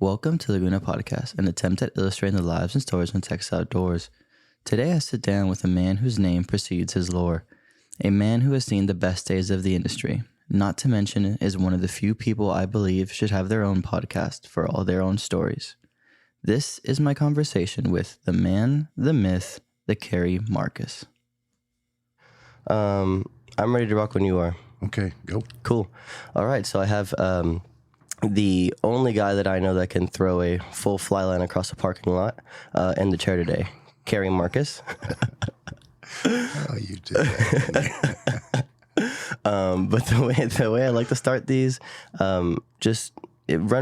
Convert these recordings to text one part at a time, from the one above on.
Welcome to Laguna Podcast, an attempt at illustrating the lives and stories from Texas outdoors. Today I sit down with a man whose name precedes his lore, a man who has seen the best days of the industry, not to mention is one of the few people I believe should have their own podcast for all their own stories. This is my conversation with the man, the myth, the Cary Marcus. I'm ready to rock when you are. Okay, go. Cool. All right, so I have the only guy that I know that can throw a full fly line across a parking lot in the chair today, Cary Marcus. Oh, you did that. But the way I like to start these, run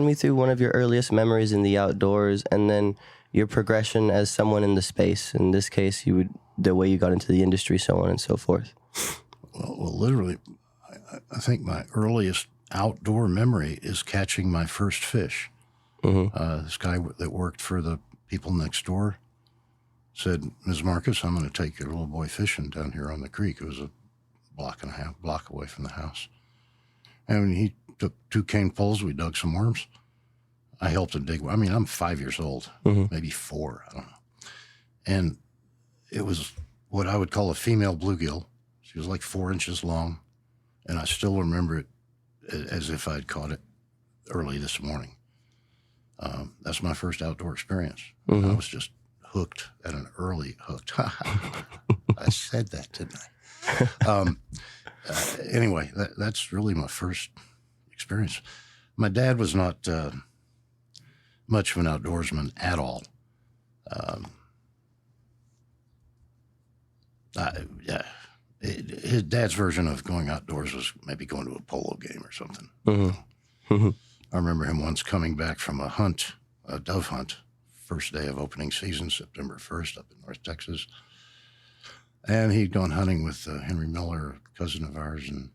me through one of your earliest memories in the outdoors, and then your progression as someone in the space. In this case, the way you got into the industry, so on and so forth. Well, literally, I think my earliest outdoor memory is catching my first fish. Mm-hmm. This guy that worked for the people next door said, "Ms. Marcus, I'm going to take your little boy fishing down here on the creek." It was a block away from the house. And he took 2 cane poles. We dug some worms. I helped him dig. I mean, I'm 5 years old, maybe 4. I don't know. And it was what I would call a female bluegill. She was like 4 inches long. And I still remember it as if I'd caught it early this morning. That's my first outdoor experience. I was just hooked at an early hooked. I said that, didn't I? Anyway, that's really my first experience. My dad was not much of an outdoorsman at all. His dad's version of going outdoors was maybe going to a polo game or something. I remember him once coming back from a dove hunt, first day of opening season, September 1st, up in North Texas. And he'd gone hunting with Henry Miller, a cousin of ours, and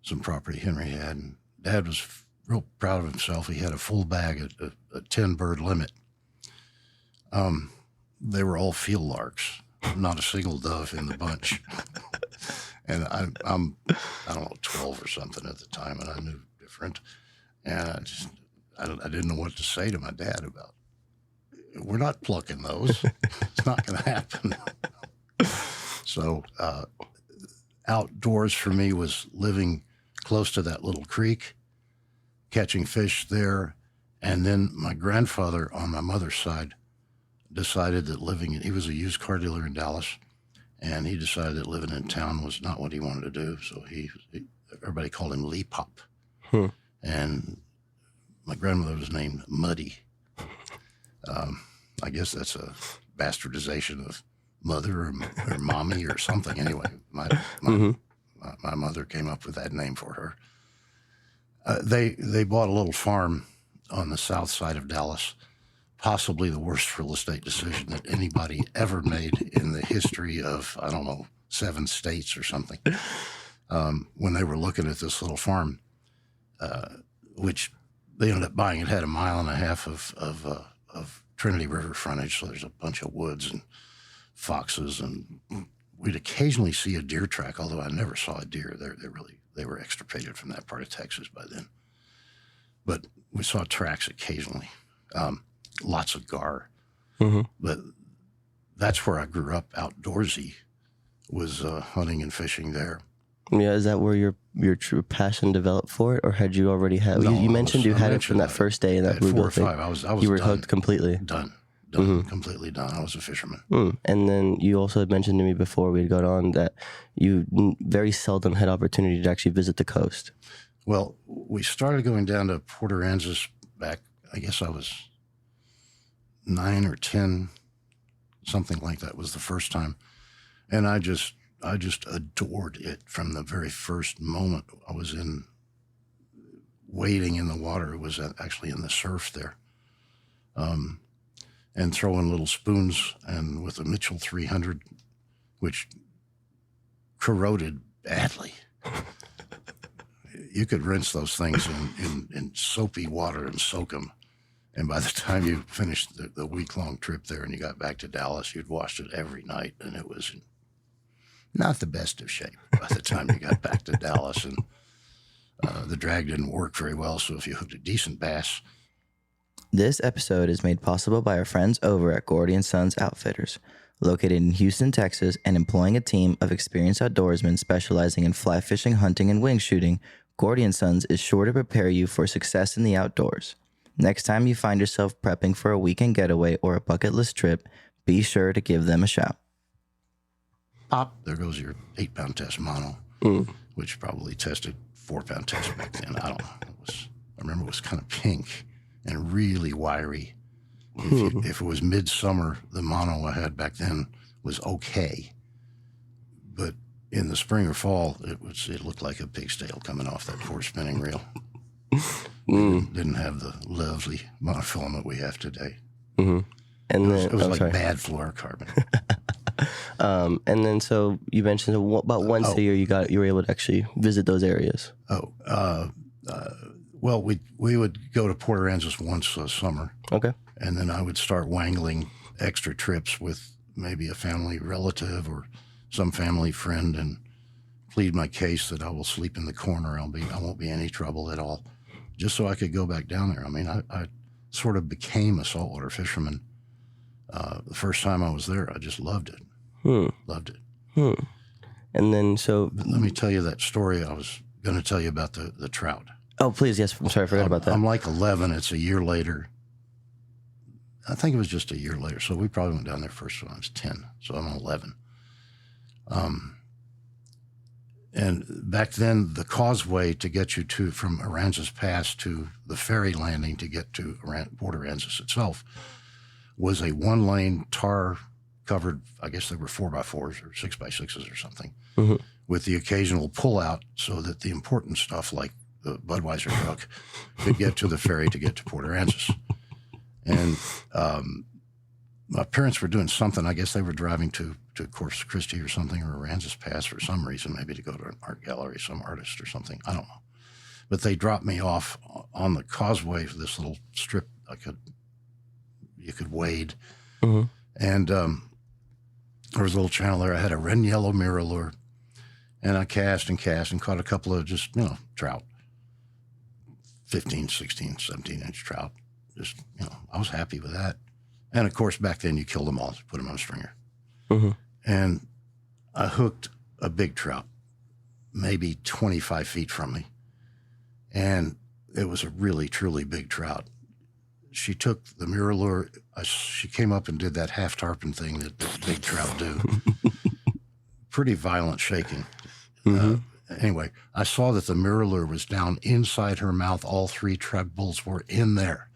some property Henry had. And Dad was real proud of himself. He had a full bag, a 10-bird limit. They were all field larks, not a single dove in the bunch. And I'm I don't know, 12 or something at the time, and I knew different. And I didn't know what to say to my dad about it. We're not plucking those. It's not going to happen. So outdoors for me was living close to that little creek, catching fish there. And then my grandfather on my mother's side decided that he was a used car dealer in Dallas, and he decided that living in town was not what he wanted to do. So everybody called him Lee Pop. And my grandmother was named Muddy. I guess that's a bastardization of mother or mommy or something. Anyway, my mother came up with that name for her. They bought a little farm on the south side of Dallas, possibly the worst real estate decision that anybody ever made in the history of, 7 states or something. When they were looking at this little farm, which they ended up buying, it had 1.5 miles of Trinity River frontage, so there's a bunch of woods and foxes, and we'd occasionally see a deer track, although I never saw a deer. They were extirpated from that part of Texas by then. But we saw tracks occasionally, lots of gar. But that's where I grew up outdoorsy, was hunting and fishing there. Yeah, is that where your true passion developed for it, or had you already had? No, you mentioned you had it from that first day in that at 4 or thing. 5. I was you were done, hooked completely. Done, completely done. I was a fisherman. And then you also had mentioned to me before we had got on that you very seldom had opportunity to actually visit the coast. Well, we started going down to Port Aransas back, I guess I was 9 or 10, something like that was the first time. And I just adored it from the very first moment I was wading in the water. It was actually in the surf there. And throwing little spoons, and with a Mitchell 300, which corroded badly. You could rinse those things in soapy water and soak them. And by the time you finished the week-long trip there and you got back to Dallas, you'd washed it every night, and it was not the best of shape by the time you got back to Dallas. And the drag didn't work very well, so if you hooked a decent bass, This episode is made possible by our friends over at Gordy & Sons Outfitters, located in Houston, Texas, and employing a team of experienced outdoorsmen specializing in fly fishing, hunting, and wing shooting. Gordy & Sons is sure to prepare you for success in the outdoors. Next time you find yourself prepping for a weekend getaway or a bucket list trip, be sure to give them a shout. Pop, there goes your 8-pound test mono, which probably tested 4-pound test back then. I don't know. I remember it was kind of pink and really wiry. If it was midsummer, the mono I had back then was okay. But in the spring or fall, it looked like a pig's tail coming off that 4-spinning reel. Didn't have the lovely monofilament we have today. And it was like bad fluorocarbon. And then, so you mentioned about once a year you were able to actually visit those areas. Well, we would go to Port Aransas once a summer. Okay. And then I would start wangling extra trips with maybe a family relative or some family friend and plead my case that I will sleep in the corner. I won't be any trouble at all, just so I could go back down there. I mean, I sort of became a saltwater fisherman. The first time I was there, I just loved it. Loved it. And then, so... Let me tell you that story I was going to tell you about the trout. Oh, please, yes. I'm sorry, I forgot about that. I'm like 11. It's a year later. I think it was just a year later. So we probably went down there first when I was 10. So I'm 11. And back then, the causeway to get you from Aransas Pass to the ferry landing to get to Port Aransas itself was a 1-lane tar-covered, I guess they were 4x4s or 6x6s or something, with the occasional pull-out so that the important stuff like the Budweiser truck could get to the ferry to get to Port Aransas. And my parents were doing something. I guess they were driving to Corpus Christi or something, or Aransas Pass for some reason, maybe to go to an art gallery, some artist or something. I don't know. But they dropped me off on the causeway for this little strip you could wade. And there was a little channel there. I had a red and yellow mirror lure. And I cast and caught a couple of just, trout. 15, 16, 17-inch trout. Just, I was happy with that. And, of course, back then you killed them all, put them on a stringer. And I hooked a big trout, maybe 25 feet from me. And it was a really, truly big trout. She took the mirror lure. She came up and did that half tarpon thing that big trout do. Pretty violent shaking. Anyway, I saw that the mirror lure was down inside her mouth. All 3 trebles were in there.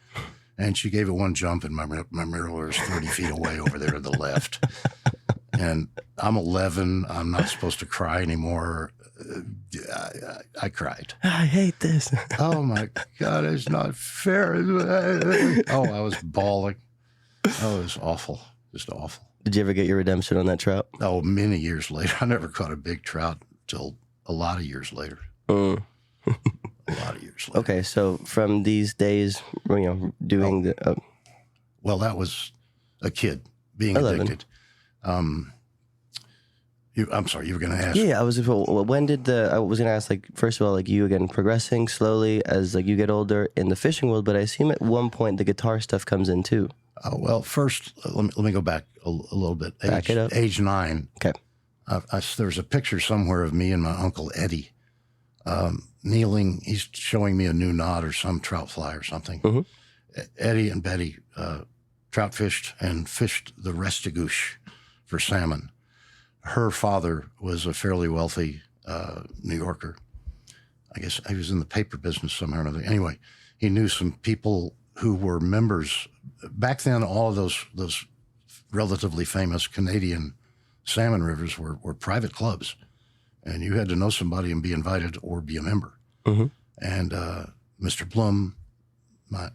And she gave it one jump, and my mirror lure is 30 feet away over there to the left. And I'm 11. I'm not supposed to cry anymore. I cried. I hate this. Oh, my God, it's not fair. Oh, I was bawling. Oh, it was awful. Just awful. Did you ever get your redemption on that trout? Oh, many years later. I never caught a big trout until a lot of years later. A lot of years later. Okay, so from these days, doing Well, that was a kid being 11. addicted. I'm sorry, you were going to ask. Yeah, I was going to ask, first of all, you again progressing slowly as you get older in the fishing world, but I assume at one point the guitar stuff comes in too. Well, first, let me go back a little bit. Back it up. Age 9. Okay. There's a picture somewhere of me and my Uncle Eddie kneeling. He's showing me a new knot or some trout fly or something. Eddie and Betty trout fished and fished the Restigouche for salmon. Her father was a fairly wealthy New Yorker. I guess he was in the paper business somehow or another. Anyway, he knew some people who were members. Back then, all of those relatively famous Canadian salmon rivers were private clubs, and you had to know somebody and be invited or be a member. And Mr. Blum, my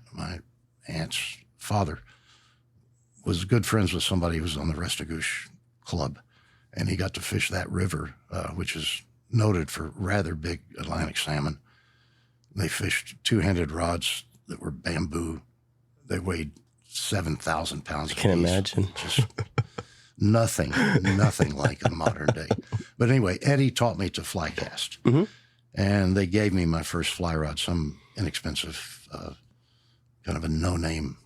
aunt's father, was good friends with somebody who was on the Restigouche Club, and he got to fish that river, which is noted for rather big Atlantic salmon. They fished 2-handed rods that were bamboo. They weighed 7,000 pounds. I can imagine. Just nothing like a modern day. But anyway, Eddie taught me to fly cast. And they gave me my first fly rod, some inexpensive kind of a no-name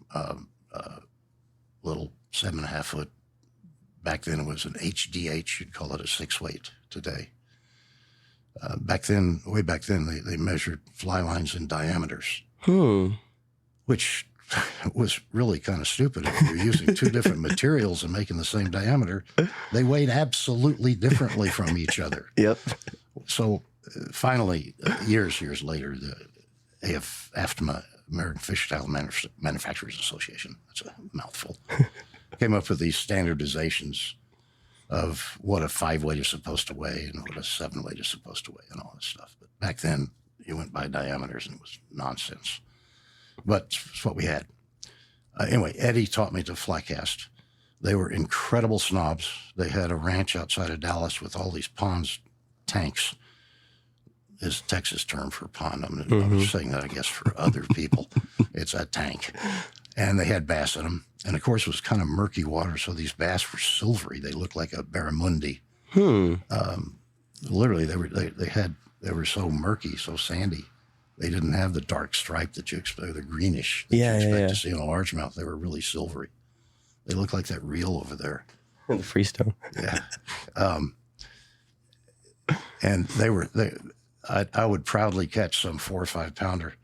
little 7.5 foot. Back then it was an HDH. You'd call it a 6-weight today. Way back then, they measured fly lines in diameters, which was really kind of stupid. If you're using two different materials and making the same diameter, they weighed absolutely differently from each other. Yep. So finally, years later, the AFMA, American Fish Tackle Manufacturers Association, that's a mouthful, came up with these standardizations of what a 5-weight is supposed to weigh and what a 7-weight is supposed to weigh and all this stuff. But back then, you went by diameters and it was nonsense. But it's what we had. Anyway, Eddie taught me to fly cast. They were incredible snobs. They had a ranch outside of Dallas with all these ponds, tanks, is Texas term for pond. I'm saying that, I guess, for other people. It's a tank. And they had bass in them. And, of course, it was kind of murky water, so these bass were silvery. They looked like a barramundi. Literally, they were so murky, so sandy. They didn't have the dark stripe that you expect, the greenish that you expect to see on a largemouth. They were really silvery. They looked like that reel over there. The Freestone. Yeah. And I would proudly catch some 4 or 5 pounder,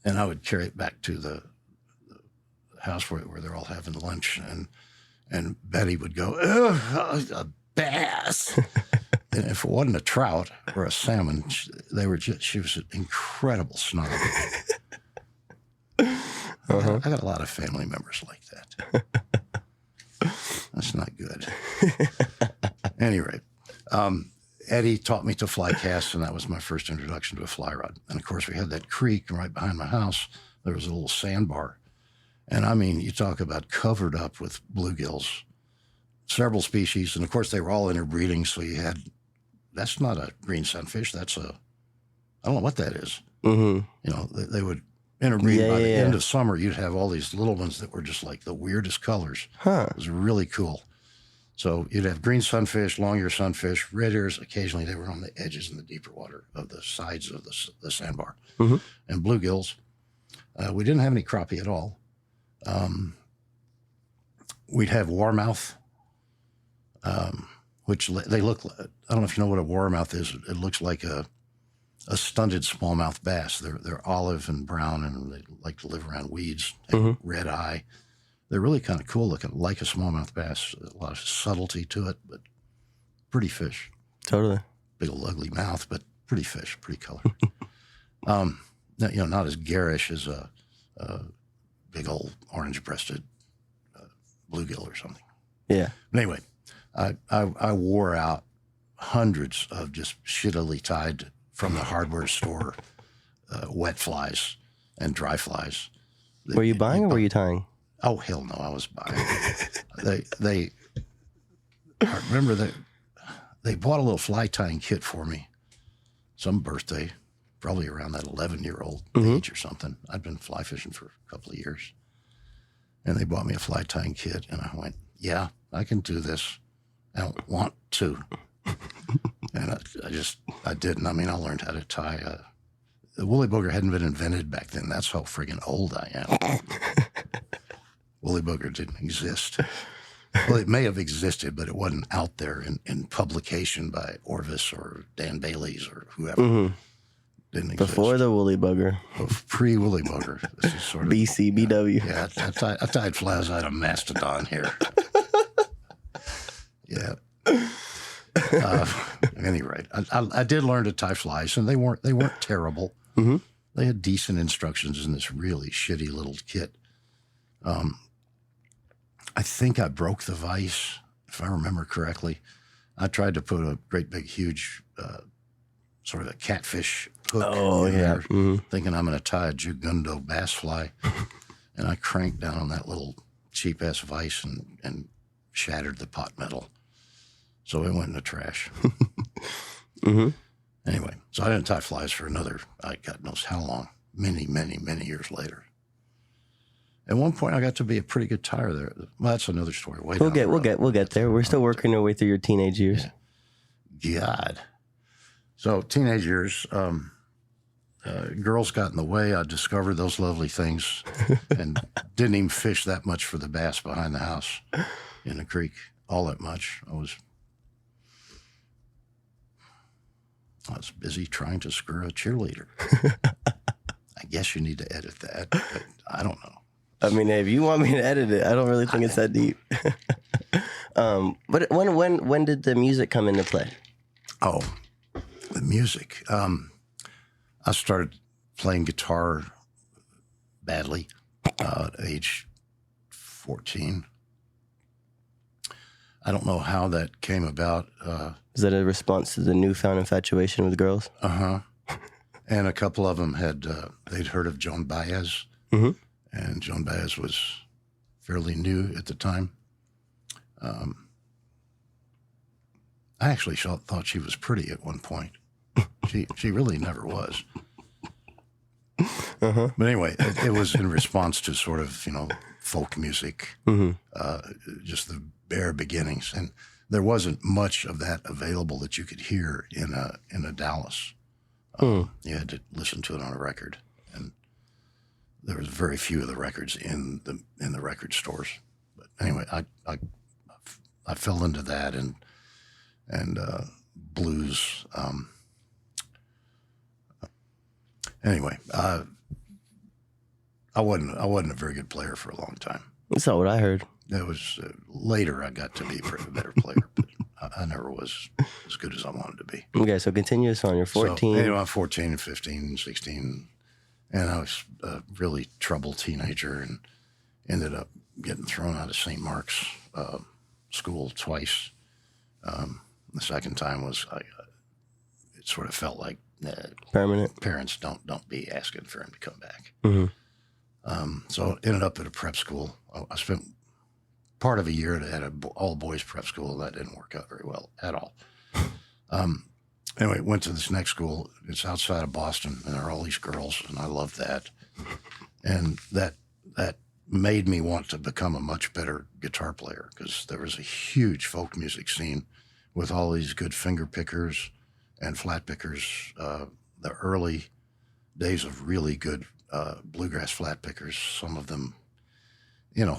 and I would carry it back to the house where they're all having lunch, and Betty would go, "Ugh, a bass." And if it wasn't a trout or a salmon, she was an incredible snob. I got a lot of family members like that. That's not good. At any rate, Eddie taught me to fly cast, and that was my first introduction to a fly rod. And of course, we had that creek right behind my house. There was a little sandbar. And I mean, you talk about covered up with bluegills, several species. And of course, they were all interbreeding. So that's not a green sunfish. I don't know what that is. You know, they would interbreed. By the end of summer, you'd have all these little ones that were just like the weirdest colors. It was really cool. So you'd have green sunfish, long-ear sunfish, red ears. Occasionally, they were on the edges in the deeper water of the sides of the sandbar. And bluegills. We didn't have any crappie at all. We'd have warmouth, which they look like. I don't know if you know what a warmouth is. It looks like a stunted smallmouth bass. They're olive and brown, and they like to live around weeds. Red eye. They're really kind of cool looking, like a smallmouth bass. A lot of subtlety to it, but pretty fish. Totally. Big old ugly mouth, but pretty fish, pretty color. Not as garish as a big old orange-breasted bluegill or something. Yeah. But anyway, I wore out hundreds of just shittily tied from the hardware store wet flies and dry flies. Were you buying or were you tying? Oh, hell no, I was buying. I remember they bought a little fly tying kit for me, some birthday, probably around that 11-year-old age or something. I'd been fly fishing for a couple of years. And they bought me a fly tying kit, and I went, yeah, I can do this. I don't want to. And I didn't. I mean, I learned how to tie. The woolly booger hadn't been invented back then. That's how friggin' old I am. Woolly booger didn't exist. Well, it may have existed, but it wasn't out there in publication by Orvis or Dan Bailey's or whoever. Didn't exist. Before the woolly booger. Pre-woolly booger. This is sort of BCBW. Yeah, I tied flies out of Mastodon here. Yeah. At any rate, I did learn to tie flies, and they weren't terrible. They had decent instructions in this really shitty little kit. I think I broke the vise, if I remember correctly. I tried to put a great big huge sort of a catfish hook in there, thinking I'm going to tie a Jugundo bass fly, and I cranked down on that little cheap ass vise and shattered the pot metal. So it went in the trash. Anyway, so I didn't tie flies for another, God knows how long, many, many, many years later. At one point, I got to be a pretty good tyer there. Well, that's another story. We'll get there. We're still working our way through your teenage years. Yeah. God. So teenage years, girls got in the way. I discovered those lovely things and didn't even fish that much for the bass behind the house in the creek all that much. I was busy trying to screw a cheerleader. I guess you need to edit that, but I don't know. I mean, if you want me to edit it, I don't really think it's that deep. But when did the music come into play? Oh, the music. I started playing guitar badly at age 14. I don't know how that came about. Is that a response to the newfound infatuation with girls? Uh-huh. And a couple of them they'd heard of Joan Baez. Mm-hmm. And Joan Baez was fairly new at the time. I actually thought she was pretty at one point. She really never was. Uh-huh. But anyway, it was in response to sort of, folk music, just the bare beginnings. And there wasn't much of that available that you could hear in a Dallas. You had to listen to it on a record. And there was very few of the records in the record stores. But anyway, I fell into that and blues. Anyway, I wasn't a very good player for a long time. That's not what I heard. That was later I got to be a better player, but I never was as good as I wanted to be. Okay, so continue this on. You're 14. So, anyway, I'm 14 and 15 and 16, and I was a really troubled teenager and ended up getting thrown out of St. Mark's school twice. The second time was it sort of felt like Permanent. Parents don't be asking for him to come back. Mm-hmm. So I ended up at a prep school. I spent part of a year at an all-boys prep school, and that didn't work out very well at all. Anyway, went to this next school. It's outside of Boston, and there are all these girls, and I loved that. And that made me want to become a much better guitar player because there was a huge folk music scene with all these good finger pickers and flat pickers. The early days of really good bluegrass flat pickers, some of them,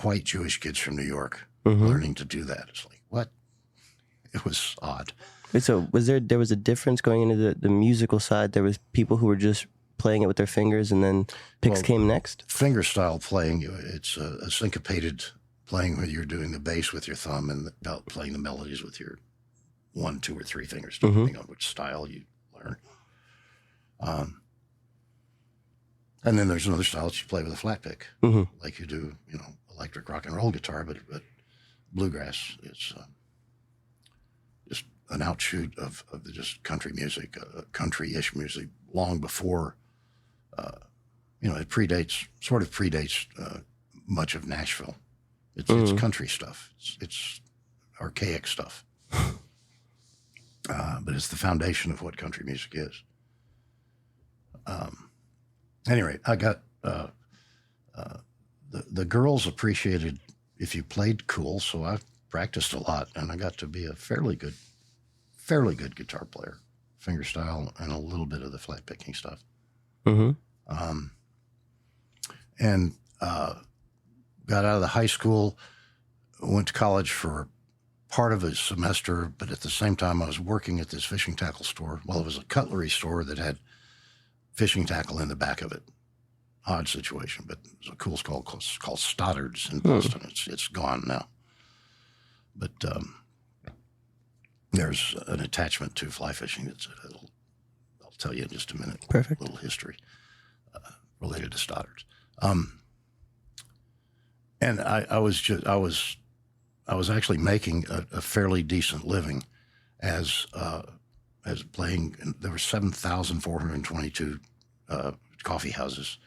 white Jewish kids from New York learning to do that. It's like, what? It was odd. Wait, so there was a difference going into the musical side? There was people who were just playing it with their fingers and then picks came next? Finger style playing, it's a syncopated playing where you're doing the bass with your thumb and playing the melodies with your 1, 2, or 3 fingers, depending on which style you learn. And then there's another style that you play with a flat pick, like you do, electric rock and roll guitar, but bluegrass is just an outshoot of just country music, country-ish music, long before, it predates much of Nashville. It's country stuff. It's archaic stuff. But it's the foundation of what country music is. Anyway, I got the girls appreciated if you played cool, so I practiced a lot, and I got to be a fairly good guitar player, fingerstyle, and a little bit of the flat picking stuff. And got out of the high school, went to college for part of a semester, but at the same time I was working at this fishing tackle store. Well, it was a cutlery store that had fishing tackle in the back of it. Odd situation, but there's a cool school called Stoddard's in Boston. It's gone now. But there's an attachment to fly fishing I'll tell you in just a minute. Perfect. A little history related to Stoddard's. And I was actually making a fairly decent living as playing. And there were 7,422 coffee houses,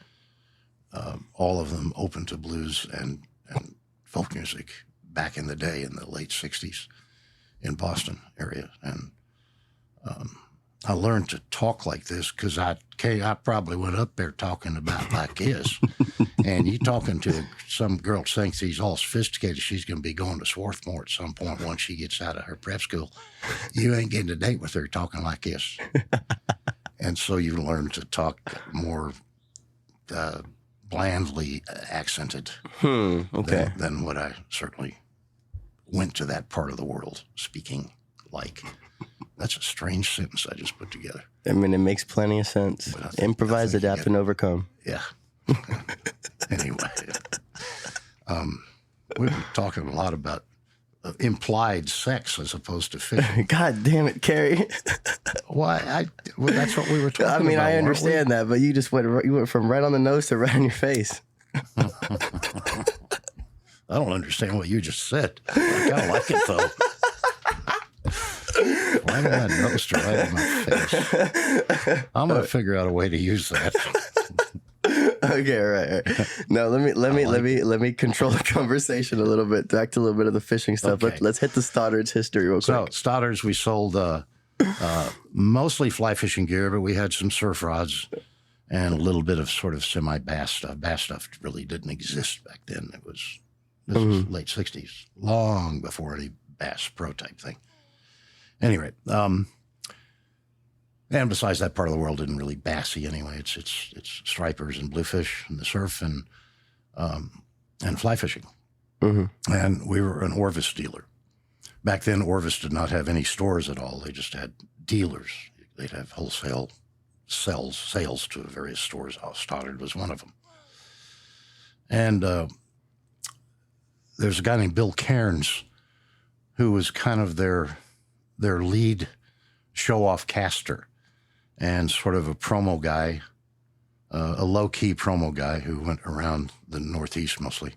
all of them open to blues and folk music back in the day in the late 60s in Boston area. And I learned to talk like this because I probably went up there talking about like this. And you talking to some girl thinks he's all sophisticated. She's going to be going to Swarthmore at some point once she gets out of her prep school. You ain't getting a date with her talking like this. And so you learn to talk more blandly accented Okay. than what I certainly went to that part of the world speaking like. That's a strange sentence I just put together. I mean, it makes plenty of sense. Improvise, adapt, and overcome. Yeah. Anyway, we've been talking a lot about implied sex as opposed to fishing. God damn it, Cary. Why? Well, that's what we were talking about. I mean, I understand that, but you just went from right on the nose to right on your face. I don't understand what you just said. I kind of like it, though. Right on that nose to right on my face. I'm going to figure out a way to use that. Okay, right. No, let me control the conversation a little bit. Back to a little bit of the fishing stuff. Okay. Let's hit the Stoddard's history real quick. So Stoddard's, we sold mostly fly fishing gear, but we had some surf rods and a little bit of sort of semi-bass stuff. Bass stuff really didn't exist back then. This was late 60s, long before any Bass Pro type thing. Anyway, and besides, that part of the world isn't really bassy anyway. It's stripers and bluefish and the surf and fly fishing. And we were an Orvis dealer. Back then, Orvis did not have any stores at all. They just had dealers. They'd have wholesale sales to various stores. Stoddard was one of them. And there's a guy named Bill Cairns who was kind of their lead show-off caster and sort of a promo guy, a low-key promo guy who went around the Northeast mostly,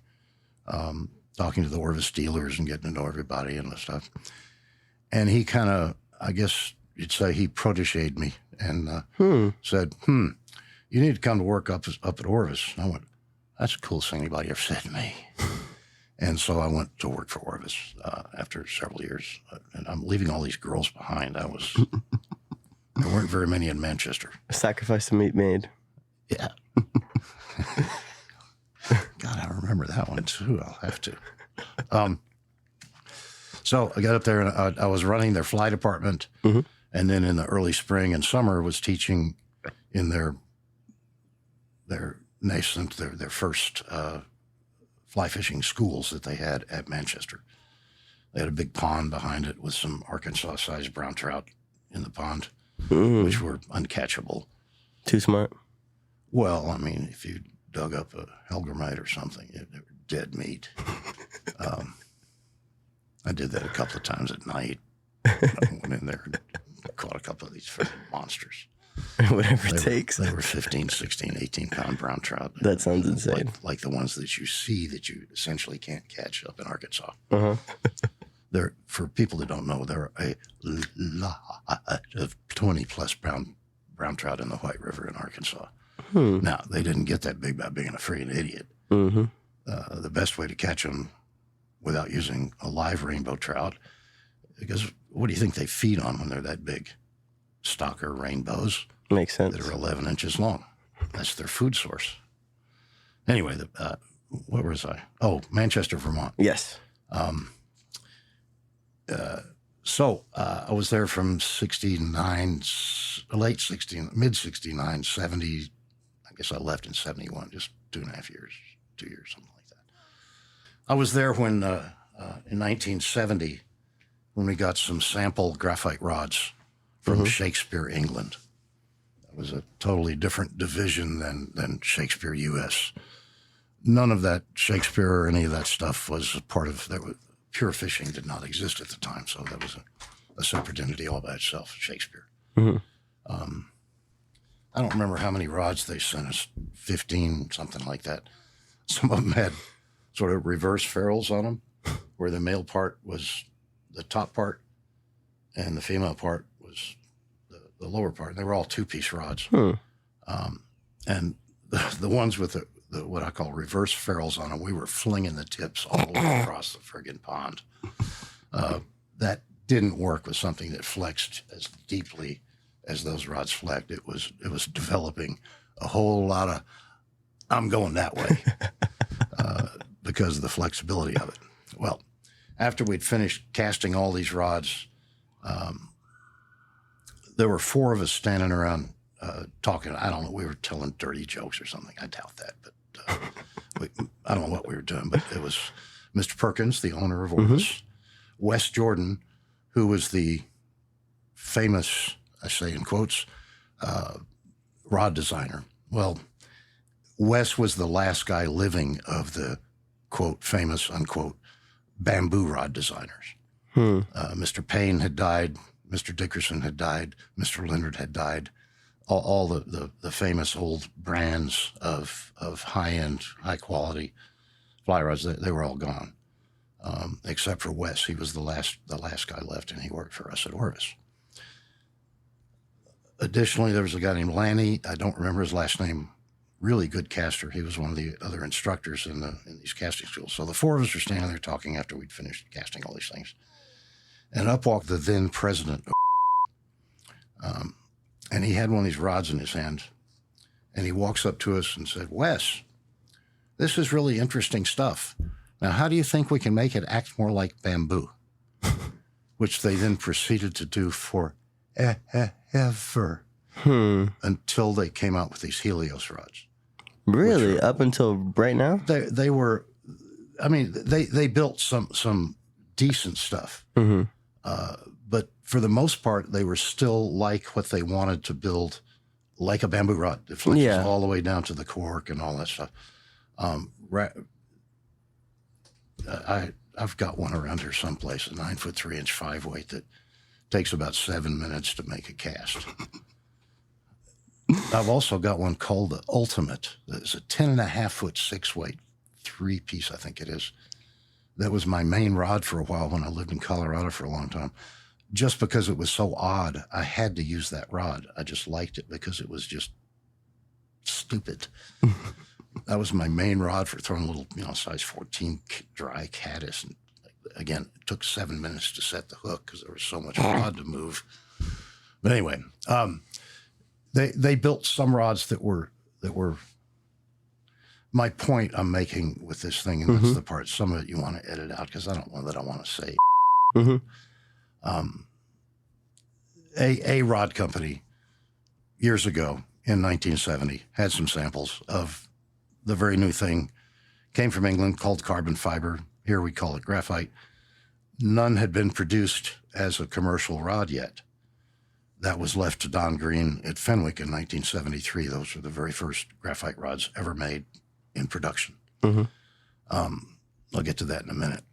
talking to the Orvis dealers and getting to know everybody and stuff. And he kind of, I guess you'd say, he protégé'd me and said, you need to come to work up at Orvis. And I went, that's the coolest thing anybody ever said to me. And so I went to work for Orvis after several years. And I'm leaving all these girls behind. There weren't very many in Manchester. A sacrifice to meat made. Yeah. God, I remember that one too. I'll have to. So I got up there and I was running their fly department. And then in the early spring and summer was teaching in their nascent, their first fly fishing schools that they had at Manchester. They had a big pond behind it with some Arkansas-sized brown trout in the pond, which were uncatchable. Too smart. Well, I mean, if you dug up a Helgermite or something, they were dead meat. I did that a couple of times at night. I went in there and caught a couple of these freaking monsters. Whatever it takes. They were 15, 16, 18-pound brown trout. That sounds insane. Like the ones that you see that you essentially can't catch up in Arkansas. They're, for people that don't know, there are a lot of 20-plus brown trout in the White River in Arkansas. Now, they didn't get that big by being a freaking idiot. The best way to catch them without using a live rainbow trout, because what do you think they feed on when they're that big? Stocker rainbows. Makes sense. That are 11 inches long. That's their food source. Anyway, where was I? Oh, Manchester, Vermont. Yes. So I was there from 69, late 16, mid 69, 70. I guess I left in 71, just 2.5 years, 2 years, something like that. I was there when, in 1970, when we got some sample graphite rods from Shakespeare, England. That was a totally different division than Shakespeare, U.S. None of that Shakespeare or any of that stuff was a part of that. Pure fishing did not exist at the time, so that was a separate entity all by itself, Shakespeare. I don't remember how many rods they sent us, 15, something like that. Some of them had sort of reverse ferrules on them, where the male part was the top part and the female part was the lower part. They were all two-piece rods. And the ones with the what I call reverse ferrules on them, we were flinging the tips all the way across the friggin' pond. That didn't work with something that flexed as deeply as those rods flexed. It was developing a whole lot of, I'm going that way, because of the flexibility of it. Well, after we'd finished casting all these rods, there were 4 of us standing around talking. I don't know. We were telling dirty jokes or something. I doubt that, but I don't know what we were doing. But it was Mr. Perkins, the owner of Orvis, Wes Jordan, who was the famous, I say in quotes, rod designer. Well, Wes was the last guy living of the, quote, famous, unquote, bamboo rod designers. Mr. Payne had died. Mr. Dickerson had died. Mr. Leonard had died. All the famous old brands of high-end, high-quality fly rods, they were all gone, except for Wes. He was the last guy left, and he worked for us at Orvis. Additionally, there was a guy named Lanny. I don't remember his last name. Really good caster. He was one of the other instructors in these casting schools. So the four of us were standing there talking after we'd finished casting all these things. And up walked the then president. And he had one of these rods in his hand. And he walks up to us and said, "Wes, this is really interesting stuff. Now, how do you think we can make it act more like bamboo?" Which they then proceeded to do for ever. Until they came out with these Helios rods. Really? Up until right now? They were, I mean, they built some decent stuff. But for the most part, they were still like what they wanted to build, like a bamboo rod. It flexes all the way down to the cork and all that stuff. I've got one around here someplace, a 9-foot 3-inch 5-weight that takes about 7 minutes to make a cast. I've also got one called the Ultimate. It's a 10.5-foot 6-weight 3-piece, I think it is. That was my main rod for a while when I lived in Colorado for a long time. Just because it was so odd, I had to use that rod. I just liked it because it was just stupid. That was my main rod for throwing little, size 14 dry caddis. And again, it took 7 minutes to set the hook because there was so much rod to move. But anyway, they built some rods that were. My point I'm making with this thing, and that's the part. Some of it you want to edit out because I don't want to say. A rod company years ago in 1970 had some samples of the very new thing. Came from England, called carbon fiber. Here we call it graphite. None had been produced as a commercial rod yet. That was left to Don Green at Fenwick in 1973. Those were the very first graphite rods ever made in production. I'll get to that in a minute.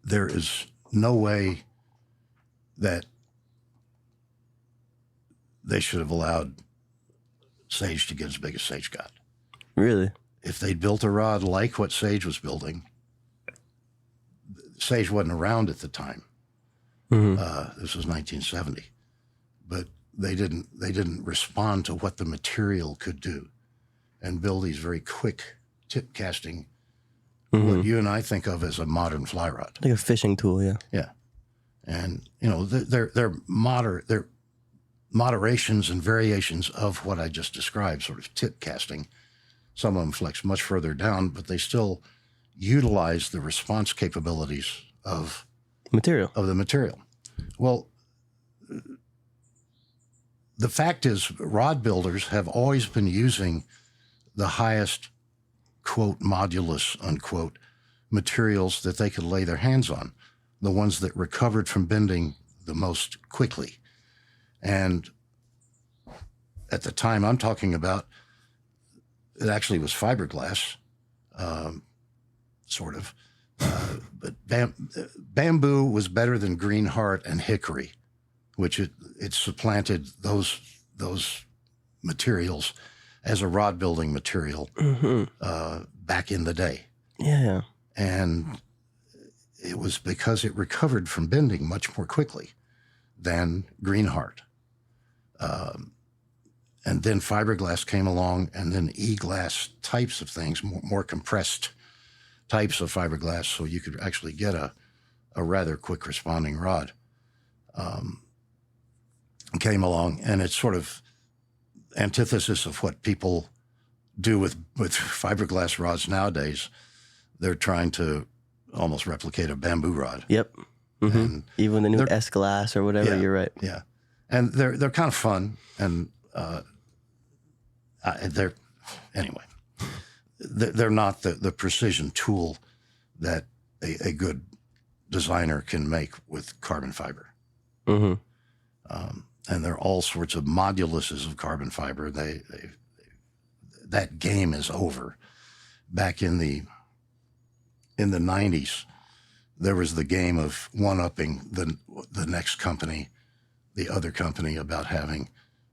There is no way that they should have allowed Sage to get as big as Sage got. Really? If they'd built a rod like what Sage was building, Sage wasn't around at the time. This was 1970, but they didn't respond to what the material could do, and build these very quick tip casting, what you and I think of as a modern fly rod, like a fishing tool. Yeah, and they're moderations and variations of what I just described, sort of tip casting. Some of them flex much further down, but they still utilize the response capabilities of the material. Well, the fact is, rod builders have always been using the highest, quote, modulus, unquote, materials that they could lay their hands on, the ones that recovered from bending the most quickly. And at the time I'm talking about, it actually was fiberglass, sort of. But bamboo was better than green heart and hickory, which it supplanted those materials as a rod building material back in the day. Yeah. And it was because it recovered from bending much more quickly than green heart. And then fiberglass came along, and then e-glass types of things, more compressed types of fiberglass, so you could actually get a rather quick responding rod. Came along, and it's sort of antithesis of what people do with fiberglass rods nowadays. They're trying to almost replicate a bamboo rod. Yep. Even the new S-glass or whatever. Yeah, you're right. Yeah, and they're kind of fun, and they're anyway. They're not the precision tool that a good designer can make with carbon fiber. Mm-hmm. And there are all sorts of moduluses of carbon fiber. That game is over. Back in the 90s, there was the game of one-upping the next company, the other company, about having,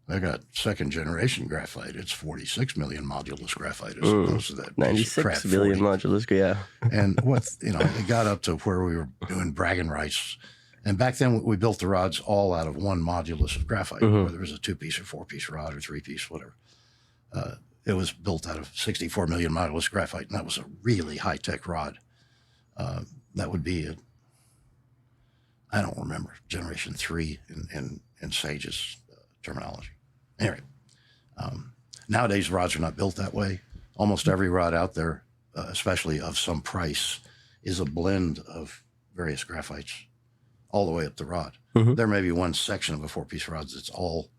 they got second generation graphite. It's 46 million modulus graphite as opposed to that 96 billion 40. modulus, yeah. And it got up to where we were doing bragging rights. And back then we built the rods all out of one modulus of graphite, whether it was a 2-piece or 4-piece rod or 3-piece, whatever. It was built out of 64 million modulus graphite, and that was a really high-tech rod. That would be I don't remember, generation 3 in Sage's terminology. Anyway, nowadays rods are not built that way. Almost every rod out there, especially of some price, is a blend of various graphites all the way up the rod. Mm-hmm. There may be one section of a 4-piece rod that's all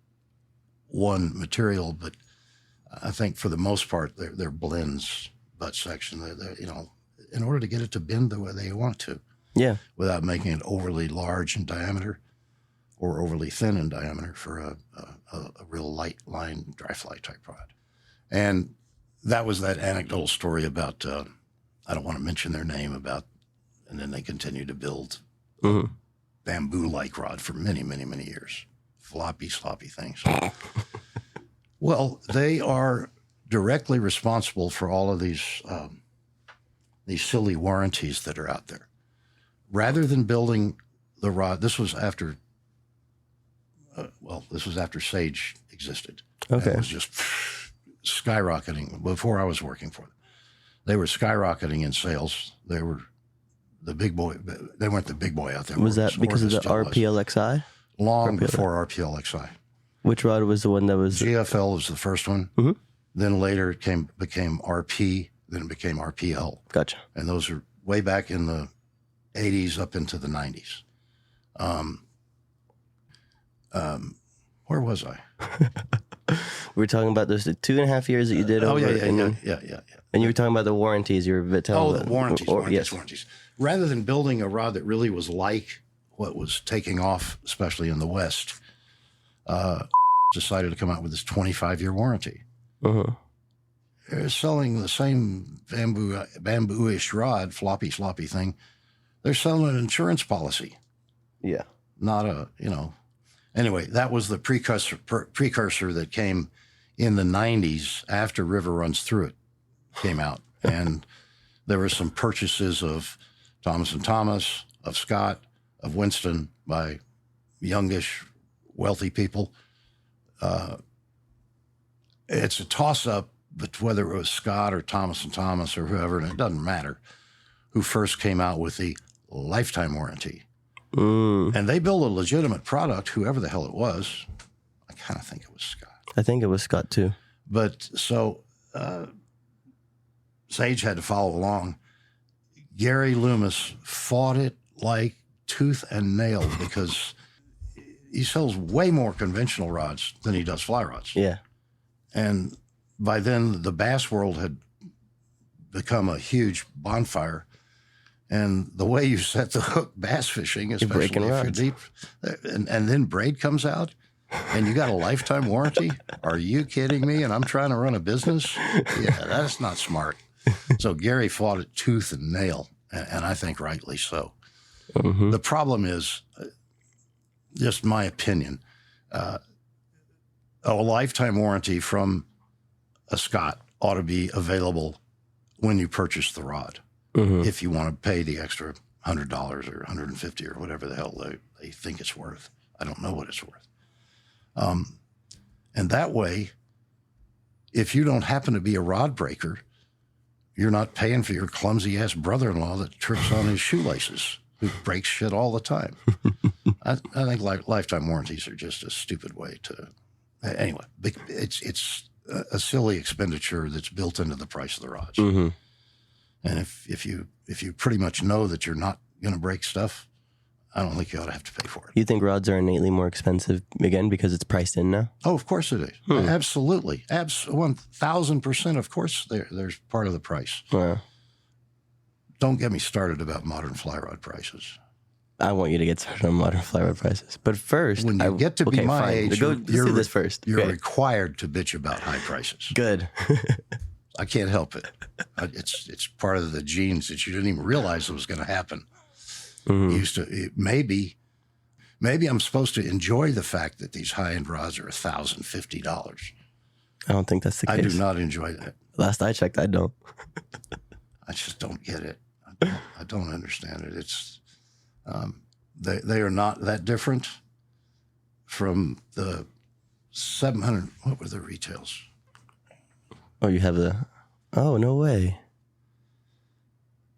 one material, but I think for the most part, they're blends, butt section. They're, in order to get it to bend the way they want to. Yeah. Without making it overly large in diameter or overly thin in diameter for a real light line dry fly type rod. And that was that anecdotal story about, I don't want to mention their name, and then they continued to build bamboo-like rod for many, many, many years. Floppy, sloppy things. Well, they are directly responsible for all of these silly warranties that are out there. Rather than building the rod, this was after Sage existed. Okay. It was just skyrocketing before I was working for them. They were skyrocketing in sales. They were the big boy. They weren't the big boy out there. Was that because of the RPLXI? Long before RPLXI. Which rod was the one that was? GFL was the first one. Mm-hmm. Then later it became RP. Then it became RPL. Gotcha. And those are way back in the 80s up into the 90s. Where was I? We were talking about those 2.5 years that you did over. Yeah. And you were talking about the warranties. You were telling the warranties. Warranties. Rather than building a rod that really was like what was taking off, especially in the West, decided to come out with this 25-year warranty. Uh-huh. They're selling the same bamboo-ish rod, floppy, sloppy thing. They're selling an insurance policy. Yeah. Not Anyway, that was the precursor that came in the 90s after River Runs Through It came out. And there were some purchases of Thomas & Thomas, of Scott, of Winston by youngish, wealthy people. It's a toss-up, but whether it was Scott or Thomas & Thomas or whoever, and it doesn't matter, who first came out with the lifetime warranty. And they built a legitimate product, whoever the hell it was. I kind of think it was Scott. I think it was Scott too. But so Sage had to follow along. Gary Loomis fought it like tooth and nail because he sells way more conventional rods than he does fly rods. Yeah. And by then, the bass world had become a huge bonfire. And the way you set the hook bass fishing, especially if you're deep, and then braid comes out, and you got a lifetime warranty? Are you kidding me? And I'm trying to run a business? Yeah, that's not smart. So Gary fought it tooth and nail, and I think rightly so. Mm-hmm. The problem is, just my opinion, a lifetime warranty from a Scott ought to be available when you purchase the rod. Mm-hmm. If you want to pay the extra $100 or $150 or whatever the hell they think it's worth. I don't know what it's worth. And that way, if you don't happen to be a rod breaker, you're not paying for your clumsy-ass brother-in-law that trips on his shoelaces, who breaks shit all the time. I think lifetime warranties are just a stupid way to... Anyway, it's a silly expenditure that's built into the price of the rods. Mm-hmm. And if you pretty much know that you're not going to break stuff, I don't think you ought to have to pay for it. You think rods are innately more expensive, again, because it's priced in now? Oh, of course it is. Absolutely. 1,000%. Of course there's part of the price. Wow. Don't get me started about modern fly rod prices. I want you to get started on modern fly rod prices. But first, When you get to be my age, let's do this first. You're required to bitch about high prices. Good. I can't help it. It's part of the genes that you didn't even realize it was going to happen. Maybe I'm supposed to enjoy the fact that these high-end rods are $1,050. I don't think that's the case. I do not enjoy that. Last I checked, I don't. I just don't get it. I don't understand it. It's they are not that different from the 700. What were the retails? Oh, you have the. Oh, no way.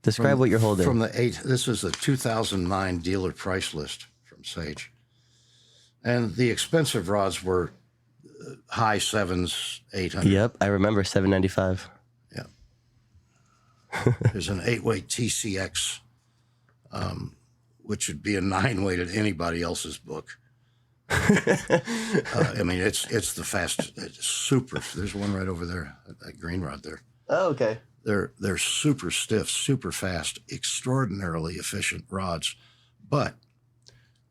Describe what you're holding. From the 8. This is the 2009 dealer price list from Sage, and the expensive rods were high 7s, 800. Yep, I remember $795. Yeah. There's an 8-weight TCX, which would be a 9-weight in anybody else's book. I mean, it's the fast. It's super. There's one right over there. That green rod there. Oh, okay. They're super stiff, super fast, extraordinarily efficient rods. But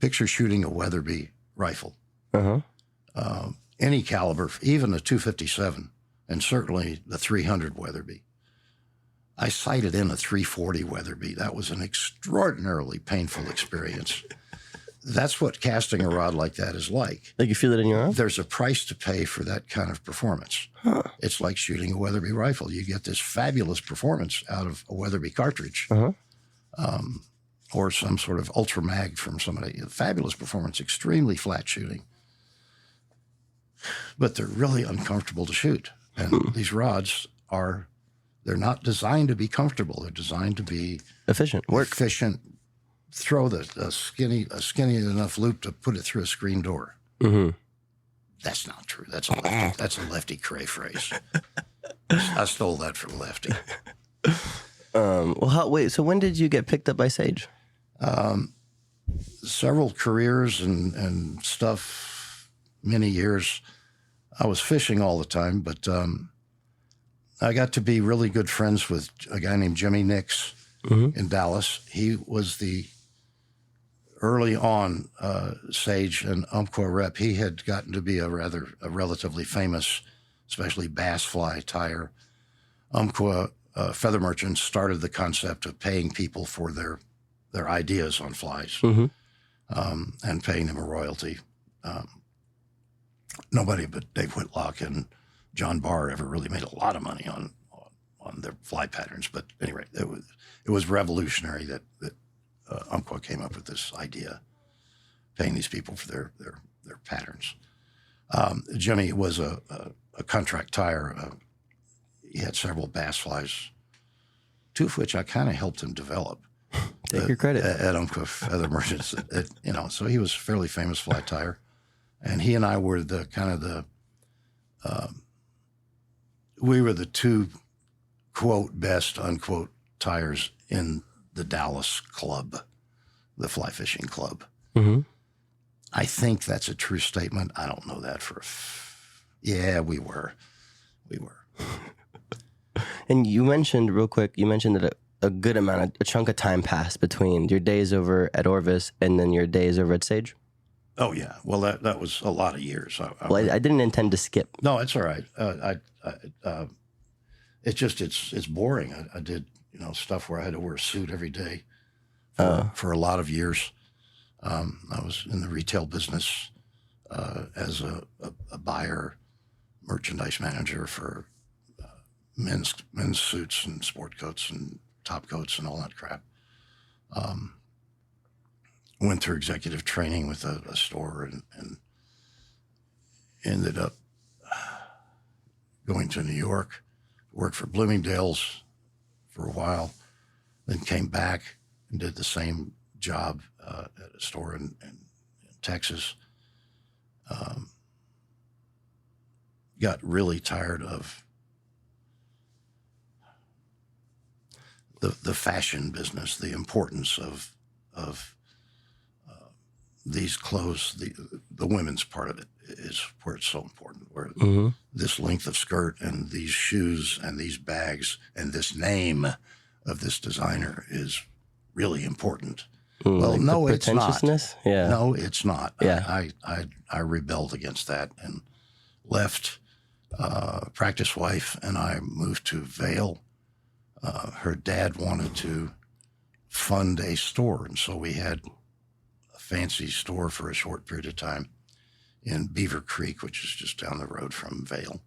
picture shooting a Weatherby rifle. Any caliber, even a 257, and certainly the 300 Weatherby. I sighted in a 340 Weatherby. That was an extraordinarily painful experience. That's what casting a rod like that is like. Like you feel it in your arm? There's a price to pay for that kind of performance. It's like shooting a Weatherby rifle. You get this fabulous performance out of a Weatherby cartridge, or some sort of ultra mag from somebody. Fabulous performance, extremely flat shooting. But they're really uncomfortable to shoot. And these rods they're not designed to be comfortable. They're designed to be efficient. Throw a skinny enough loop to put it through a screen door. That's not true. That's a Lefty Cray phrase. I stole that from Lefty. So when did you get picked up by Sage? Several careers and stuff, many years. I was fishing all the time, but I got to be really good friends with a guy named Jimmy Nix in Dallas. He was the early on Sage and Umpqua rep. He had gotten to be a relatively famous, especially bass fly tire. Umpqua feather merchants started the concept of paying people for their ideas on flies and paying them a royalty. Nobody but Dave Whitlock and John Barr ever really made a lot of money on their fly patterns. But anyway, it was revolutionary that Umpqua came up with this idea, paying these people for their patterns. Jimmy was a contract tire. He had several bass flies, two of which I kind of helped him develop. Take your credit. At Umpqua Feather Merchants. So he was a fairly famous fly tire. And he and I were we were the two, quote, best, unquote, tires in the Dallas club, the fly fishing club. I think that's a true statement. I don't know that yeah, we were. And you mentioned real quick, that a good amount, a chunk of time passed between your days over at Orvis and then your days over at Sage. Oh yeah. Well, that was a lot of years. I didn't intend to skip. No, it's all right. It's boring. I did, stuff where I had to wear a suit every day for a lot of years. I was in the retail business as a buyer, merchandise manager for men's suits and sport coats and top coats and all that crap. Went through executive training with a store and ended up going to New York, worked for Bloomingdale's for a while, then came back and did the same job at a store in Texas. Got really tired of the fashion business, the importance of these clothes, the women's part of it is where it's so important, where this length of skirt and these shoes and these bags and this name of this designer is really important. Well, like no, the it's not. pretentiousness? Yeah. No, it's not. Yeah. I rebelled against that and left. Practice wife and I moved to Vail. Her dad wanted to fund a store, and so we had a fancy store for a short period of time in Beaver Creek, which is just down the road from Vail,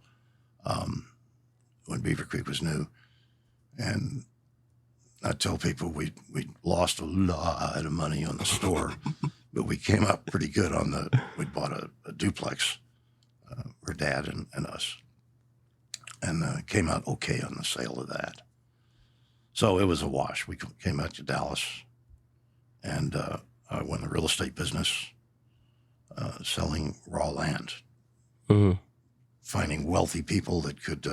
when Beaver Creek was new. And I tell people we lost a lot of money on the store, but we came up pretty good on we'd bought a duplex, her dad and us, and came out okay on the sale of that. So it was a wash. We came out to Dallas, and I went in the real estate business, selling raw land, finding wealthy people that could,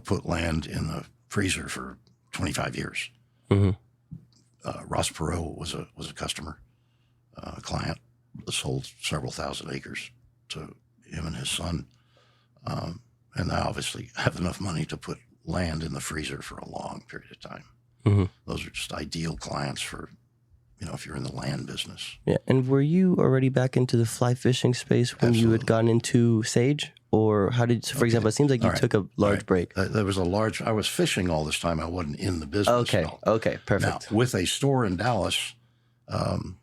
put land in the freezer for 25 years. Ross Perot was a customer, a client, sold several thousand acres to him and his son. And I obviously have enough money to put land in the freezer for a long period of time. Those are just ideal clients for, if you're in the land business. Yeah. And were you already back into the fly fishing space when you had gotten into Sage? Or how did, for example, it seems like you took a large break. There was I was fishing all this time. I wasn't in the business. Okay. No. Okay. Perfect. Now, with a store in Dallas, even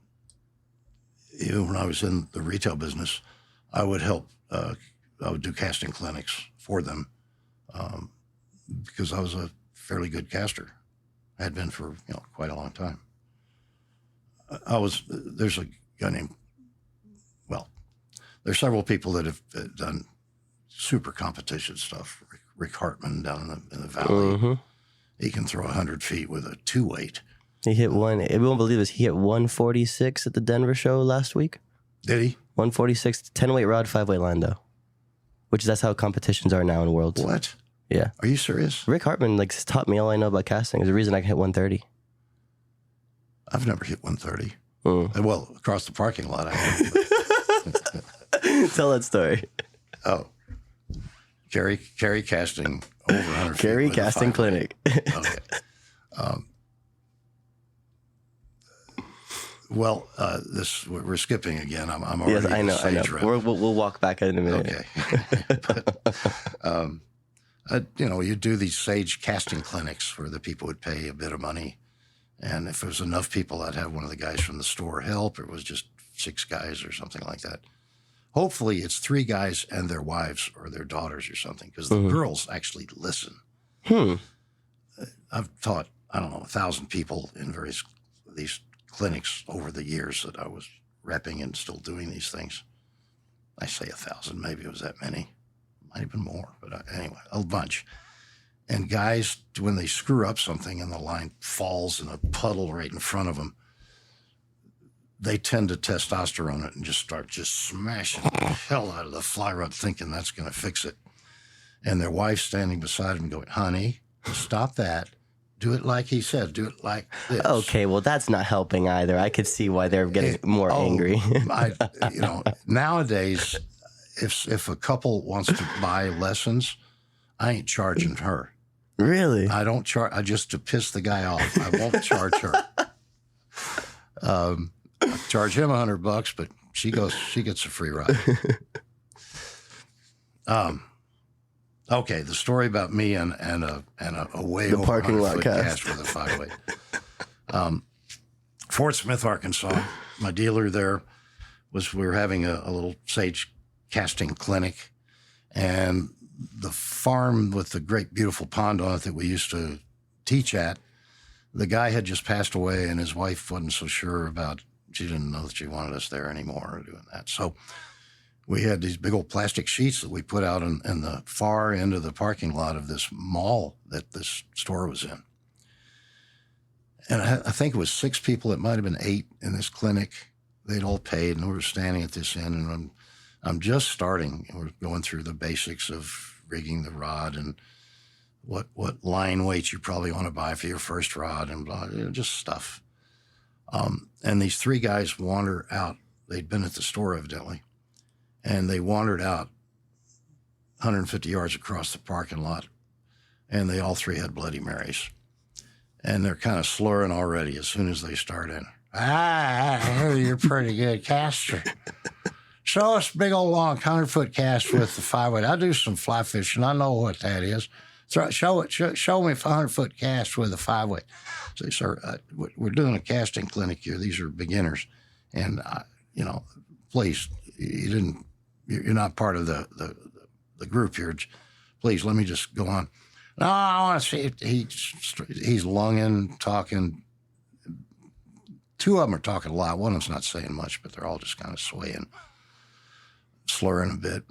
when I was in the retail business, I would help, I would do casting clinics for them because I was a fairly good caster. I had been for, quite a long time. There's a guy named, there's several people that have done super competition stuff. Rick Hartman down in the valley. He can throw 100 feet with a 2-weight. He hit we won't believe this, he hit 146 at the Denver show last week. Did he? 146, 10-weight rod, 5-weight line though. That's how competitions are now in Worlds. What? Yeah. Are you serious? Rick Hartman taught me all I know about casting. There's a reason I can hit 130. I've never hit 130. Well, across the parking lot I have. Tell that story. Oh. Cary casting over 100 feet. Cary Casting Clinic. Okay. We're skipping again. I'm already. Yes, I know. We'll walk back in a minute. Okay. But, you do these Sage casting clinics where the people would pay a bit of money. And if there was enough people, I'd have one of the guys from the store help. It was just 6 guys or something like that. Hopefully it's 3 guys and their wives or their daughters or something, because the girls actually listen. I've taught, 1,000 people in various these clinics over the years that I was repping and still doing these things. I say 1,000, maybe it was that many. Might have been more, but anyway, a bunch. And guys, when they screw up something and the line falls in a puddle right in front of them, they tend to testosterone it and just start smashing the hell out of the fly rod thinking that's going to fix it. And their wife's standing beside them going, honey, stop that. Do it like he said. Do it like this. Okay, well, that's not helping either. I could see why they're getting more angry. Nowadays, if a couple wants to buy lessons, I ain't charging her. Really? I don't charge. Just to piss the guy off. I won't charge her. I charge him $100, but she gets a free ride. Okay, the story about me and a way the over parking lot cast with a 5-weight. Fort Smith, Arkansas. My dealer there we were having a little Sage casting clinic, and the farm with the great beautiful pond on it that we used to teach at, the guy had just passed away, and his wife wasn't so sure about. She didn't know that she wanted us there anymore or doing that. So we had these big old plastic sheets that we put out in the far end of the parking lot of this mall that this store was in. And I think it was 6 people. It might have been 8 in this clinic. They'd all paid, and we were standing at this end, and I'm just starting. We're going through the basics of rigging the rod and what line weights you probably want to buy for your first rod and blah, just stuff. And these three guys wander out. They'd been at the store, evidently, and they wandered out 150 yards across the parking lot, and they all three had Bloody Marys. And they're kind of slurring already as soon as they start in. I hear you're a pretty good caster. Show us a big old long 100-foot cast with the 5-weight. I do some fly fishing. I know what that is. Show me a 100-foot cast with a 5-weight. Say, sir, we're doing a casting clinic here. These are beginners, and please, you're not part of the group here. Please, let me just go on. No, I want to see. He's lunging, talking. Two of them are talking a lot. One of them's not saying much, but they're all just kind of swaying, slurring a bit.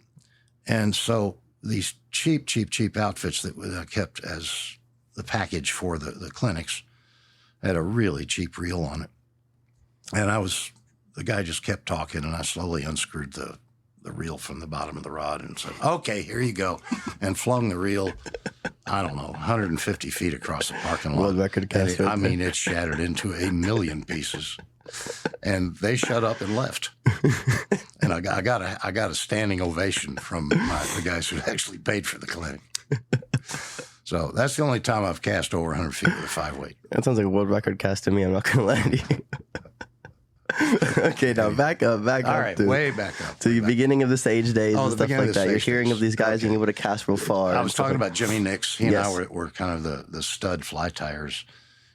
And so these cheap outfits that I kept as the package for the clinics had a really cheap reel on it. And the guy just kept talking, and I slowly unscrewed the reel from the bottom of the rod and said, okay, here you go. And flung the reel, I don't know, 150 feet across the parking lot. World record cast. It shattered into a million pieces. And they shut up and left. And I got a standing ovation from the guys who actually paid for the clinic. So that's the only time I've cast over 100 feet with a 5-weight. That sounds like a world record cast to me. I'm not going to lie to you. Okay, now back up. All right, way back up. To the beginning of the stage days and the stuff beginning like of the that. You're stage hearing days. of these guys being able to cast real far. I was talking about Jimmy Nix. He and Yes. I were kind of the stud fly tyers.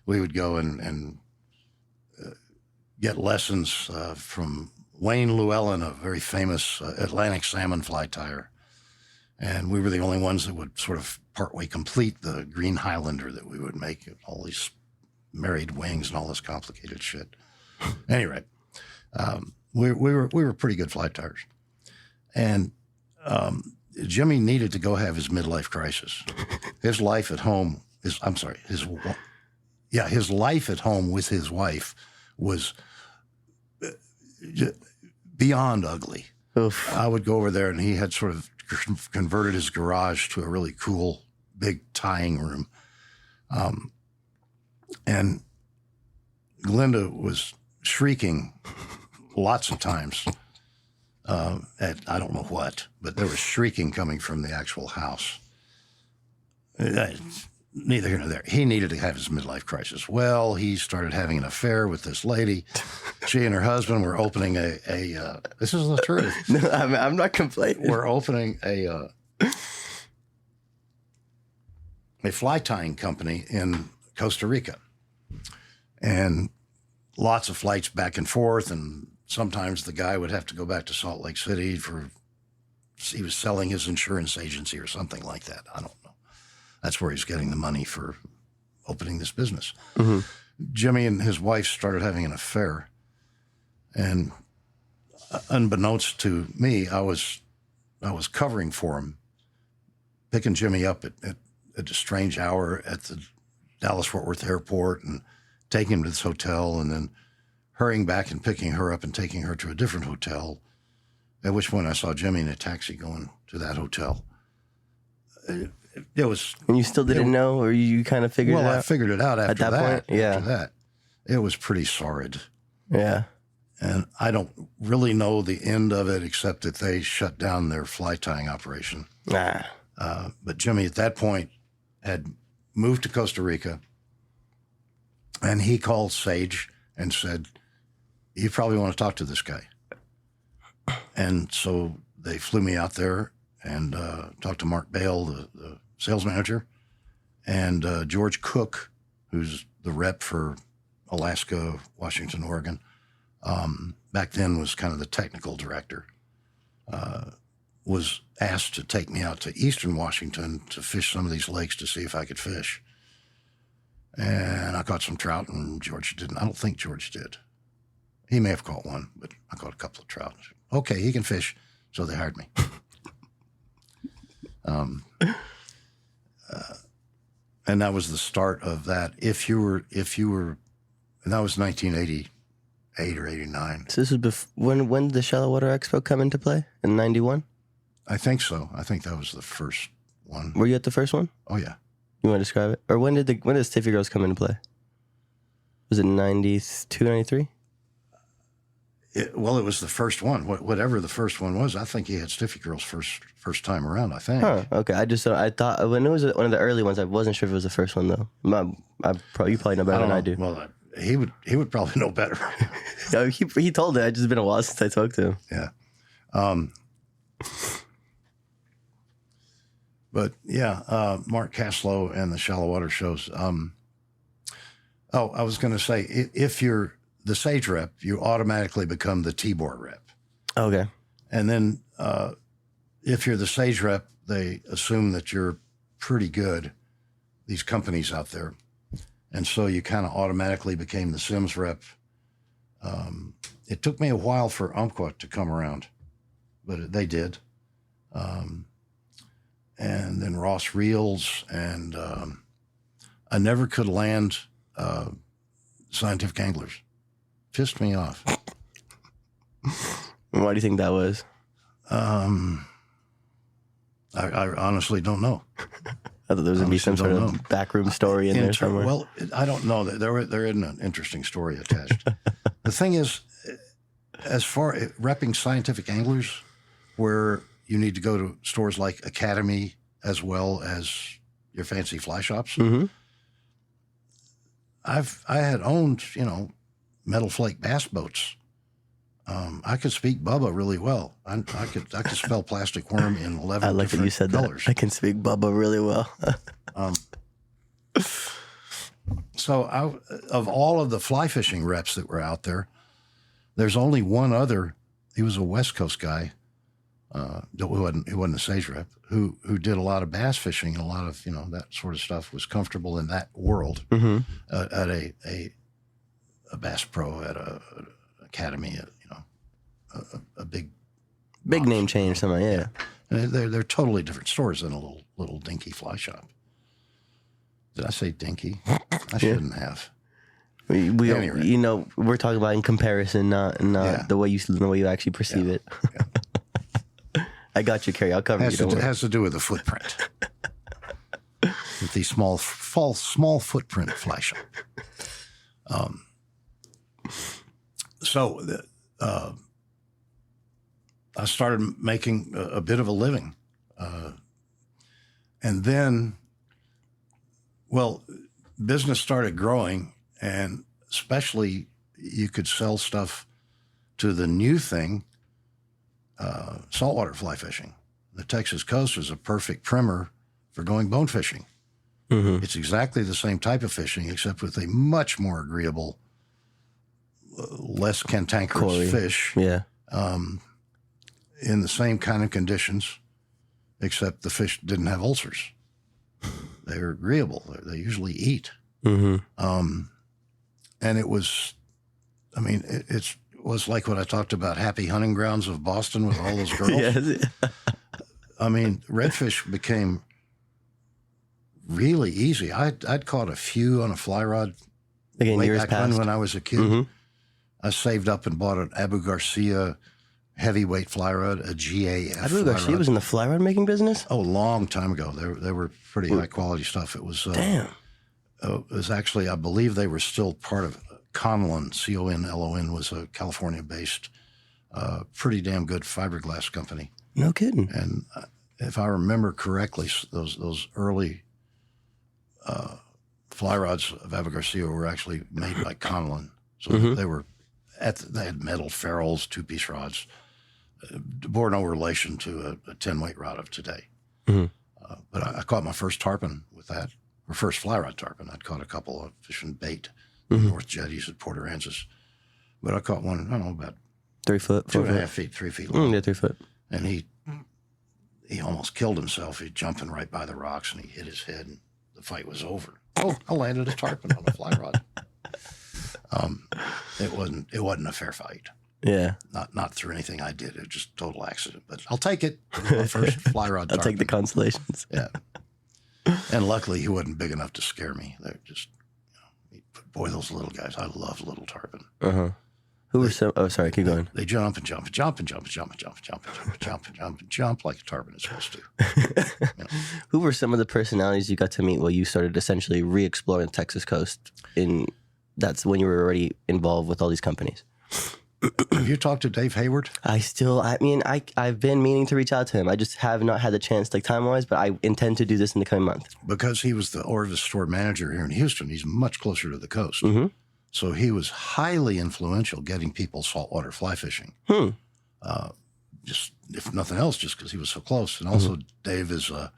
We would go and get lessons from Wayne Llewellyn, a very famous Atlantic salmon fly tyer. And we were the only ones that would sort of partway complete the Green Highlander that we would make, all these married wings and all this complicated shit. Anyway, we were pretty good fly tyers. And Jimmy needed to go have his midlife crisis. His life at home his life at home with his wife was beyond ugly. Oof. I would go over there, and he had sort of converted his garage to a really cool big tying room. And Glinda was shrieking lots of times at I don't know what, but there was shrieking coming from the actual house. Neither here nor there. He needed to have his midlife crisis. Well, he started having an affair with this lady. She and her husband were opening a this is the truth. No, I'm not complaining. We're opening a fly tying company in Costa Rica. And lots of flights back and forth, and sometimes the guy would have to go back to Salt Lake City he was selling his insurance agency or something like that. I don't know. That's where he's getting the money for opening this business. Mm-hmm. Jimmy and his wife started having an affair, and unbeknownst to me, I was covering for him, picking Jimmy up at a strange hour at the Dallas-Fort Worth airport and taking him to this hotel, and then hurrying back and picking her up and taking her to a different hotel, at which point I saw Jimmy in a taxi going to that hotel. It was... And you still didn't know, or you kind of figured it out? Well, I figured it out after At that point? Yeah. After that. It was pretty sordid. Yeah. And I don't really know the end of it, except that they shut down their fly tying operation. Nah. But Jimmy, at that point, had moved to Costa Rica, and he called Sage and said, you probably want to talk to this guy. And so they flew me out there and talked to Mark Bale, the sales manager, and George Cook, who's the rep for Alaska, Washington, Oregon. Back then was kind of the technical director, was asked to take me out to eastern Washington to fish some of these lakes to see if I could fish. And I caught some trout, and George didn't. I don't think George did. He may have caught one, but I caught a couple of trout. Okay, he can fish. So they hired me. And that was the start of that. If you were, and that was 1988 or 89. So this was when did the Shallow Water Expo come into play? In 91? I think so. I think that was the first one. Were you at the first one? Oh, yeah. You want to describe it? Or when did Stiffy Girls come into play? Was it 92, 93? It was the first one. Whatever the first one was, I think he had Stiffy Girls first time around, I think. Huh, okay. I thought when it was one of the early ones, I wasn't sure if it was the first one, though. You probably know better than I do. Well, he would probably know better. Yeah, he told it. It's just been a while since I talked to him. Yeah. But yeah, Mark Caslow and the Shallow Water shows. I was going to say, if you're the Sage rep, you automatically become the Tibor rep. Okay. And then if you're the Sage rep, they assume that you're pretty good, these companies out there. And so you kind of automatically became the Sims rep. It took me a while for Umpqua to come around, but they did. And then Ross Reels, and I never could land Scientific Anglers. Pissed me off. Why do you think that was? I honestly don't know. I thought there was going to be some sort of backroom story in there somewhere. Well, I don't know. There isn't an interesting story attached. The thing is, as far as repping Scientific Anglers, where you need to go to stores like Academy as well as your fancy fly shops, Mm-hmm. I had owned, metal flake bass boats. I could speak Bubba really well. I could spell plastic worm in 11 I like that you said colors. that. I can speak Bubba really well. So of all of the fly fishing reps that were out there, there's only one other. He was a West Coast guy. He wasn't a Sage rep, who did a lot of bass fishing and a lot of that sort of stuff, was comfortable in that world. Mm-hmm. At a Bass Pro, at a Academy, a big name change, something. Yeah. And they're totally different stores than a little dinky fly shop. Did I say dinky? I shouldn't have. We Anyway. we're talking about in comparison, not the way you actually perceive it. Yeah. I got you, Cary. I'll cover you. It has to do with the footprint. With the small footprint fly shop. So I started making a bit of a living. And then, business started growing, and especially you could sell stuff to the new thing, saltwater fly fishing. The Texas coast is a perfect primer for going bone fishing. Mm-hmm. It's exactly the same type of fishing, except with a much more agreeable, less cantankerous fish. Yeah. In the same kind of conditions, except the fish didn't have ulcers. They're agreeable. They usually eat. Mm-hmm. And it was, it was like what I talked about, happy hunting grounds of Boston with all those girls. Yes. Redfish became really easy. I'd caught a few on a fly rod way back when I was a kid. Mm-hmm. I saved up and bought an Abu Garcia heavyweight fly rod, a GAF. Abu Garcia was in the fly rod making business? Oh, a long time ago. They were pretty high quality stuff. It was Damn. It was actually, I believe they were still part of Conlon. Conlon was a California-based, pretty damn good fiberglass company. No kidding. And if I remember correctly, those early fly rods of Abu Garcia were actually made by Conlon. So they were they had metal ferrules, 2-piece rods, bore no relation to a 10-weight rod of today. Mm-hmm. But I caught my first tarpon with that, or first fly rod tarpon. I'd caught a couple of fishing bait, North Jetties at Port Aransas. But I caught one, I don't know, about 3 foot, 2.5 feet, 3 feet long. Yeah, 3 foot. And he almost killed himself. He's jumping right by the rocks, and he hit his head, and the fight was over. Oh, I landed a tarpon on a fly rod. It wasn't a fair fight. Yeah. Not through anything I did. It was just a total accident. But I'll take it. It was my first fly rod tarpon. I'll take the consolations. Yeah. And luckily he wasn't big enough to scare me. They're just, boy, those little guys. I love little tarpon. Uh-huh. Who were some? Oh, sorry. Keep going. They jump and jump and jump and jump and jump and jump and jump and jump and jump and jump and jump like a tarpon is supposed to. Who were some of the personalities you got to meet while you started essentially re-exploring the Texas coast in that's when you were already involved with all these companies. Have you talked to Dave Hayward? I've been meaning to reach out to him. I just have not had the chance, like time-wise, but I intend to do this in the coming month. Because he was the Orvis store manager here in Houston. He's much closer to the coast. So he was highly influential getting people saltwater fly fishing. Just, if nothing else, just because he was so close. And also Dave is a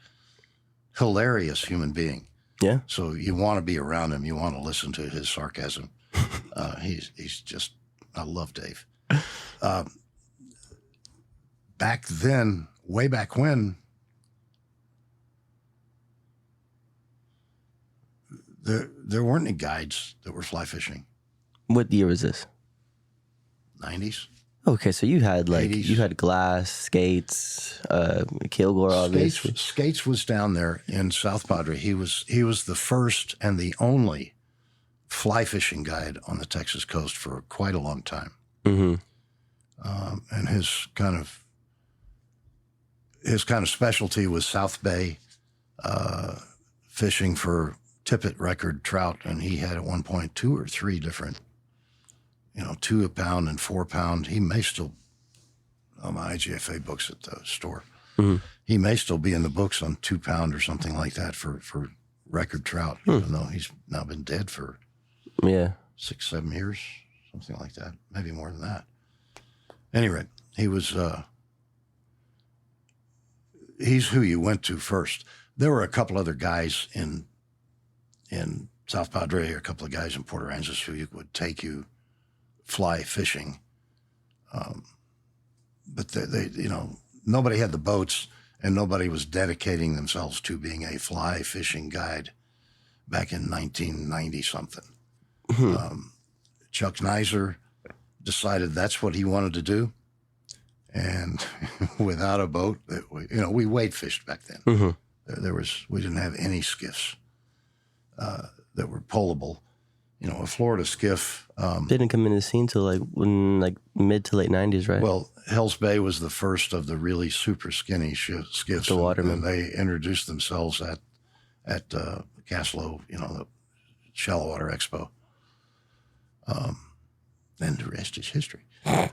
hilarious human being. Yeah. So you want to be around him. You want to listen to his sarcasm. He's just, I love Dave. Back then, way back when, there weren't any guides that were fly fishing. What year was this? 90s. Okay, so you had 80s. you had Glass, Skates, Kilgore, obviously. Skates was down there in South Padre. He was the first and the only fly fishing guide on the Texas coast for quite a long time. And his kind of specialty was South Bay fishing for tippet record trout, and he had at one point 2 or 3 different, 2 a pound and 4 pound. He may still, on my IGFA books at the store, he may still be in the books on 2 pound or something like that for record trout, even though he's now been dead for 6-7 years, something like that, maybe more than that. Anyway, he was, he's who you went to first. There were a couple other guys in South Padre, a couple of guys in Port Aransas who would take you fly fishing. But they nobody had the boats and nobody was dedicating themselves to being a fly fishing guide back in 1990 something. Chuck Nizer decided that's what he wanted to do. And without a boat, we wade fished back then. We didn't have any skiffs that were pullable. A Florida skiff didn't come into the scene till mid to late 90s, right? Well, Hell's Bay was the first of the really super skinny skiffs. The Waterman. And they introduced themselves at Caslo, the Shallow Water Expo. And the rest is history. It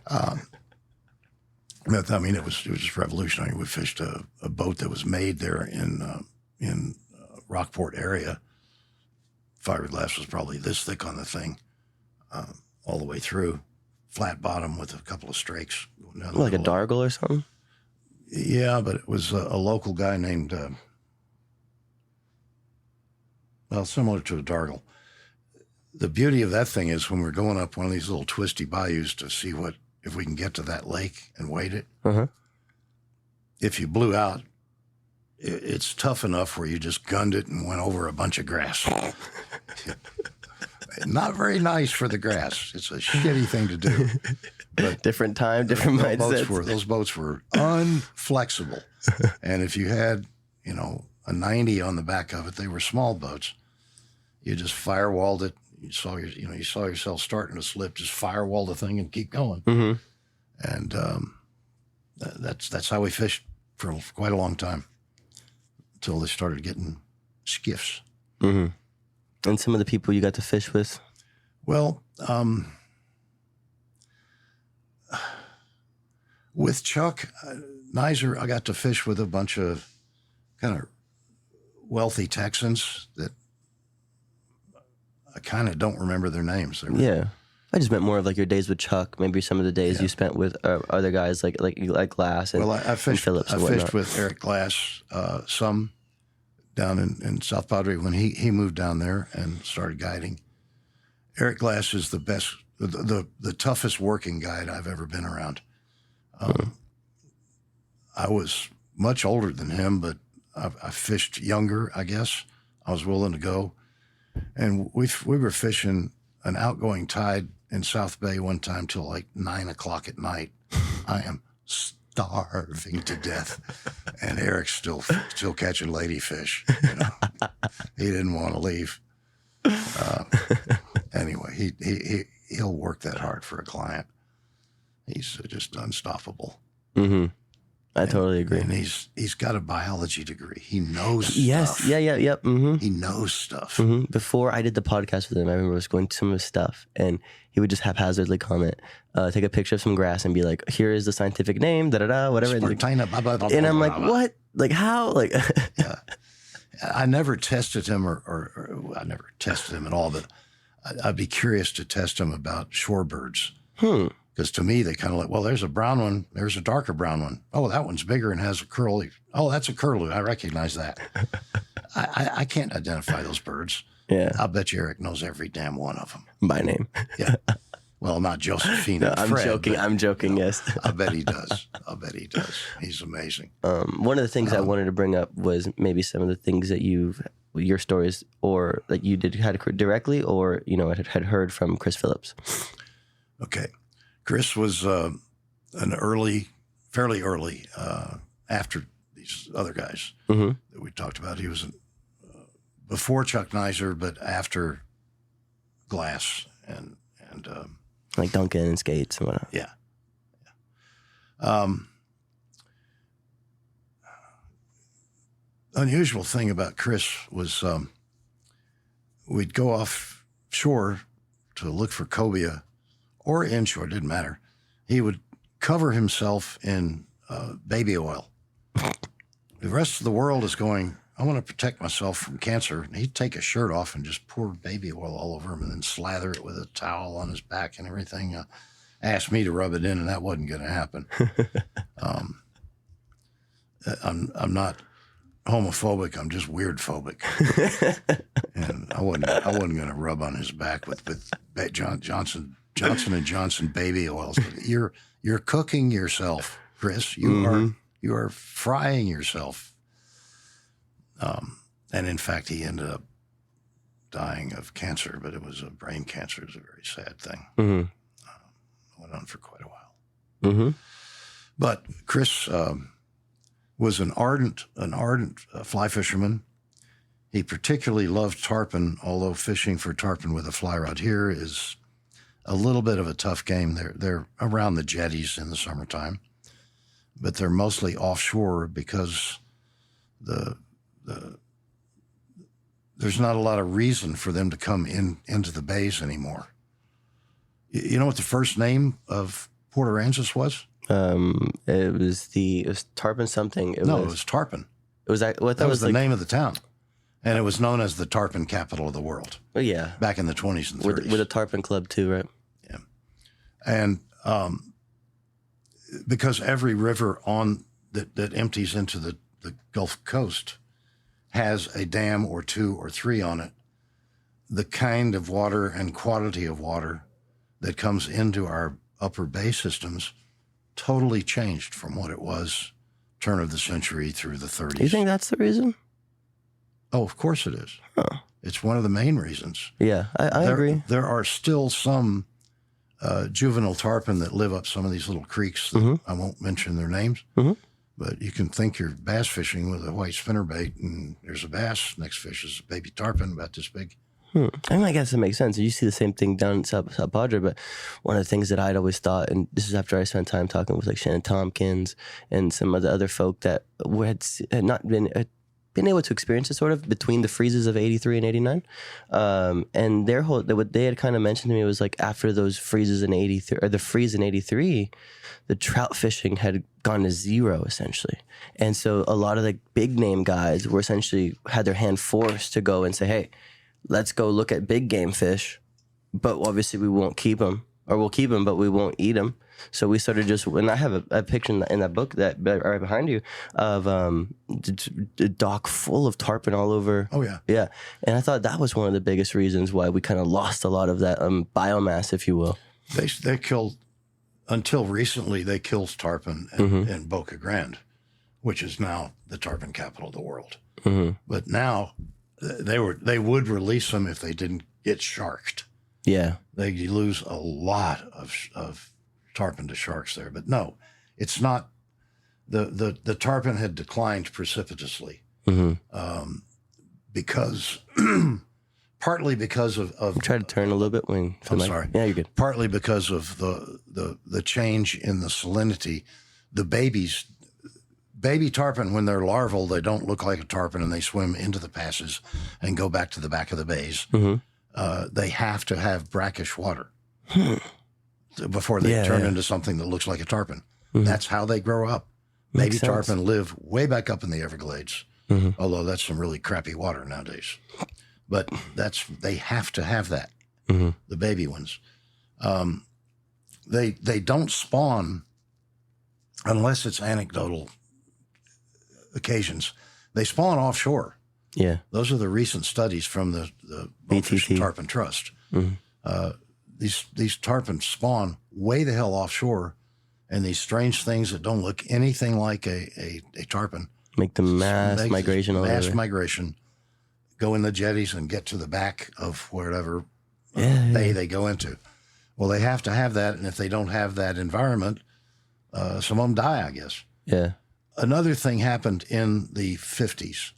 was just revolutionary. We fished a boat that was made there in Rockport area. Fiberglass was probably this thick on the thing, all the way through, flat bottom with a couple of strakes. Like a Dargle or something? Yeah, but it was a local guy named, similar to a Dargle. The beauty of that thing is when we're going up one of these little twisty bayous to see if we can get to that lake and wade it, if you blew out, it's tough enough where you just gunned it and went over a bunch of grass. Not very nice for the grass. It's a shitty thing to do. But different time, different mindsets. Those boats were unflexible. And if you had, a 90 on the back of it, they were small boats. You just firewalled it. You saw yourself starting to slip. Just firewall the thing and keep going. And that's how we fished for quite a long time until they started getting skiffs. And some of the people you got to fish with? Well, with Chuck Nizer, I got to fish with a bunch of kind of wealthy Texans that I kind of don't remember their names. I just meant more of your days with Chuck, maybe some of the days you spent with other guys like Glass and, I fished, Phillips. I fished with Eric Glass some down in South Padre when he moved down there and started guiding. Eric Glass is the best, the toughest working guide I've ever been around. I was much older than him, but I fished younger, I guess. I was willing to go. And we were fishing an outgoing tide in South Bay one time till 9 o'clock at night. I am starving to death, and Eric's still catching ladyfish. He didn't want to leave. Anyway, he'll work that hard for a client. He's just unstoppable. I totally agree. And he's got a biology degree. He knows Yes. stuff. Yep. Mm-hmm. He knows stuff. Mm-hmm. Before I did the podcast with him, I remember I was going to some of his stuff, and he would just haphazardly comment, take a picture of some grass and be like, here is the scientific name, whatever. Spartina, blah, blah, blah, and I'm blah, like, blah, blah. what? Like, how? Like, Yeah. I never tested him or I never tested him at all, but I'd be curious to test him about shorebirds. Because to me, they kind of like, well, there's a brown one. There's a darker brown one. Oh, that one's bigger and has a curly. Oh, that's a curlew. I recognize that. I can't identify those birds. yeah, I'll bet you Eric knows every damn one of them. by name. Yeah. Well, not Josephine. No, and I'm Fred, joking. but, I'm joking. Yes. I bet he does. He's amazing. One of the things I wanted to bring up was maybe some of the things that your stories, or that you had directly, or had heard from Chris Phillips. Okay. Chris was fairly early, after these other guys Mm-hmm. that we talked about. He was before Chuck Nizer, but after Glass and Like Duncan and Skates and whatnot. yeah. Unusual thing about Chris was we'd go offshore to look for cobia or inshore, didn't matter. He would cover himself in baby oil. The rest of the world is going, I want to protect myself from cancer. And he'd take his shirt off and just pour baby oil all over him and then slather it with a towel on his back and everything. Asked me to rub it in, and that wasn't going to happen. I'm not homophobic. I'm just weird phobic. And I wasn't going to rub on his back with Johnson and Johnson baby oils. You're cooking yourself, Chris. You are frying yourself. And in fact, he ended up dying of cancer, but it was a brain cancer. It was a very sad thing. Mm-hmm. Went on for quite a while. Mm-hmm. But Chris was an ardent fly fisherman. He particularly loved tarpon, although fishing for tarpon with a fly rod here is a little bit of a tough game. They're around the jetties in the summertime, but they're mostly offshore because there's not a lot of reason for them to come into the bays anymore. You know what the first name of Port Aransas was? It was tarpon something. It was tarpon. It was that was the name of the town, and it was known as the tarpon capital of the world. Oh yeah, back in the 20s and 30s. With a tarpon club too, right? Yeah, and because every river that empties into the Gulf Coast has a dam or two or three on it, the kind of water and quantity of water that comes into our upper bay systems totally changed from what it was turn of the century through the 30s. You think that's the reason? Oh, of course it is. Huh. It's one of the main reasons. Yeah, I agree. There are still some juvenile tarpon that live up some of these little creeks that I won't mention their names, but you can think you're bass fishing with a white spinnerbait and there's a bass. Next fish is a baby tarpon about this big. I mean, I guess it makes sense. You see the same thing down in South Padre, but one of the things that I'd always thought, and this is after I spent time talking with like Shannon Tompkins and some of the other folk that had not been able to experience it sort of between the freezes of 83 and 89. And what they had kind of mentioned to me was like after those freezes in 83, or the freeze in 83, the trout fishing had gone to zero essentially. And so a lot of the big name guys were essentially had their hand forced to go and say, hey, let's go look at big game fish, but obviously we won't keep them, or we'll keep them, but we won't eat them. So we started and I have a picture in that book that right behind you of the dock full of tarpon all over. Oh yeah. Yeah. And I thought that was one of the biggest reasons why we kind of lost a lot of that biomass, if you will. They killed, until recently, they killed tarpon in Boca Grande, which is now the tarpon capital of the world. But now they would release them if they didn't get sharked. Yeah. They lose a lot of tarpon to sharks there. But no, it's not. The tarpon had declined precipitously because partly because of Try to turn a little bit when I'm sorry. Yeah, you're good. Partly because of the change in the salinity. The babies baby tarpon, when they're larval, they don't look like a tarpon, and they swim into the passes and go back to the back of the bays. They have to have brackish water before they turn into something that looks like a tarpon. That's how they grow up. Baby tarpon live way back up in the Everglades, although that's some really crappy water nowadays. But they have to have that, the baby ones. They don't spawn unless it's anecdotal occasions. They spawn offshore. Yeah. Those are the recent studies from the Bonefish and Tarpon Trust. These tarpon spawn way the hell offshore, and these strange things that don't look anything like a tarpon. Make the mass migration all Mass over. migration. Go in the jetties and get to the back of whatever bay they go into. Well, they have to have that, and if they don't have that environment, some of them die, I guess. Yeah. Another thing happened in the 50s.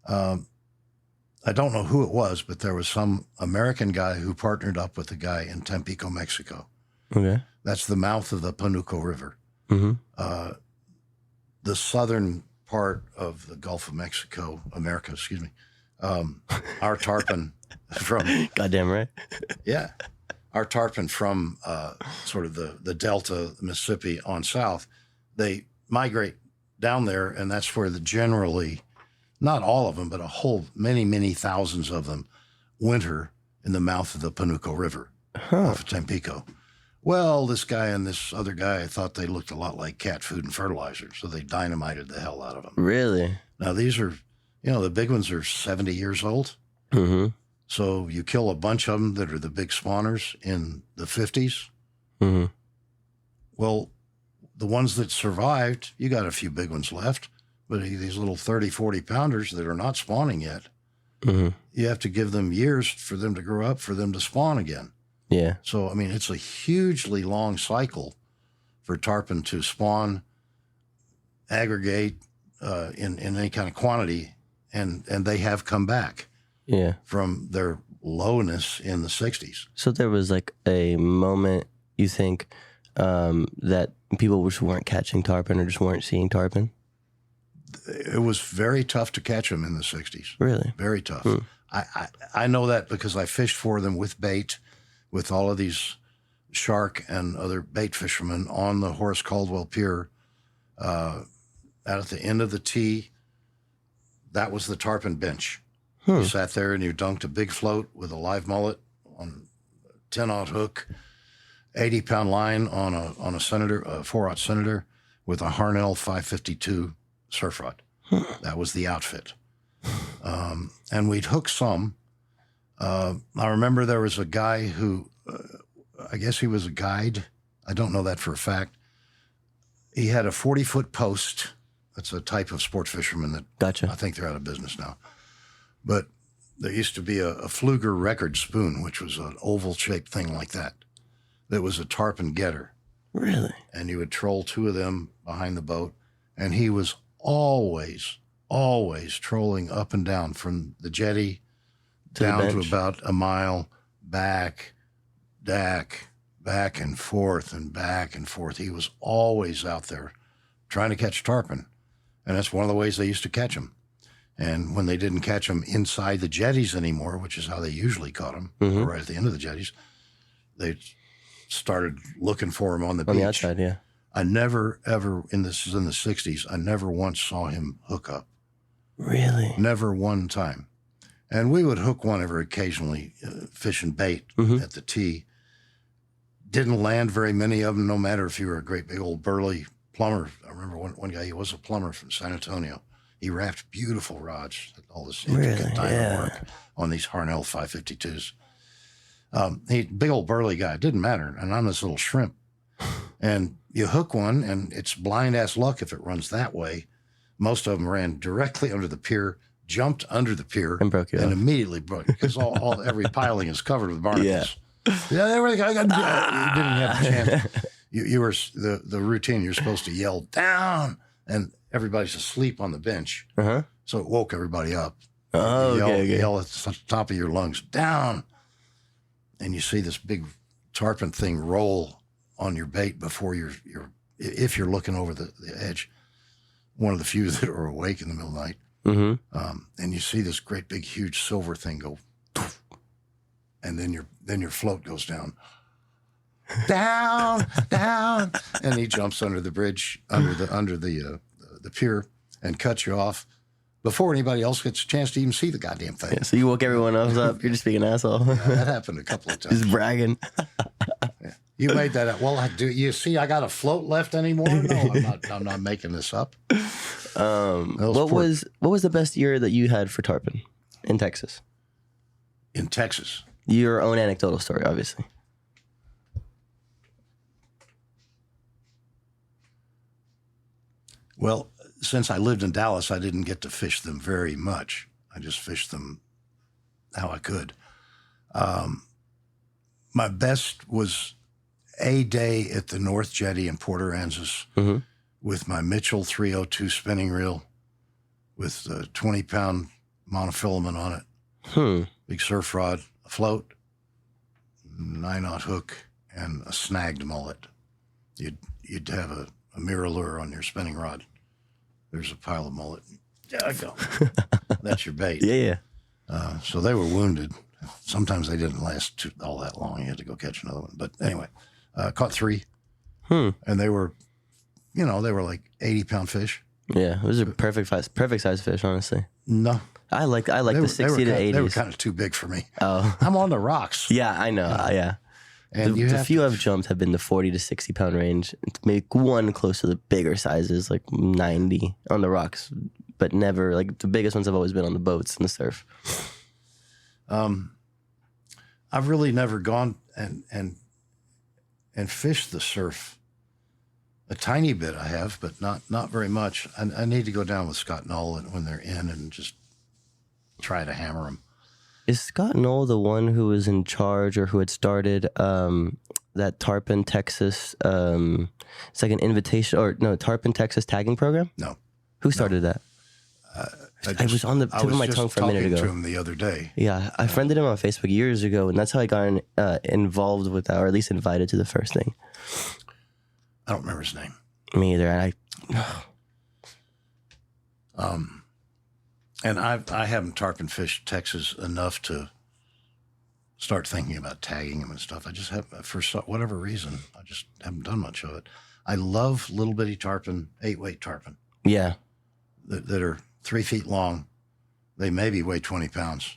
I don't know who it was, but there was some American guy who partnered up with a guy in Tampico, Mexico. Okay. That's the mouth of the Panuco River. The southern part of the Gulf of Mexico, America, excuse me. Our tarpon from... Goddamn right. Yeah. Our tarpon from sort of the Delta, Mississippi on south, they migrate down there, and that's where generally, not all of them, but many, many thousands of them winter in the mouth of the Panuco River off of Tampico. Well, this guy and this other guy thought they looked a lot like cat food and fertilizer, so they dynamited the hell out of them. Really? Now, these are, the big ones are 70 years old. So you kill a bunch of them that are the big spawners in the 50s. Well, the ones that survived, you got a few big ones left, but these little 30, 40 pounders that are not spawning yet, you have to give them years for them to grow up, for them to spawn again. Yeah. So, I mean, it's a hugely long cycle for tarpon to spawn, aggregate in any kind of quantity, and they have come back from their lowness in the 60s. So there was like a moment, you think, that people just weren't catching tarpon or just weren't seeing tarpon? It was very tough to catch them in the 60s. Really? Very tough. I know that because I fished for them with bait, with all of these shark and other bait fishermen on the Horace Caldwell Pier. Out at the end of the tee, that was the tarpon bench. You sat there and you dunked a big float with a live mullet on a 10-aught hook, 80-pound line on a Senator, a 4-aught Senator with a Harnell 552 surf rod. That was the outfit. And we'd hook some. I remember there was a guy who, I guess he was a guide. I don't know that for a fact. He had a 40-foot post. That's a type of sports fisherman that Gotcha. I think they're out of business now. But there used to be a Pfluger record spoon, which was an oval-shaped thing like that. That was a tarpon getter. Really? And you would troll 2 of them behind the boat. And he was always trolling up and down from the jetty down to about a mile, back and forth and back and forth. He was always out there trying to catch tarpon. And that's one of the ways they used to catch them. And when they didn't catch them inside the jetties anymore, which is how they usually caught them, right at the end of the jetties, they started looking for him on the beach. On the outside, yeah. I never, ever, this is in the 60s, I never once saw him hook up. Really? Never one time. And we would hook one ever occasionally, fishing bait at the tee. Didn't land very many of them, no matter if you were a great big old burly plumber. I remember one guy, he was a plumber from San Antonio. He wrapped beautiful rods, all this intricate diamond work on these Harnell 552s. Big old burly guy, it didn't matter. And I'm this little shrimp. And you hook one, and it's blind ass luck if it runs that way. Most of them ran directly under the pier, jumped under the pier, and broke you and off. Immediately broke, because every piling is covered with barnacles. Yeah, there we go. You didn't have a chance. You were the routine. You're supposed to yell down, and everybody's asleep on the bench. So it woke everybody up. Oh, yell at the top of your lungs, down, and you see this big tarpon thing roll on your bait before if you're looking over the edge. one of the few that are awake in the middle of the night. Mm-hmm. And you see this great big huge silver thing go, and then your float goes down, down, and he jumps under the bridge, under the pier, and cuts you off before anybody else gets a chance to even see the goddamn thing. Yeah, so you woke everyone else up. You're just being an asshole. Yeah, that happened a couple of times. Just bragging. Yeah. You made that up. Well, you see I got a float left anymore? No, I'm not making this up. What was the best year that you had for tarpon in Texas? In Texas. Your own anecdotal story, obviously. Well, since I lived in Dallas, I didn't get to fish them very much. I just fished them how I could. My best was a day at the North Jetty in Port Aransas with my Mitchell 302 spinning reel with a 20-pound monofilament on it, big surf rod, a float, 9-aught hook, and a snagged mullet. You'd have a mirror lure on your spinning rod. There's a pile of mullet. There I go. That's your bait. Yeah. So they were wounded. Sometimes they didn't last all that long. You had to go catch another one. But anyway, caught 3. And they were, like 80-pound fish. Yeah, it was a perfect size fish, honestly. No. I like the 60 to 80s. They were kind of too big for me. Oh. I'm on the rocks. Yeah, I know. Yeah. And the few I've jumped have been the 40 to 60 pound range. Maybe one close to the bigger sizes, like 90 on the rocks, but never like the biggest ones have always been on the boats in the surf. I've really never gone and fished the surf. A tiny bit I have, but not very much. I need to go down with Scott Knoll when they're in and just try to hammer them. Is Scott Knoll the one who was in charge or who had started that Tarpon, Texas? It's like an invitation Tarpon, Texas tagging program? No. Who started that? I was on the tip of my tongue for a minute ago. I was just talking to him the other day. Yeah, I friended him on Facebook years ago, and that's how I got involved with that, or at least invited to the first thing. I don't remember his name. Me either. And I haven't tarpon fished Texas enough to start thinking about tagging them and stuff. I just haven't, for whatever reason, I just haven't done much of it. I love little bitty tarpon, 8-weight tarpon. Yeah. That are 3 feet long. They maybe weigh 20 pounds,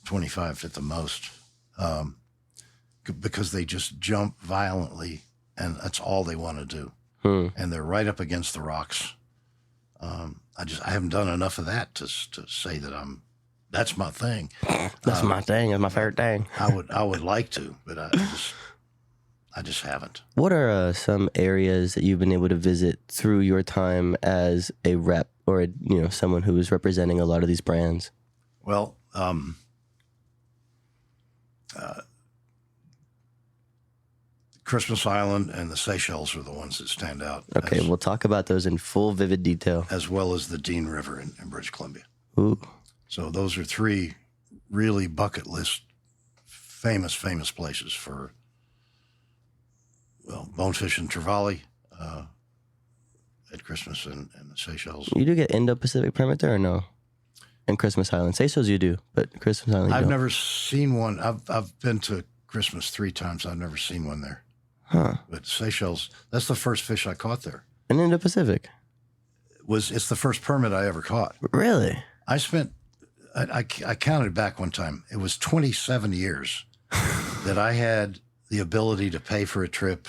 25 at the most, because they just jump violently, and that's all they want to do. And they're right up against the rocks. I haven't done enough of that to say that that's my thing. That's my thing. That's my favorite thing. I would like to, but I just haven't. What are some areas that you've been able to visit through your time as a rep or someone who is representing a lot of these brands? Well, Christmas Island and the Seychelles are the ones that stand out. Okay, we'll talk about those in full, vivid detail. As well as the Dean River in British Columbia. Ooh. So those are 3 really bucket list famous places for, bonefish and trevally at Christmas and the Seychelles. You do get Indo-Pacific permit there or no? And Christmas Island. Seychelles you do, but Christmas Island you I've don't. never seen one. I've been to Christmas 3 times. I've never seen one there. Huh. But Seychelles, that's the first fish I caught there. And Indo-Pacific? It's the first permit I ever caught. Really? I counted back one time. It was 27 years that I had the ability to pay for a trip,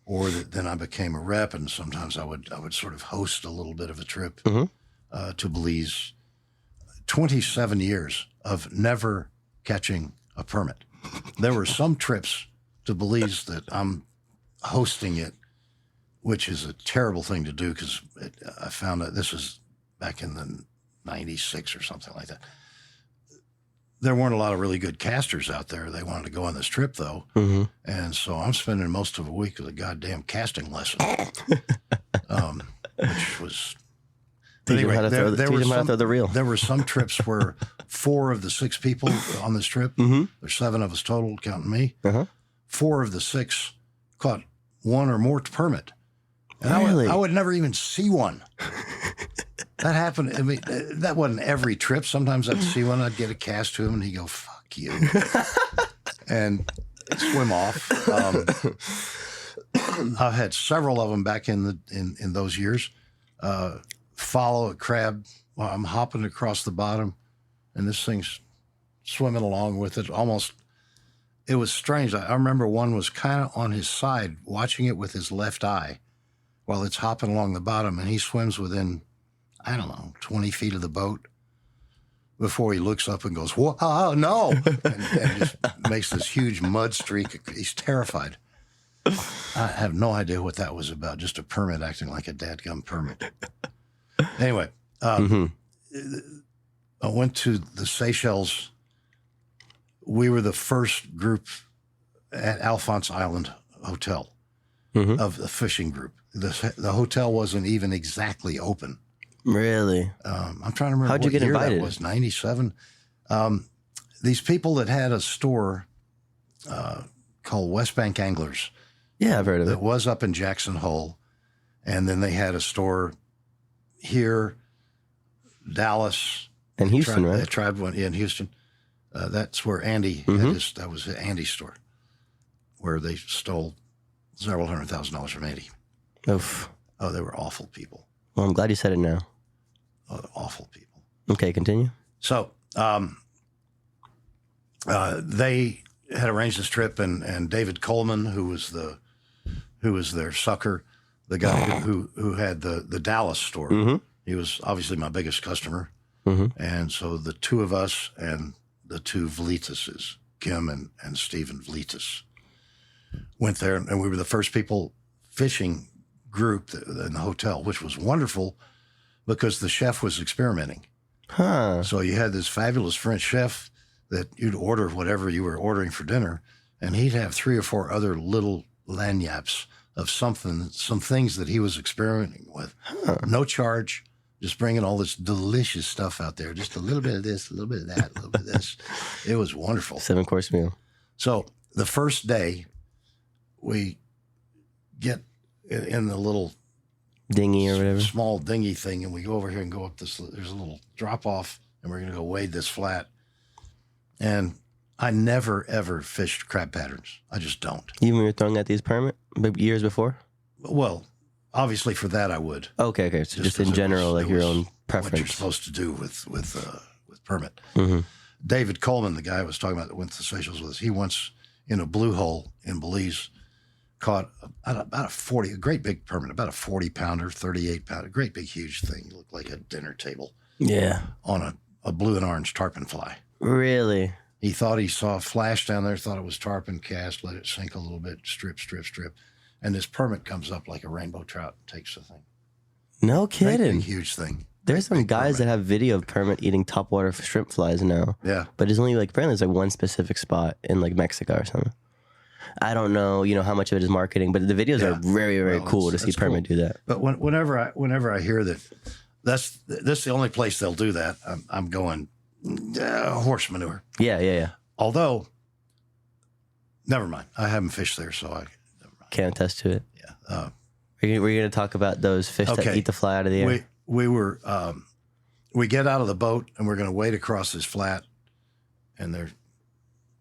or then I became a rep, and sometimes I would sort of host a little bit of a trip to Belize. 27 years of never catching a permit. There were some trips to Belize that I'm hosting it, which is a terrible thing to do because I found that this was back in the 96 or something like that. There weren't a lot of really good casters out there. They wanted to go on this trip, though. And so I'm spending most of a week with a goddamn casting lesson, which was... Anyway, how to throw the reel. There were some trips where 4 of the 6 people on this trip, there's 7 of us total, counting me, 4 of the 6 caught 1 or more permit. And really? I would never even see one. That happened. I mean, that wasn't every trip. Sometimes I'd see one, I'd get a cast to him, and he'd go, "Fuck you," and swim off. I've had several of them back in those years. Follow a crab while I'm hopping across the bottom, and this thing's swimming along with it. Almost, it was strange. I remember one was kind of on his side, watching it with his left eye while it's hopping along the bottom, and he swims within, I don't know, 20 feet of the boat before he looks up and goes, "Whoa, oh, no," and just makes this huge mud streak. He's terrified. I have no idea what that was about. Just a permit acting like a dadgum permit. Anyway, I went to the Seychelles. We were the first group at Alphonse Island Hotel of the fishing group. The hotel wasn't even exactly open. Really? I'm trying to remember How'd you what get year invited? that was, 97. These people that had a store called West Bank Anglers. Yeah, I've heard of That it. was up in Jackson Hole. And then they had a store here, Dallas. In Houston, right? They tried one in Houston. That's where Andy had that was Andy's store, where they stole several $100,000 from Andy. Oof. Oh, they were awful people. Well, I'm glad you said it now. Oh, awful people. Okay, continue. So they had arranged this trip, and David Coleman, who was their sucker, the guy who had the Dallas store. He was obviously my biggest customer, and so the two of us and the two Vlitases, Kim and Stephen Vlitas, went there, and we were the first people fishing group in the hotel, which was wonderful because the chef was experimenting. Huh. So you had this fabulous French chef that you'd order whatever you were ordering for dinner, and he'd have 3 or 4 other little lagniappes of some things that he was experimenting with. No charge, just bringing all this delicious stuff out there. Just a little bit of this, a little bit of that, a little bit of this. It was wonderful. 7-course meal. So the first day, we get in the little Dinghy or whatever. small dinghy thing, and we go over here and go up this. There's a little drop off, and we're going to go wade this flat. And I never ever fished crab patterns. I just don't. Even when you're throwing out these permit years before? Well, obviously for that I would. Okay. So just in 'cause general, like it your was own What you're preference. supposed to do with permit. Mm-hmm. David Coleman, the guy I was talking about that went to the Seychelles with us, he once in a blue hole in Belize caught about a great big permit, about a 40-pounder, 38-pounder, great big huge thing. It looked like a dinner table Yeah. on a blue and orange tarpon fly. Really? He thought he saw a flash down there, thought it was tarpon, cast, let it sink a little bit, strip. And this permit comes up like a rainbow trout and takes the thing. No Great kidding. big, huge thing. There's some guys that have video of permit eating topwater shrimp flies now. Yeah. But it's only like, apparently it's like one specific spot in like Mexico or something. I don't know, how much of it is marketing, but the videos are very, very cool to see that's permit cool. do that. But whenever I hear that that's the only place they'll do that, I'm going, horse manure. Yeah. Although, never mind. I haven't fished there, so never mind. Can't attest to it. Yeah. We're going to talk about those fish that Okay. eat the fly out of the air. We get out of the boat and we're going to wade across this flat, and there's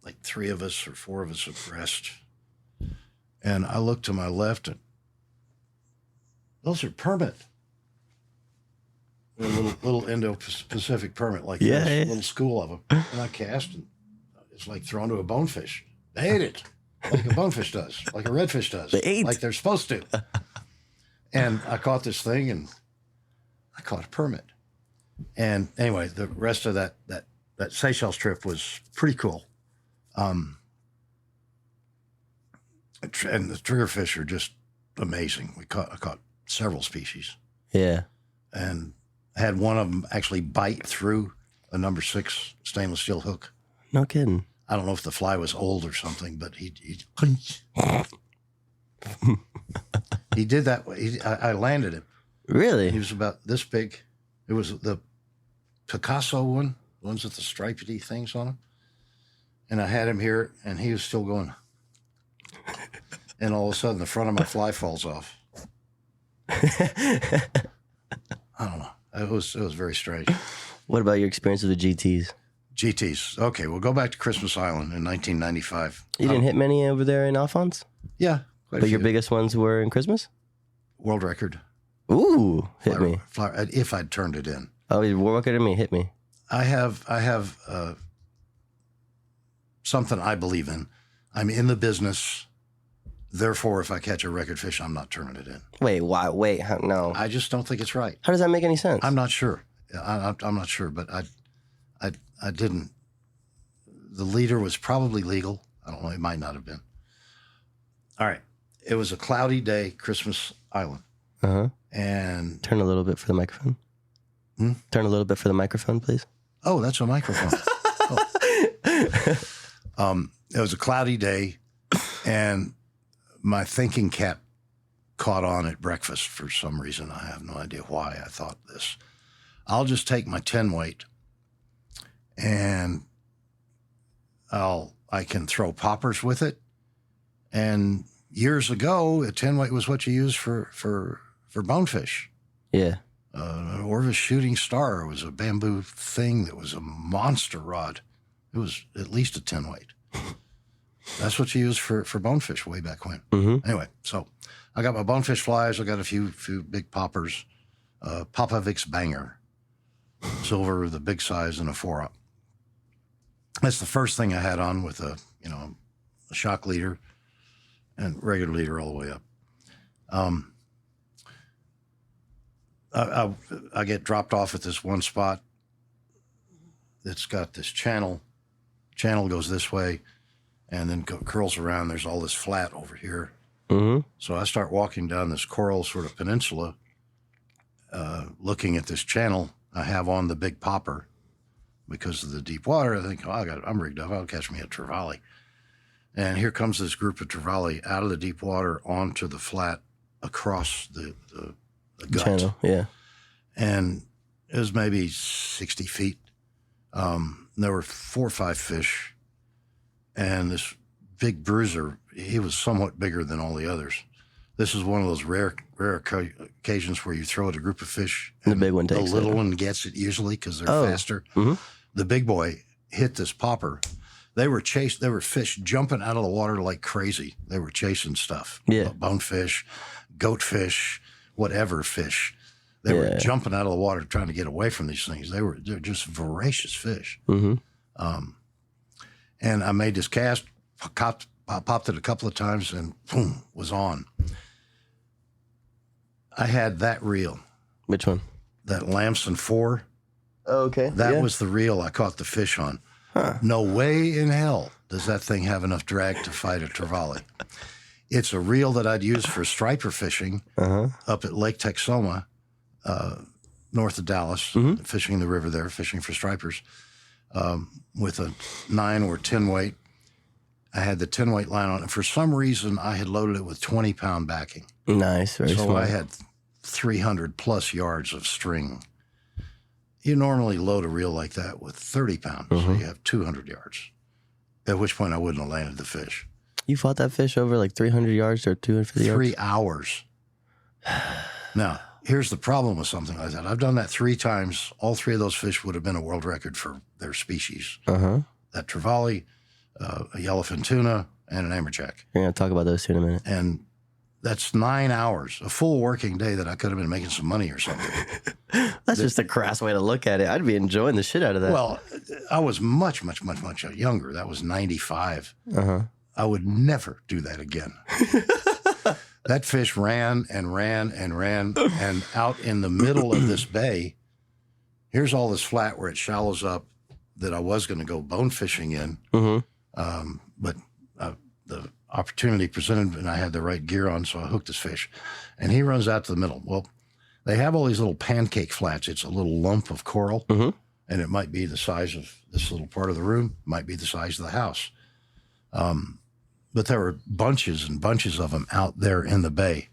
like 3 of us or 4 of us abreast. And I look to my left, and those are permit. A little Indo-Pacific permit like Yeah, this, yeah. a little school of them. And I cast, and it's like thrown to a bonefish. They ate it like a bonefish does, like a redfish does. They ate. Like they're supposed to. And I caught this thing, and I caught a permit. And anyway, the rest of that Seychelles trip was pretty cool. And the triggerfish are just amazing. I caught several species, Yeah. and I had one of them actually bite through a number 6 stainless steel hook. No kidding. I don't know if the fly was old or something, but he he did that. I landed him. Really? He was about this big. It was the Picasso one, the ones with the stripedy things on them. And I had him here, and he was still going. And all of a sudden, the front of my fly falls off. I don't know. It was very strange. What about your experience with the GTs? GTs. Okay, we'll go back to Christmas Island in 1995. You didn't hit many over there in Alphonse? Yeah. But your biggest ones were in Christmas? World record. Ooh, hit me. If I'd turned it in. Oh, world record at me, hit me. I have something I believe in. I'm in the business. Therefore, if I catch a record fish, I'm not turning it in. Wait, why? Wait, no. I just don't think it's right. How does that make any sense? I'm not sure. I'm not sure, but I didn't. The leader was probably legal. I don't know. It might not have been. All right. It was a cloudy day, Christmas Island. Uh-huh. And turn a little bit for the microphone. Turn a little bit for the microphone, please. Oh, that's a microphone. It was a cloudy day, and my thinking cap caught on at breakfast for some reason. I have no idea why I thought this. I'll just take my 10 weight, and I can throw poppers with it. And years ago, a 10 weight was what you used for bonefish. Yeah. Orvis Shooting Star was a bamboo thing that was a monster rod. It was at least a 10 weight. That's what you used for bonefish way back when. Mm-hmm. Anyway, so I got my bonefish flies. I got a few big poppers. Popovic's Banger. Silver, the big size, and a 4-aught. That's the first thing I had on with a shock leader and regular leader all the way up. I get dropped off at this one spot that's got this channel. Channel goes this way and then curls around. There's all this flat over here. Mm-hmm. So I start walking down this coral sort of peninsula, looking at this channel. I have on the big popper because of the deep water. I think, I'm rigged up. I'll catch me a trevally. And here comes this group of trevally out of the deep water onto the flat across the gut. Channel, yeah. And it was maybe 60 feet. There were 4 or 5 fish, and this big bruiser, he was somewhat bigger than all the others. This is one of those rare occasions where you throw at a group of fish, and the big one takes the little it. one gets it usually because they're faster. Mm-hmm. The big boy hit this popper. They were fish jumping out of the water like crazy. They were chasing stuff. Yeah. Bonefish, goatfish, whatever fish. They were jumping out of the water trying to get away from these things. They're just voracious fish. Mm-hmm. And I made this cast, popped it a couple of times, and boom, was on. I had that reel. Which one? That Lamson 4. Oh, okay. That was the reel I caught the fish on. Huh. No way in hell does that thing have enough drag to fight a trevally. It's a reel that I'd use for striper fishing up at Lake Texoma, north of Dallas, fishing the river there, fishing for stripers, with a 9 or 10 weight. I had the 10 weight line on it. For some reason, I had loaded it with 20-pound backing. Nice, very So smart. I had 300 plus yards of string. You normally load a reel like that with 30 pounds, so you have 200 yards, at which point I wouldn't have landed the fish. You fought that fish over like 300 yards or 250 yards? 3 hours. Now, here's the problem with something like that. I've done that 3 times. All 3 of those fish would have been a world record for their species. That trevally, a yellowfin tuna, and an amberjack. We're going to talk about those two in a minute. And that's 9 hours, a full working day that I could have been making some money or something. That's just a crass way to look at it. I'd be enjoying the shit out of that. Well, I was much younger. That was 95. I would never do that again. That fish ran and ran and ran, and out in the middle of this bay, here's all this flat where it shallows up that I was going to go bone fishing in. But the opportunity presented, and I had the right gear on, so I hooked this fish. And he runs out to the middle. Well, they have all these little pancake flats. It's a little lump of coral, and it might be the size of this little part of the room, might be the size of the house. But there were bunches and bunches of them out there in the bay.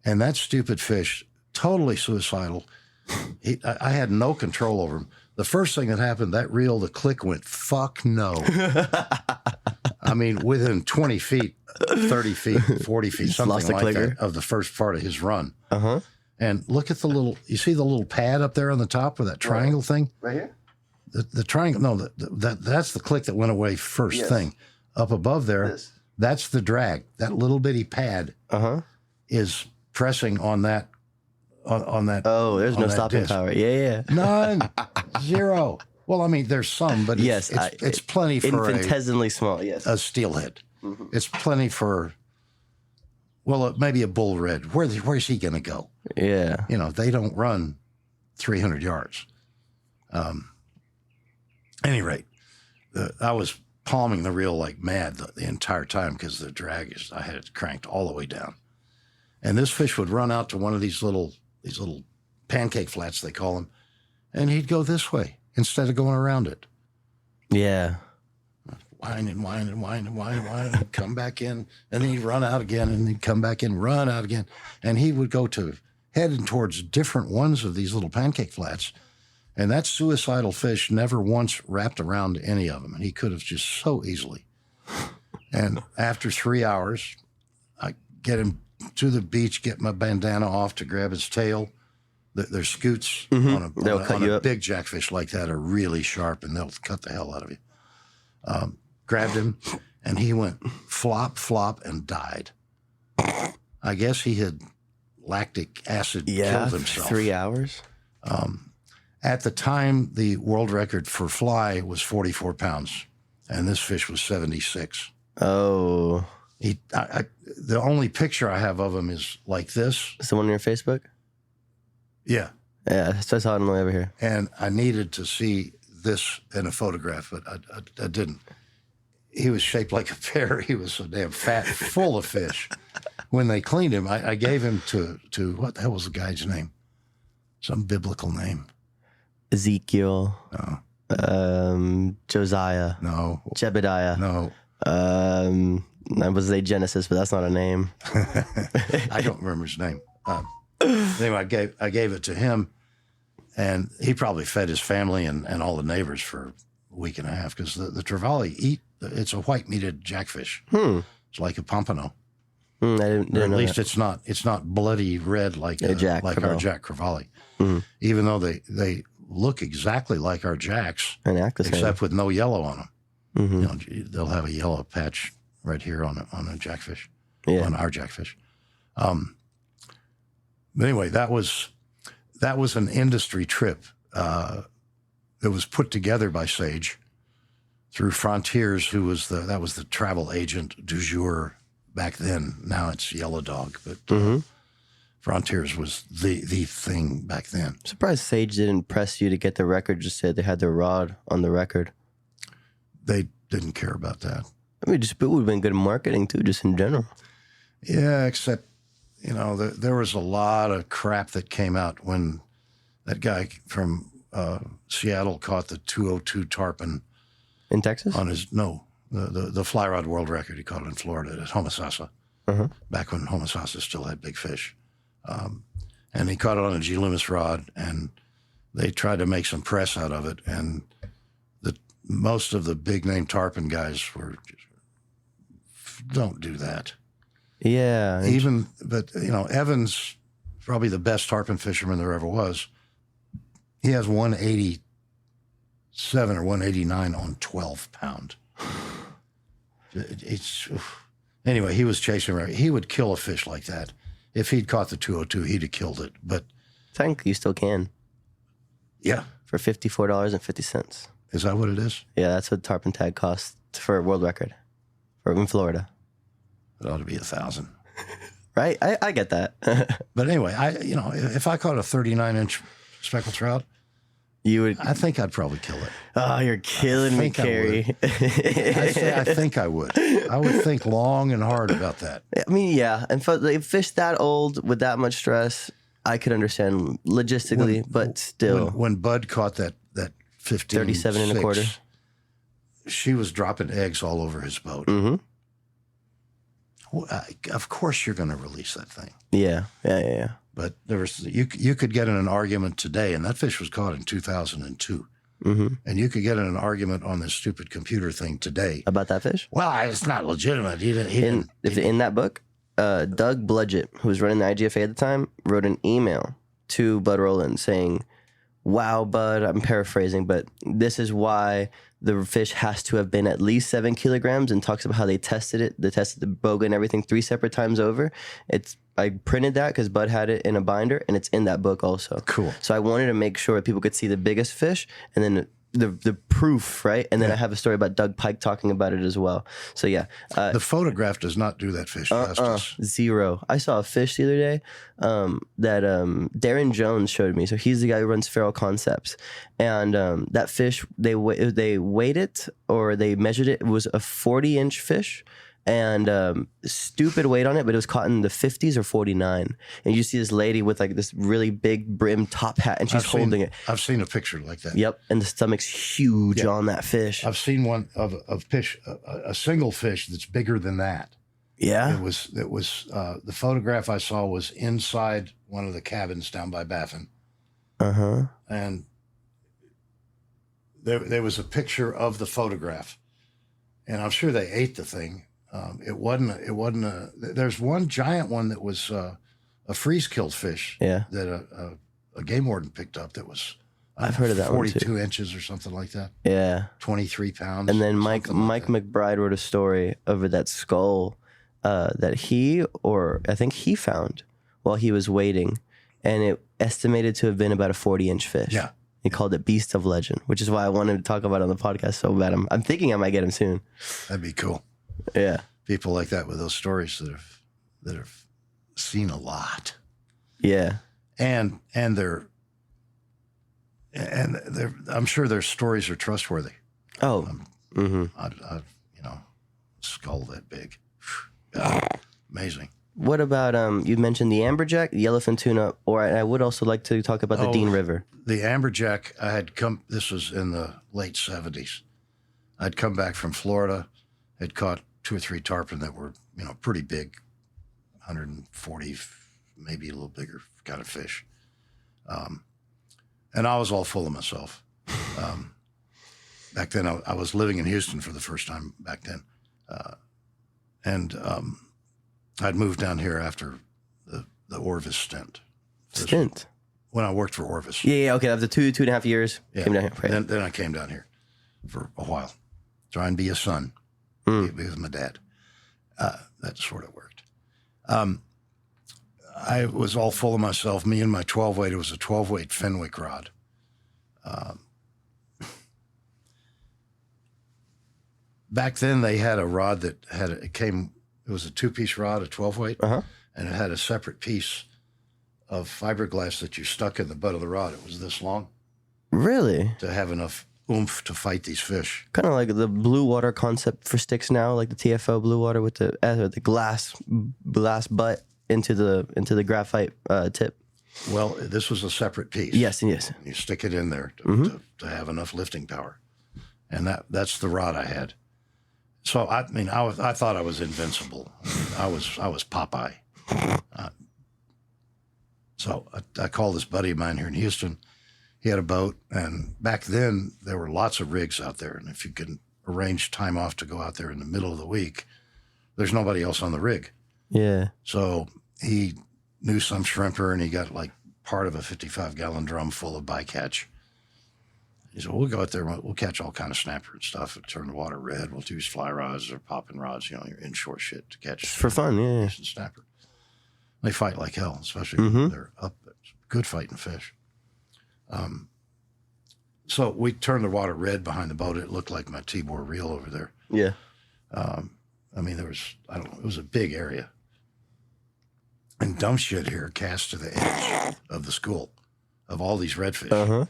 And that stupid fish, totally suicidal. I had no control over him. The first thing that happened, that reel, the click went, fuck no. I mean, within 20 feet, 30 feet, 40 feet, something like that, of the first part of his run. And look at you see the little pad up there on the top with that triangle thing? Right here? The triangle, no, that's the click that went away first thing. Up above there, that's the drag. That little bitty pad is pressing on that. On that. Oh, there's no stopping disc. power. Yeah. None. Zero. Well, I mean, there's some, but yes, it's plenty for infinitesimally small. Yes, a steelhead. It's plenty for. Well, maybe a bull red. Where's he going to go? Yeah. They don't run 300 yards. Any rate, I was palming the reel like mad the entire time because the drag I had it cranked all the way down. And this fish would run out to one of these little pancake flats, they call them, and he'd go this way instead of going around it. Yeah. Whine and come back in, and then he'd run out again, and he'd come back in, run out again. And he would go heading towards different ones of these little pancake flats. And that suicidal fish never once wrapped around any of them. And he could have just so easily. And after 3 hours, I get him to the beach, get my bandana off to grab his tail. Their scoots on a big jackfish like that are really sharp, and they'll cut the hell out of you. Grabbed him, and he went flop, and died. I guess he had lactic acid killed himself. 3 hours? At the time, the world record for fly was 44 pounds, and this fish was 76. Oh. The only picture I have of him is like this. Is the one on your Facebook? Yeah. Yeah, that's what I saw it over here. And I needed to see this in a photograph, but I didn't. He was shaped like a pear. He was so damn fat, full of fish. When they cleaned him, I gave him to what the hell was the guy's name? Some biblical name. Ezekiel. No. Josiah. No. Jebediah. No. I was say Genesis, but that's not a name. I don't remember his name. Anyway, I gave it to him, and he probably fed his family and all the neighbors for a week and a half, because the trevally it's a white meated jackfish. It's like a pompano. I didn't or at know least that. it's not bloody red like our Jack Crevalle. Even though they look exactly like our jacks, and act the same. Except with no yellow on them. They'll have a yellow patch right here on a jackfish, on our jackfish. But anyway, that was an industry trip that was put together by Sage through Frontiers, who was the travel agent du jour back then. Now it's Yellow Dog, but Frontiers was the thing back then. I'm surprised Sage didn't press you to get the record. Just said they had their rod on the record. They didn't care about that. I mean, it would have been good marketing too, just in general. Yeah, except there was a lot of crap that came out when that guy from Seattle caught the 202 tarpon in Texas on the fly rod world record. He caught it in Florida at Homosassa, back when Homosassa still had big fish. And he caught it on a G. Loomis rod, and they tried to make some press out of it. And most of the big name tarpon guys were just, don't do that. Yeah. But Evans, probably the best tarpon fisherman there ever was. He has 187 or 189 on 12 pound. Anyway, he was chasing around. He would kill a fish like that. If he'd caught the 202, he'd have killed it. But technically, you still can. Yeah. For $54.50. Is that what it is? Yeah, that's what tarpon tag costs for a world record in Florida. It ought to be $1,000. Right? I get that. But anyway, if I caught a 39-inch speckled trout, I think I'd probably kill it. Oh, you're killing me, Cary. I think I would. I would think long and hard about that. I mean, yeah. And for the fish that old with that much stress, I could understand logistically, but still. When Bud caught that 15, 37 and a quarter, she was dropping eggs all over his boat. Well, of course you're going to release that thing. Yeah. But there was you could get in an argument today, and that fish was caught in 2002. And you could get in an argument on this stupid computer thing today about that fish. Well, it's not legitimate. He didn't. In that book, Doug Bludgett, who was running the IGFA at the time, wrote an email to Bud Rowland saying, "Wow, Bud," I'm paraphrasing, but this is why the fish has to have been at least 7 kilograms, and talks about how they tested it. They tested the boga and everything 3 separate times over. I printed that because Bud had it in a binder, and it's in that book also. Cool. So I wanted to make sure that people could see the biggest fish, and then the proof, right? And then I have a story about Doug Pike talking about it as well. So yeah. The photograph does not do that fish justice. Zero. I saw a fish the other day that Darren Jones showed me. So he's the guy who runs Feral Concepts. And that fish, they weighed it, or they measured it. It was a 40-inch fish. And stupid weight on it, but it was caught in the 50s or 49. And you see this lady with like this really big brim top hat, and she's holding it. I've seen a picture like that. Yep, and the stomach's huge on that fish. I've seen one of fish, a single fish that's bigger than that. Yeah, it was the photograph I saw was inside one of the cabins down by Baffin. And there was a picture of the photograph, and I'm sure they ate the thing. It wasn't there's one giant one that was a freeze killed fish that a game warden picked up that was I've heard of that 42 one too. inches or something like that. Yeah. 23 pounds. And then Mike McBride wrote a story over that skull that I think he found while he was waiting, and it estimated to have been about a 40-inch fish. Yeah. He called it Beast of Legend, which is why I wanted to talk about it on the podcast so bad. I'm thinking I might get him soon. That'd be cool. Yeah. People like that with those stories that have seen a lot. Yeah. And they're I'm sure their stories are trustworthy. Oh. Skull that big. God, amazing. What about you mentioned the amberjack, the yellowfin tuna, or I would also like to talk about the Dean River. The amberjack, this was in the late 70s. I'd come back from Florida, had caught 2 or 3 tarpon that were, pretty big, 140, maybe a little bigger kind of fish. And I was all full of myself. Back then, I was living in Houston for the first time back then. And I'd moved down here after the Orvis stint. When I worked for Orvis. Yeah, okay. After 2.5 years, came down here. Right. Then I came down here for a while, trying to be a son. Be with my dad. That sort of worked. I was all full of myself. Me and my 12-weight, it was a 12-weight Fenwick rod. Back then, they had a rod that it was a 2-piece rod, a 12-weight, and it had a separate piece of fiberglass that you stuck in the butt of the rod. It was this long. Really? To have enough oomph to fight these fish. Kind of like the blue water concept for sticks now, like the TFO blue water with the glass butt into the graphite tip. Well, this was a separate piece. Yes. You stick it in there to have enough lifting power, and that's the rod I had. So I thought I was invincible. I was Popeye. So I called this buddy of mine here in Houston. He had a boat, and back then there were lots of rigs out there. And if you can arrange time off to go out there in the middle of the week, there's nobody else on the rig. Yeah. So he knew some shrimper, and he got like part of a 55-gallon drum full of bycatch. He said, "We'll go out there, we'll catch all kind of snapper and stuff and turn the water red. We'll use fly rods or popping rods, your inshore shit to catch. Just for fun, yeah. And snapper. They fight like hell, especially when they're up. It's good fighting fish. So we turned the water red behind the boat. It looked like my T-bore reel over there. Yeah. There was, it was a big area. And dumb shit here cast to the edge of the school of all these redfish.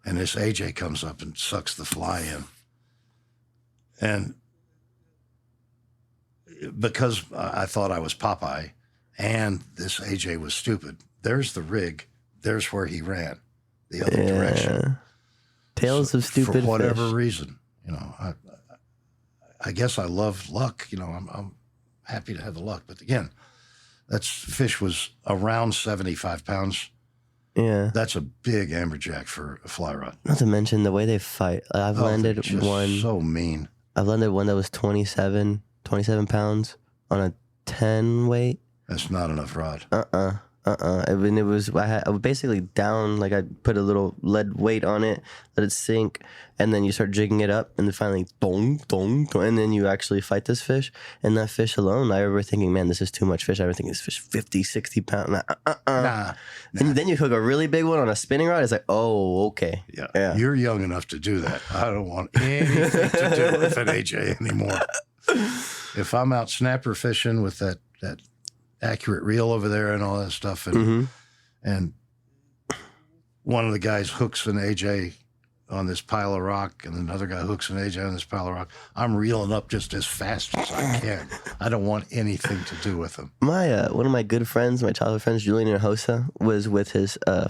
And this AJ comes up and sucks the fly in. And because I thought I was Popeye and this AJ was stupid, there's the rig, there's where he ran, the other direction. Tales of stupid for whatever reason. I guess I love luck. I'm happy to have the luck. But again, fish was around 75 pounds. Yeah. That's a big amberjack for a fly rod. Not to mention the way they fight. I've landed one. So mean. I've landed one that was 27 pounds on a 10 weight. That's not enough rod. I mean, I would basically down, like I put a little lead weight on it, let it sink, and then you start jigging it up, and then finally, dong, dong, dong, and then you actually fight this fish. And that fish alone, I remember thinking, man, this is too much fish. I remember thinking this fish 50, 60 pounds. Nah. And then you hook a really big one on a spinning rod. It's like, oh, okay. Yeah. You're young enough to do that. I don't want anything to do with an AJ anymore. If I'm out snapper fishing with that accurate reel over there and all that stuff, and one of the guys hooks an AJ on this pile of rock, and another guy hooks an AJ on this pile of rock, I'm reeling up just as fast as I can. I don't want anything to do with them. My one of my good friends, my childhood friends, Julian Hosa, was with his his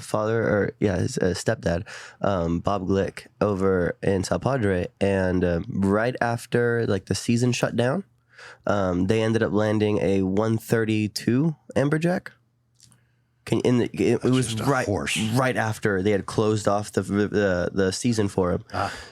stepdad, Bob Glick, over in Sao Padre, and right after like the season shut down, they ended up landing a 132 amberjack. It was right after they had closed off the season for him.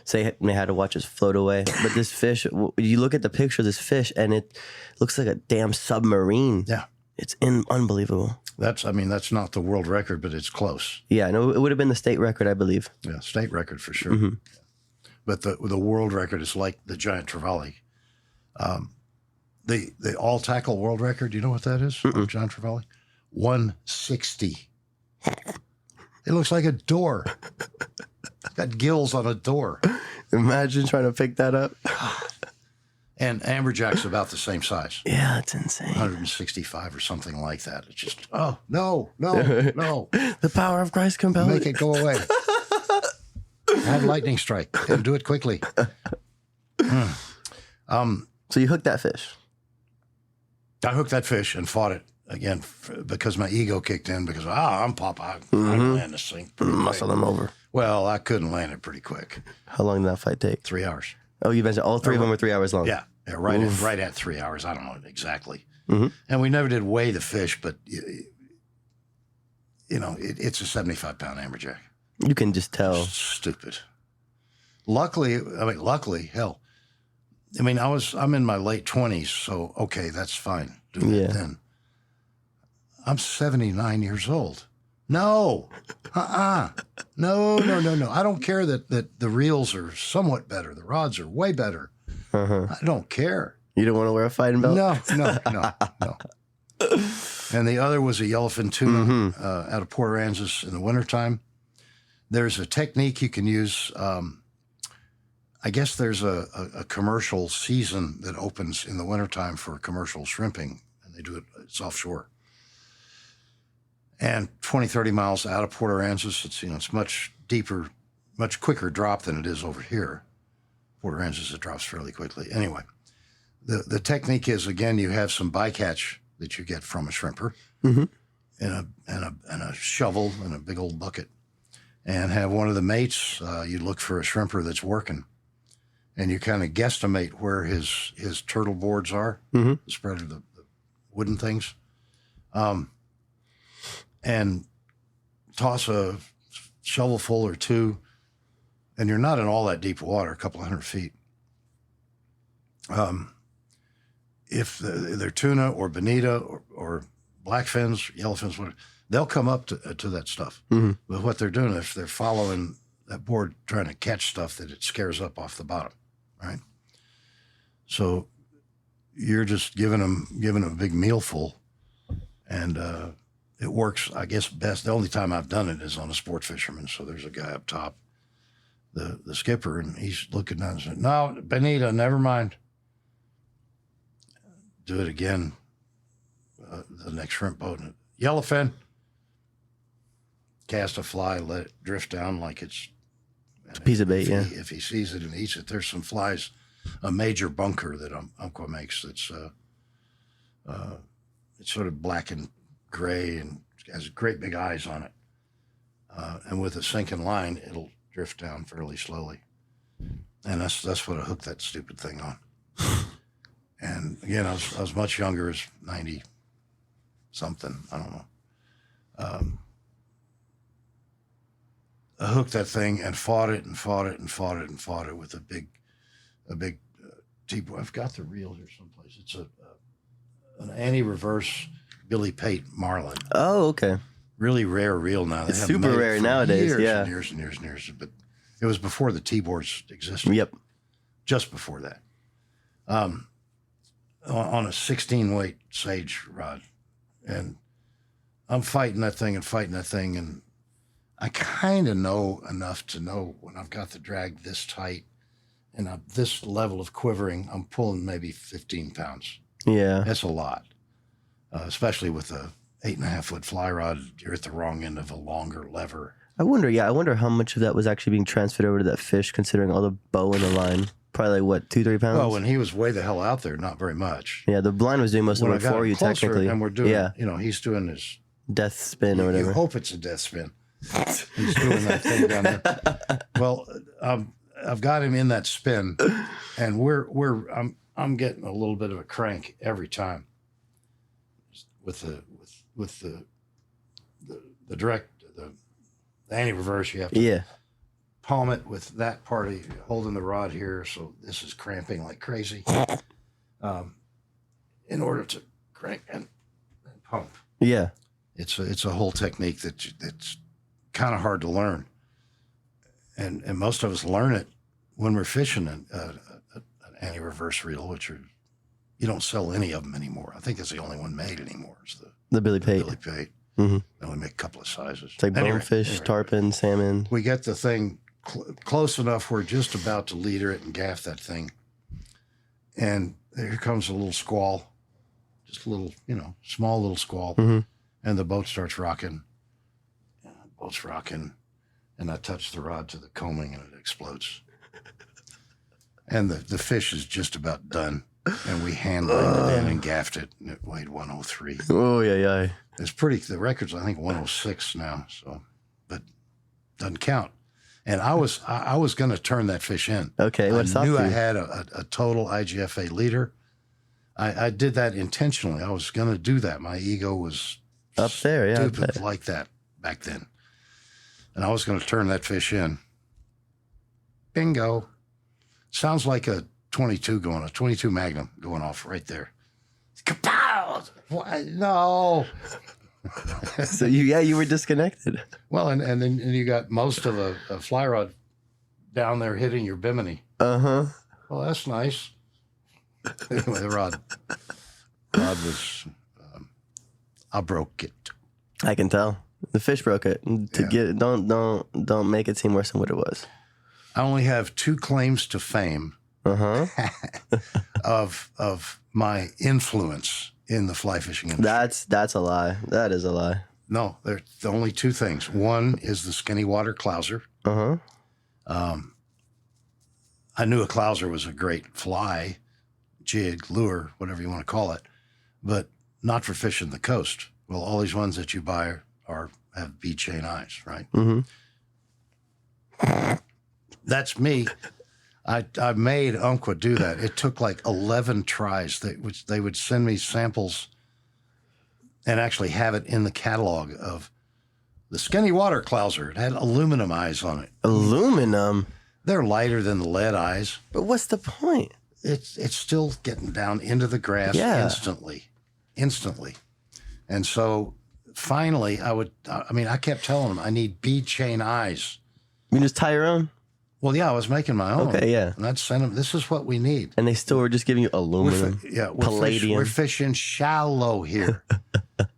So they had to watch us float away. But this fish, you look at the picture of this fish, and it looks like a damn submarine. Yeah, it's unbelievable. That's not the world record, but it's close. Yeah, no, it would have been the state record, I believe. Yeah, state record for sure. But the world record is like the giant trevally. The all tackle world record. Do you know what that is? John Trevally, 160. It looks like a door. It's got gills on a door. Imagine trying to pick that up. And amberjack's about the same size. Yeah, it's insane. 165 or something like that. It's just no. The power of Christ compels. Make it go away. Add lightning strike and do it quickly. So you hooked that fish. I hooked that fish and fought it again because my ego kicked in because, I'm Papa. I can land this thing. Muscle them over. Well, I couldn't land it pretty quick. How long did that fight take? 3 hours. Oh, you mentioned all three of them were 3 hours long. Yeah, right at 3 hours. I don't know exactly. And we never did weigh the fish, but, it's a 75-pound amberjack. You can just tell. Stupid. Luckily, hell, I'm in my late 20s, so okay, that's fine. Do it then. I'm 79 years old. No. No. I don't care that the reels are somewhat better. The rods are way better. I don't care. You don't want to wear a fighting belt? No. And the other was a yellowfin tuna out of Port Aransas in the wintertime. There's a technique you can use. I guess there's a commercial season that opens in the wintertime for commercial shrimping, and they do it, it's offshore. And 20, 30 miles out of Port Aransas, it's much deeper, much quicker drop than it is over here. Port Aransas, it drops fairly quickly. Anyway, the technique is, again, you have some bycatch that you get from a shrimper and a shovel and a big old bucket, and have one of the mates, you look for a shrimper that's working, and you kind of guesstimate where his turtle boards are, the spread of the wooden things, and toss a shovelful or two, and you're not in all that deep water, a couple 100 feet. If they're tuna or bonita or blackfins, yellowfins, whatever, they'll come up to that stuff. But what they're doing, if they're following that board, trying to catch stuff that it scares up off the bottom, right? So you're just giving them a big mealful, and it works, I guess, best. The only time I've done it is on a sport fisherman. So there's a guy up top, the skipper, and he's looking down and saying, "No, bonita, never mind." Do it again. The next shrimp boat, yellowfin. Cast a fly, let it drift down like it's a piece of bait. If he sees it and eats it, there's some flies. A major bunker that Umpqua makes that's it's sort of black and gray and has great big eyes on it. And with a sinking line, it'll drift down fairly slowly. And that's what I hooked that stupid thing on. And again, I was much younger, as 90 something, I don't know. I hooked that thing and fought it with a big deep. I've got the reel here someplace. It's an anti-reverse Billy Pate Marlin. Oh, okay. Really rare reel now. It's super rare nowadays. Years yeah. and years and years and years. But it was before the T-boards existed. Yep. Just before that. On a 16-weight Sage rod. And I'm fighting that thing. And I kind of know enough to know when I've got the drag this tight and this level of quivering, I'm pulling maybe 15 pounds. Yeah. That's a lot. Especially with a 8.5-foot fly rod, you're at the wrong end of a longer lever. I wonder how much of that was actually being transferred over to that fish, considering all the bow in the line. Probably like, what, 2-3 pounds? Well, when he was way the hell out there, not very much. Yeah, the blind was doing most of the work for you, closer, technically. And we're doing, he's doing his death spin or whatever. You hope it's a death spin. He's doing that thing down there. Well, I've got him in that spin, and I'm getting a little bit of a crank every time with the direct the anti-reverse. You have to palm it with that part of you holding the rod here, so this is cramping like crazy. In order to crank and pump. Yeah, it's a whole technique that's kind of hard to learn, and most of us learn it when we're fishing an anti-reverse reel, which you don't sell any of them anymore. I think that's the only one made anymore. Is the Billy Pate. Billy Pate. Mm-hmm. They only make a couple of sizes. It's like bonefish, tarpon, salmon. We get the thing close enough. We're just about to leader it and gaff that thing, and here comes a little squall, just a little, small little squall, and the boat starts rocking. Boat's rocking, and I touch the rod to the combing, and it explodes. And the fish is just about done, and we hand lined it in and gaffed it, and it weighed 103. Oh, yeah. It's the record's, I think, 106 now, so, but doesn't count. And I was going to turn that fish in. Okay, I knew I had a total IGFA leader. I did that intentionally. I was going to do that. My ego was up there, yeah, stupid like that back then. And I was going to turn that fish in. Bingo. Sounds like a 22 Magnum going off right there. Kapow! What? No. So you were disconnected. Well, and then you got most of a fly rod down there hitting your bimini. Uh-huh. Well, that's nice. Anyway, the rod was, I broke it. I can tell. The fish broke it. Get it, don't make it seem worse than what it was. I only have 2 claims to fame of my influence in the fly fishing industry. That's a lie. That is a lie. No, there's only 2 things. One is the skinny water clouser. I knew a clouser was a great fly, jig, lure, whatever you want to call it, but not for fishing the coast. Well, all these ones that you buy have bead chain eyes, right? That's me. I made Umpqua do that. It took like 11 tries. They would send me samples and actually have it in the catalog of the skinny water clouser. It had aluminum eyes on it. Aluminum? They're lighter than the lead eyes. But what's the point? It's still getting down into the grass instantly. And so finally I kept telling them I need bead chain eyes. You just tie your own? Well, yeah, I was making my own. Okay, yeah. And I'd send them, this is what we need. And they still were just giving you aluminum, palladium. We're fishing shallow here.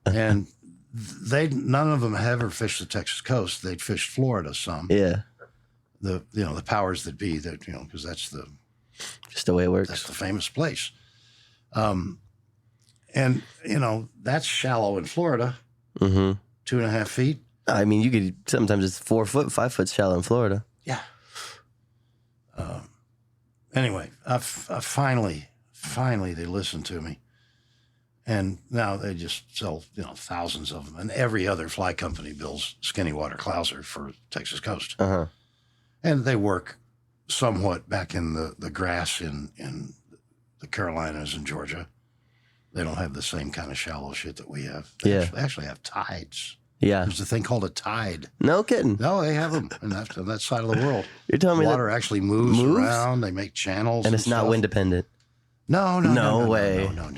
And none of them ever fished the Texas coast. They'd fished Florida some. Yeah. The powers that be, because that's just the way it works. That's the famous place. And, that's shallow in Florida. 2.5 feet. I mean, you could, sometimes it's 4 foot, 5 foot shallow in Florida. Yeah. Anyway, I finally they listened to me, and now they just sell thousands of them, and every other fly company builds skinny water clouser for Texas coast, and they work somewhat back in the grass in the Carolinas and Georgia. They don't have the same kind of shallow shit that we have. They actually have tides. Yeah. There's a thing called a tide. No kidding. No, they have them on that side of the world. You're telling me water actually moves around. They make channels. And it's not wind dependent. No way. No.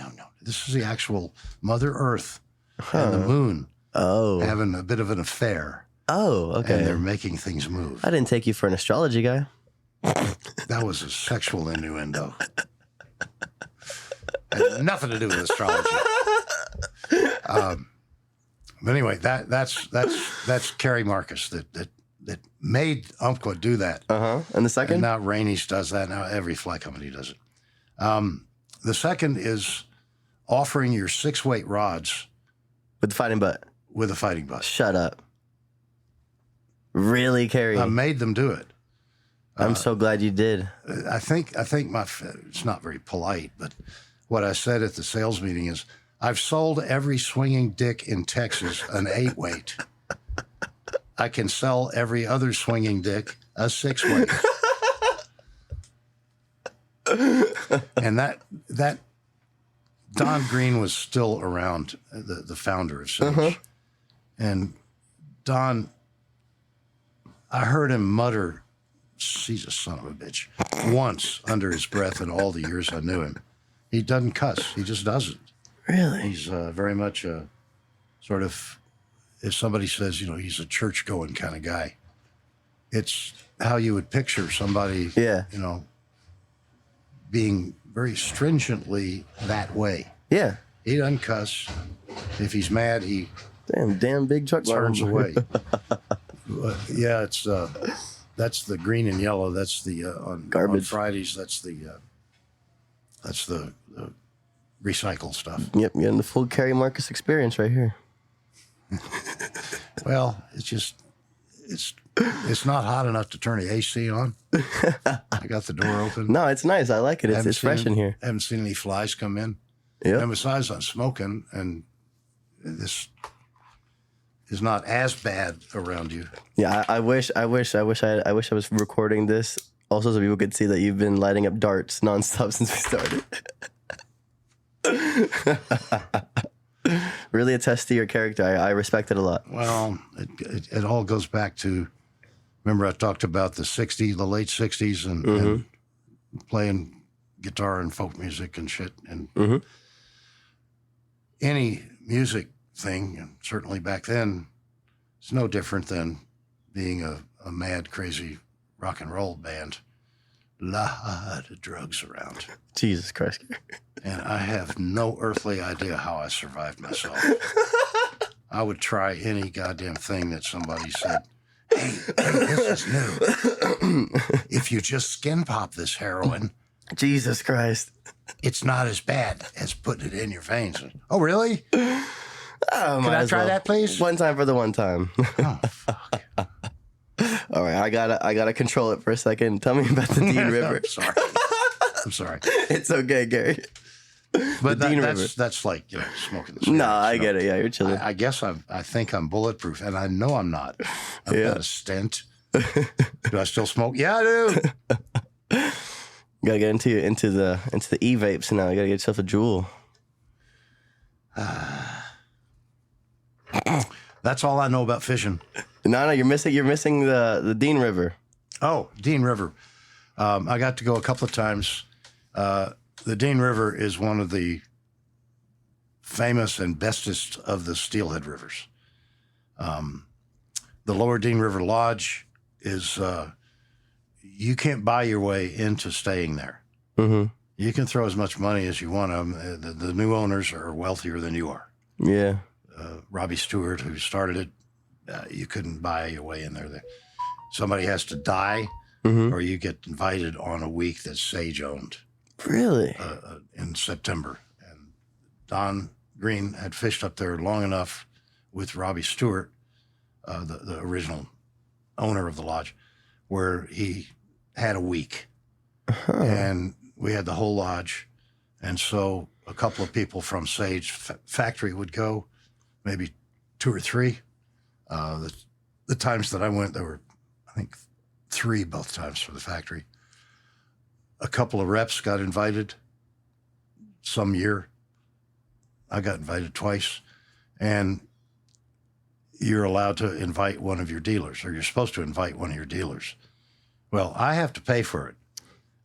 This is the actual Mother Earth and the moon having a bit of an affair. Oh, okay. And they're making things move. I didn't take you for an astrology guy. That was a sexual innuendo. Had nothing to do with astrology. But anyway, that's Cary Marcus that made Umpqua do that. And the second? And now Rainey's does that. Now every fly company does it. The second is offering your 6-weight rods With the fighting butt. with a fighting butt. Shut up. Really, Cary? I made them do it. I'm so glad you did. I think it's not very polite, but what I said at the sales meeting is, I've sold every swinging dick in Texas an 8-weight. I can sell every other swinging dick a 6-weight. And that Don Green was still around, the founder of Sage. And Don, I heard him mutter, he's a son of a bitch, once under his breath in all the years I knew him. He doesn't cuss. He just doesn't. Really? He's very much a sort of, if somebody says, he's a church-going kind of guy, it's how you would picture somebody, being very stringently that way. Yeah. He doesn't cuss. If he's mad, he Damn big truck turns driver. away. Yeah, it's that's the green and yellow. That's the on Garbage. On Fridays. That's the recycle stuff. Yep, you're in the full Cary Marcus experience right here. Well, it's not hot enough to turn the AC on. I got the door open. No, it's nice. I like it. It's fresh in here. Haven't seen any flies come in. Yeah. And besides, I'm smoking, and this is not as bad around you. Yeah, I wish I was recording this also so people could see that you've been lighting up darts nonstop since we started. Really attests to your character. I respect it a lot. Well, it all goes back to, remember I talked about the late 60s and playing guitar and folk music and shit. And any music thing, and certainly back then, it's no different than being a mad, crazy rock and roll band. Lot of drugs around. Jesus Christ. And I have no earthly idea how I survived myself. I would try any goddamn thing that somebody said, hey, this is new. If you just skin pop this heroin, Jesus Christ. it's not as bad as putting it in your veins. Oh, really? Oh, Can I try that, please? One time for the one time. Oh, fuck. All right, I gotta control it for a second. Tell me about the Dean River. I'm sorry. It's okay, Gary. But Dean River. that's like, smoking the No, cigarettes, I get it. Yeah, you're chilling. I guess I think I'm bulletproof, and I know I'm not. I've got a stent. Do I still smoke? Yeah, I do. You gotta get into the e-vapes now. You gotta get yourself a Juul. That's all I know about fishing. No, you're missing the Dean River. Oh, Dean River. I got to go a couple of times. The Dean River is one of the famous and bestest of the steelhead rivers. The Lower Dean River Lodge is, you can't buy your way into staying there. Mm-hmm. You can throw as much money as you want. The new owners are wealthier than you are. Yeah. Robbie Stewart, who started it, you couldn't buy your way in there. Somebody has to die, or you get invited on a week that Sage owned. Really? In September. And Don Green had fished up there long enough with Robbie Stewart, the original owner of the lodge, where he had a week. And we had the whole lodge. And so a couple of people from Sage Factory would go, maybe 2 or 3. The times that I went, there were, I think, 3 both times for the factory. A couple of reps got invited some year. I got invited twice. And you're allowed to invite one of your dealers, or you're supposed to invite one of your dealers. Well, I have to pay for it.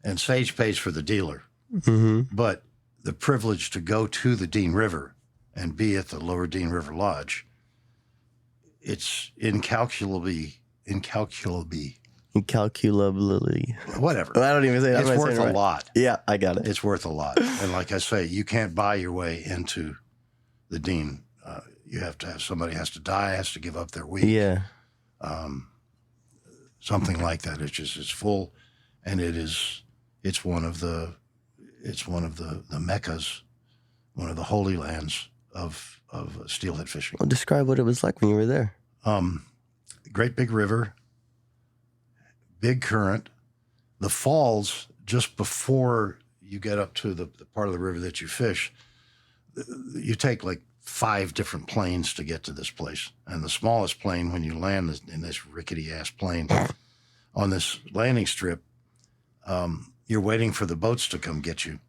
And Sage pays for the dealer. Mm-hmm. But the privilege to go to the Dean River and be at the Lower Dean River Lodge, it's incalculably, whatever. I don't even say that. It's worth a lot. Yeah, I got it. It's worth a lot. And like I say, you can't buy your way into the Dean. You have to have, somebody has to die, has to give up their week. Yeah. Something like that. It's full, and it's one of the meccas, one of the holy lands of steelhead fishing. Well, describe what it was like when you were there. Great big river, big current. The falls, just before you get up to the part of the river that you fish, you take like 5 different planes to get to this place. And the smallest plane, when you land in this rickety-ass plane on this landing strip, you're waiting for the boats to come get you.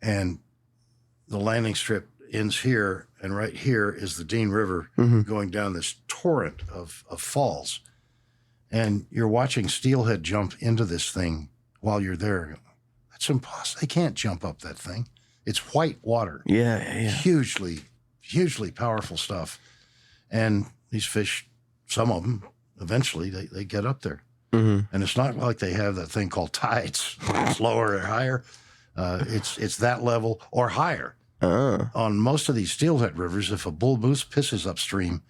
And the landing strip ends here, and right here is the Dean River going down this torrent of falls. And you're watching steelhead jump into this thing while you're there. That's impossible. They can't jump up that thing. It's white water. Yeah. Hugely powerful stuff. And these fish, some of them, eventually they get up there. And it's not like they have that thing called tides. It's lower or higher. It's that level or higher. On most of these steelhead rivers, if a bull moose pisses upstream,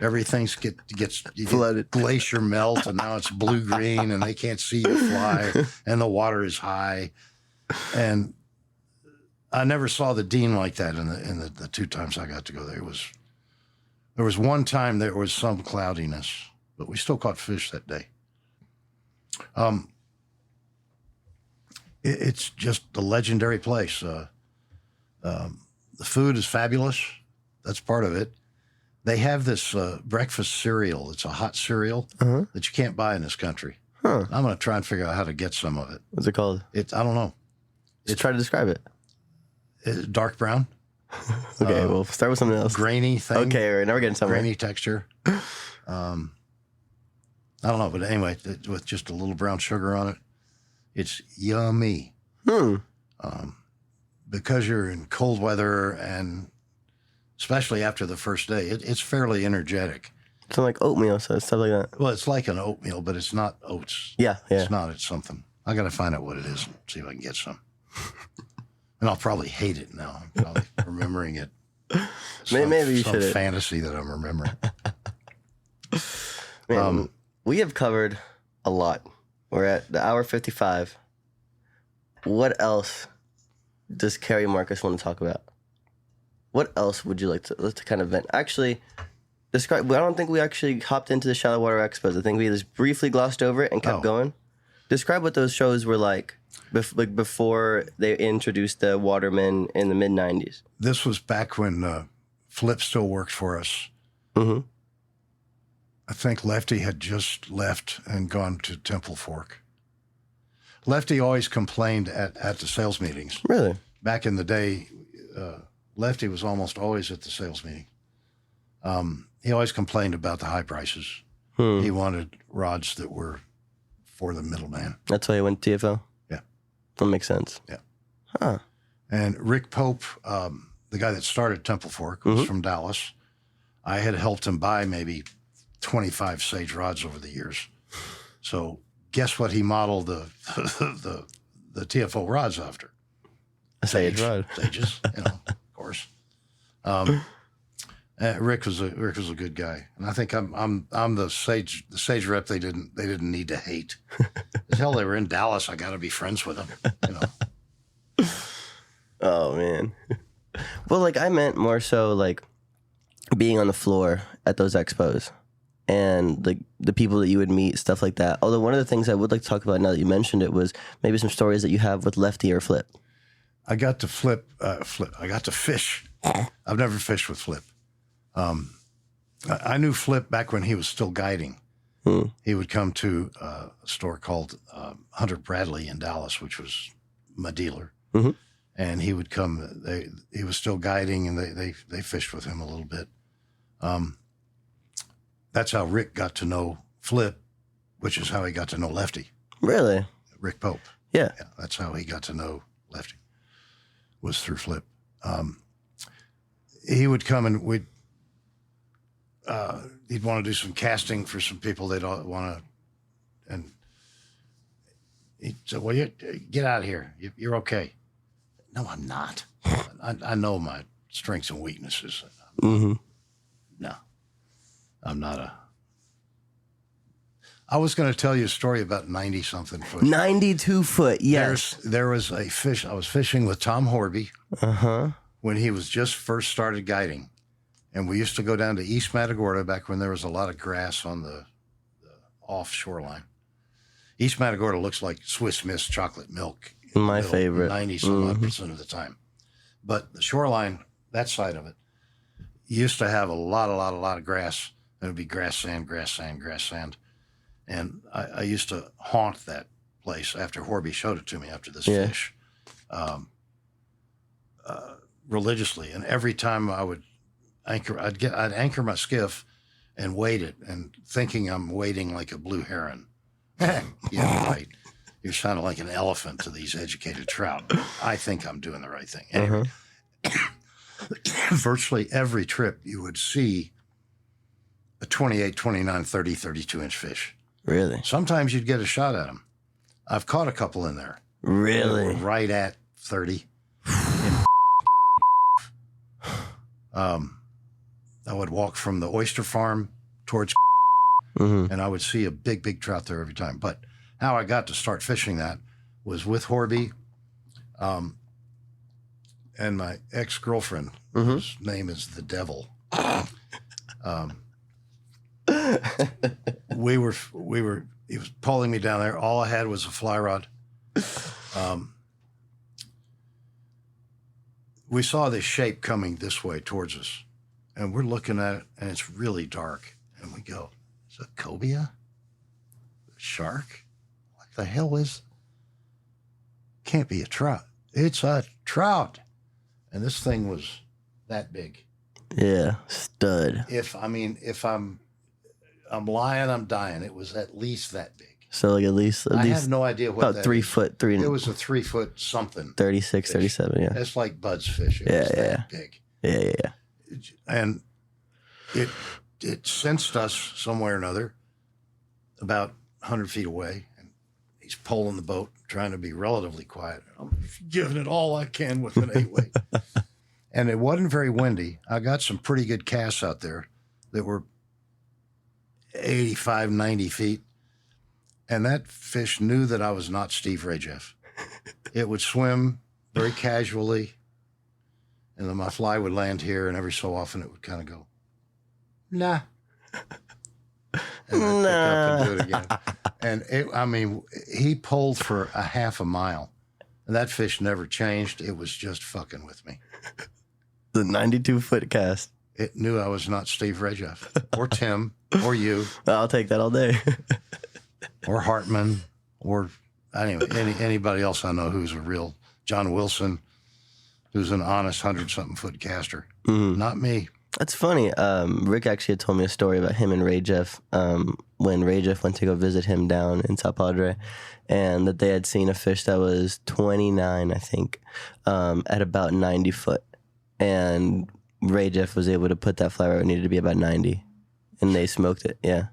everything gets flooded, glacier melt, and now it's blue-green, and they can't see you fly, and the water is high. And I never saw the Dean like that in the 2 times I got to go there. There was one time there was some cloudiness, but we still caught fish that day. It's just a legendary place. The food is fabulous. That's part of it. They have this breakfast cereal. It's a hot cereal that you can't buy in this country. I'm going to try and figure out how to get some of it. What's it called? I don't know. Let's try to describe it. It's dark brown. Okay, we'll start with something else. Grainy thing. Okay, all right, now we're getting somewhere. Grainy texture. I don't know, but anyway, with just a little brown sugar on it, it's yummy. Because you're in cold weather, and especially after the first day, it's fairly energetic. Something like oatmeal, so stuff like that. Well, it's like an oatmeal, but it's not oats. Yeah. It's not. It's something. I got to find out what it is and see if I can get some. And I'll probably hate it now. I'm probably remembering it. Maybe you should. Some fantasy that I'm remembering. Man, we have covered a lot. We're at the hour 55. What else does Cary Marcus want to talk about? What else would you like to kind of vent? Actually, describe. I don't think we actually hopped into the Shallow Water Expos. I think we just briefly glossed over it and kept going. Describe what those shows were like before they introduced the watermen in the mid-90s. This was back when Flip still worked for us. I think Lefty had just left and gone to Temple Fork. Lefty always complained at the sales meetings. Really? Back in the day, Lefty was almost always at the sales meeting. He always complained about the high prices. He wanted rods that were for the middleman. That's why he went to TFO? Yeah. That makes sense. Yeah. Huh. And Rick Pope, the guy that started Temple Fork, was from Dallas. I had helped him buy maybe 25 Sage rods over the years. So guess what he modeled the TFO rods after? A Sage rod. Sages, of course. Rick was a good guy, and I think I'm the Sage rep they didn't need to hate. Hell, they were in Dallas. I got to be friends with them. Oh man. Well, like I meant more so like being on the floor at those expos. And like the people that you would meet, stuff like that. Although one of the things I would like to talk about now that you mentioned it was maybe some stories that you have with Lefty or Flip. I got to Flip. I got to fish. I've never fished with Flip. I knew Flip back when he was still guiding. He would come to a store called Hunter Bradley in Dallas, which was my dealer. And he would come. He was still guiding, and they fished with him a little bit. That's how Rick got to know Flip, which is how he got to know Lefty. Really? Rick Pope. Yeah. That's how he got to know Lefty. was through Flip. He would come and he'd want to do some casting for some people they'd want to, and he said, well, you get out of here. You're okay. No, I'm not. I know my strengths and weaknesses. Mm-hmm. No, I'm not I was going to tell you a story about 90-something foot. 92 foot, yes. There was a fish. I was fishing with Tom Horby when he was just first started guiding. And we used to go down to East Matagorda back when there was a lot of grass on the offshore line. East Matagorda looks like Swiss Miss chocolate milk. My favorite. 90-some-odd% of the time. But the shoreline, that side of it, used to have a lot of grass. It would be grass, sand. And I used to haunt that place after Horby showed it to me after this fish religiously. And every time I would anchor, I'd anchor my skiff and wait it, and thinking I'm waiting like a blue heron. Yeah, right. You're sounding like an elephant to these educated trout. I think I'm doing the right thing. Anyway, virtually every trip you would see a 28, 29, 30, 32-inch fish. Really? Sometimes you'd get a shot at them. I've caught a couple in there. Really? They were right at 30. I would walk from the oyster farm towards and I would see a big trout there every time. But how I got to start fishing that was with Horby and my ex-girlfriend, whose name is the Devil. He was pulling me down there. All I had was a fly rod. We saw this shape coming this way towards us, and we're looking at it, and it's really dark. And we go, is it a cobia? A shark? What the hell is? Can't be a trout. It's a trout. And this thing was that big. Yeah, stud. If I'm lying, I'm dying. It was at least that big. So like at least I have no idea what about that 3 is. foot, It was a 3 foot something. 36, fish. 37, yeah. It's like Bud's fish. It was that big. Yeah. And it sensed us somewhere or another about 100 feet away. And he's pulling the boat, trying to be relatively quiet. I'm giving it all I can with an 8-weight. And it wasn't very windy. I got some pretty good casts out there that were 85, 90 feet. And that fish knew that I was not Steve Rajeff. It would swim very casually, and then my fly would land here, and every so often it would kind of go, nah. And I'd pick up and do it again. And he pulled for a half a mile, and that fish never changed. It was just fucking with me. The 92-foot cast. It knew I was not Steve Rajeff, or Tim, or you. I'll take that all day. Or Hartman, or anyway, anybody else I know who's a real John Wilson, who's an honest 100-something foot caster. Not me. That's funny. Rick actually had told me a story about him and Ray Jeff when Ray Jeff went to go visit him down in South Padre, and that they had seen a fish that was 29, I think, at about 90 foot. And Ray Jeff was able to put that fly where it needed to be about 90, and they smoked it. Yeah.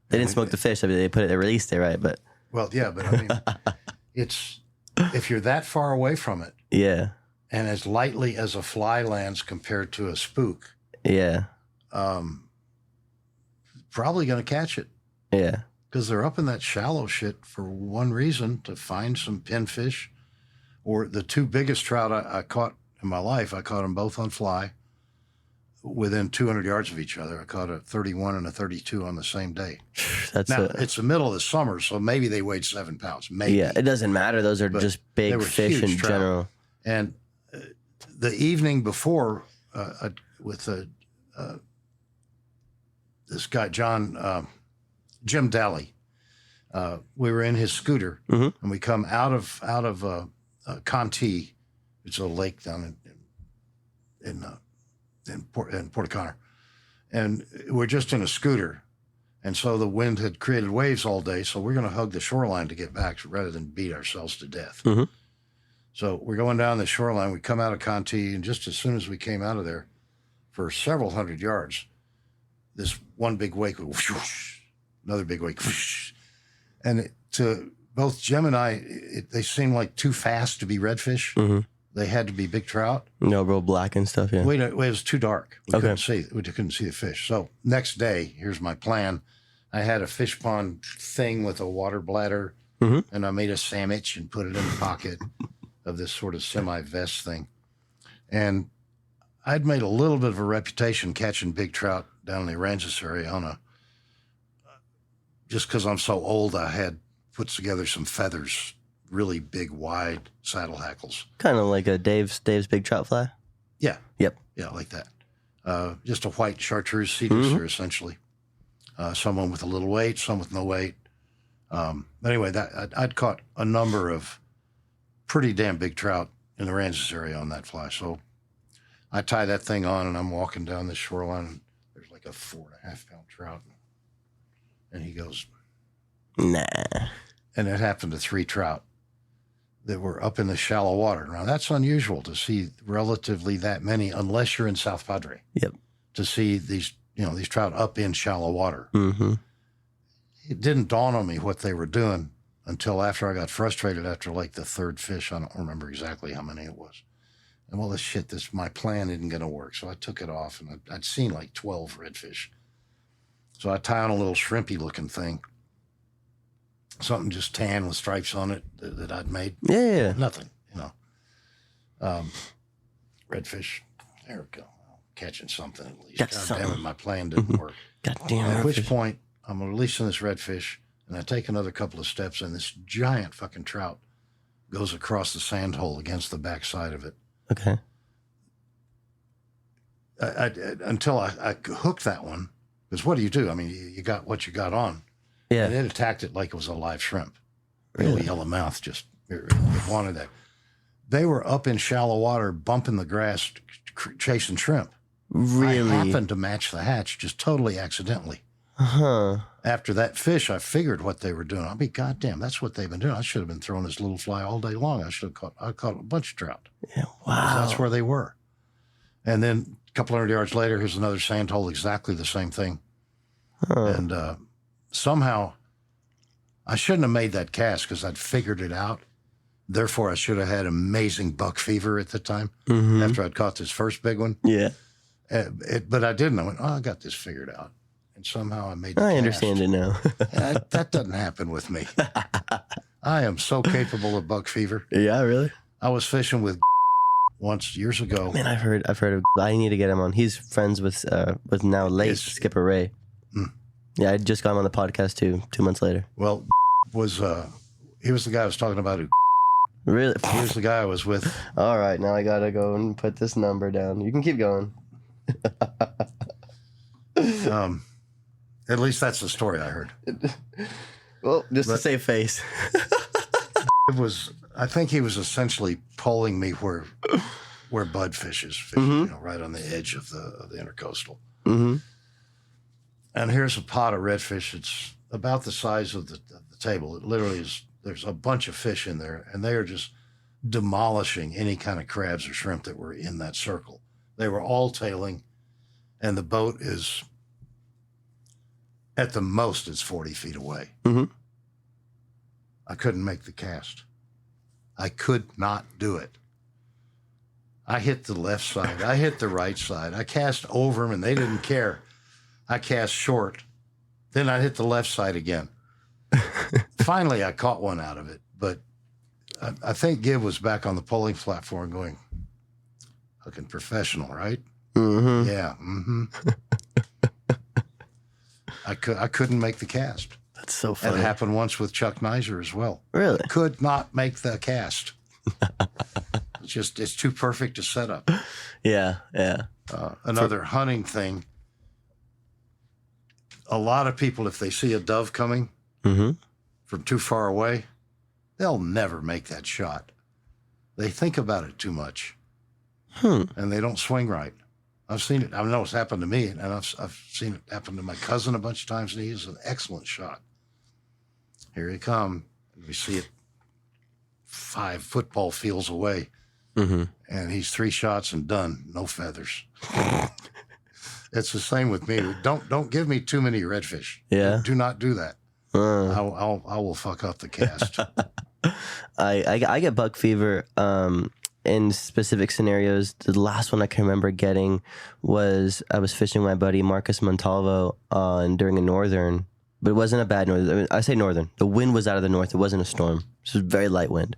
They didn't smoke the fish. I mean, they released it, right? But it's if you're that far away from it, yeah, and as lightly as a fly lands compared to a spook, yeah, probably going to catch it. Yeah, because they're up in that shallow shit for one reason, to find some pinfish, or the two biggest trout I caught in my life. I caught them both on fly. Within 200 yards of each other. I caught a 31 and a 32 on the same day. It's the middle of the summer, so maybe they weighed 7 pounds. Maybe. Yeah, it doesn't matter. Those are just big fish in general. And the evening before, with this guy, Jim Daly, we were in his scooter, and we come out of Conti. It's a lake down in Port Connor, and we're just in a scooter, and so the wind had created waves all day, so we're going to hug the shoreline to get back rather than beat ourselves to death. So we're going down the shoreline. We come out of Conti, and just as soon as we came out of there, for several hundred yards, this one big wake would whoosh, another big wake, whoosh. And to both Jim and I, they seemed like too fast to be redfish. Mm-hmm. They had to be big trout. No, real black and stuff, yeah. It was too dark. We couldn't see the fish. So next day, here's my plan. I had a fish pond thing with a water bladder, and I made a sandwich and put it in the pocket of this sort of semi-vest thing. And I'd made a little bit of a reputation catching big trout down in the Aransas area just because I'm so old, I had put together some feathers, really big, wide saddle hackles. Kind of like a Dave's big trout fly? Yeah. Yep. Yeah, like that. Just a white chartreuse seducer, essentially. Someone with a little weight, some with no weight. Anyway, I'd caught a number of pretty damn big trout in the Aransas area on that fly. So I tie that thing on, and I'm walking down the shoreline, and there's like a 4.5-pound trout. And he goes, nah. And it happened to 3 trout that were up in the shallow water. Now, that's unusual to see relatively that many, unless you're in South Padre. Yep. To see these trout up in shallow water. Mm-hmm. It didn't dawn on me what they were doing until after I got frustrated after like the 3rd fish. I don't remember exactly how many it was. And well, my plan isn't going to work. So I took it off, and I'd seen like 12 redfish. So I tie on a little shrimpy looking thing. Something just tan with stripes on it that I'd made. Yeah. Nothing, redfish. There we go. Catching something at least. Got God something. damn it, my plan didn't work. God damn it. At which point, I'm releasing this redfish, and I take another couple of steps, and this giant fucking trout goes across the sand hole against the backside of it. Okay. Until I hooked that one, because what do? I mean, you got what you got on. Yeah. And it attacked it like it was a live shrimp. Really? Really yellow mouth, it wanted that. They were up in shallow water, bumping the grass, chasing shrimp. Really? I happened to match the hatch just totally accidentally. Uh-huh. After that fish, I figured what they were doing. I mean, goddamn, that's what they've been doing. I should have been throwing this little fly all day long. I caught a bunch of trout. Yeah, wow. That's where they were. And then a couple hundred yards later, here's another sand hole, exactly the same thing. Huh. And somehow, I shouldn't have made that cast because I'd figured it out. Therefore, I should have had amazing buck fever at the time after I'd caught this first big one. Yeah. But I didn't. I went, I got this figured out. And somehow I made the I cast. understand it now. That doesn't happen with me. I am so capable of buck fever. Yeah, really? I was fishing with once years ago. Man, I've heard of. I need to get him on. He's friends with now late Skipper Ray. Yeah, I just got him on the podcast too. 2 months later. Well, he was the guy I was talking about. Really? He was the guy I was with. All right, now I gotta go and put this number down. You can keep going. At least that's the story I heard. Well, just to save face. I think he was essentially pulling me where Bud fishes, right on the edge of the intercoastal. Mm-hmm. And here's a pot of redfish. It's about the size of the table. It literally is. There's a bunch of fish in there, and they are just demolishing any kind of crabs or shrimp that were in that circle. They were all tailing, and the boat is, at the most, it's 40 feet away. Mm-hmm. I couldn't make the cast. I could not do it. I hit the left side. I hit the right side. I cast over them, and they didn't care. I cast short. Then I hit the left side again. Finally, I caught one out of it, but I think Gib was back on the polling platform going, looking professional, right? Mm-hmm. Yeah. Mm-hmm. I couldn't make the cast. That's so funny. That happened once with Chuck Nizer as well. Really? Could not make the cast. It's too perfect a setup. Yeah. Another hunting thing. A lot of people, if they see a dove coming from too far away, they'll never make that shot. They think about it too much, and they don't swing right. I've seen it. I know it's happened to me, and I've seen it happen to my cousin a bunch of times, and he is an excellent shot. Here he come, and we see it 5 football fields away. Mm-hmm. And he's 3 shots and done. No feathers. It's the same with me. Don't give me too many redfish. Yeah. Do not do that. I will fuck up the cast. I get buck fever in specific scenarios. The last one I can remember getting was I was fishing with my buddy Marcus Montalvo during a northern, but it wasn't a bad northern. I mean, I say northern. The wind was out of the north. It wasn't a storm. It was very light wind.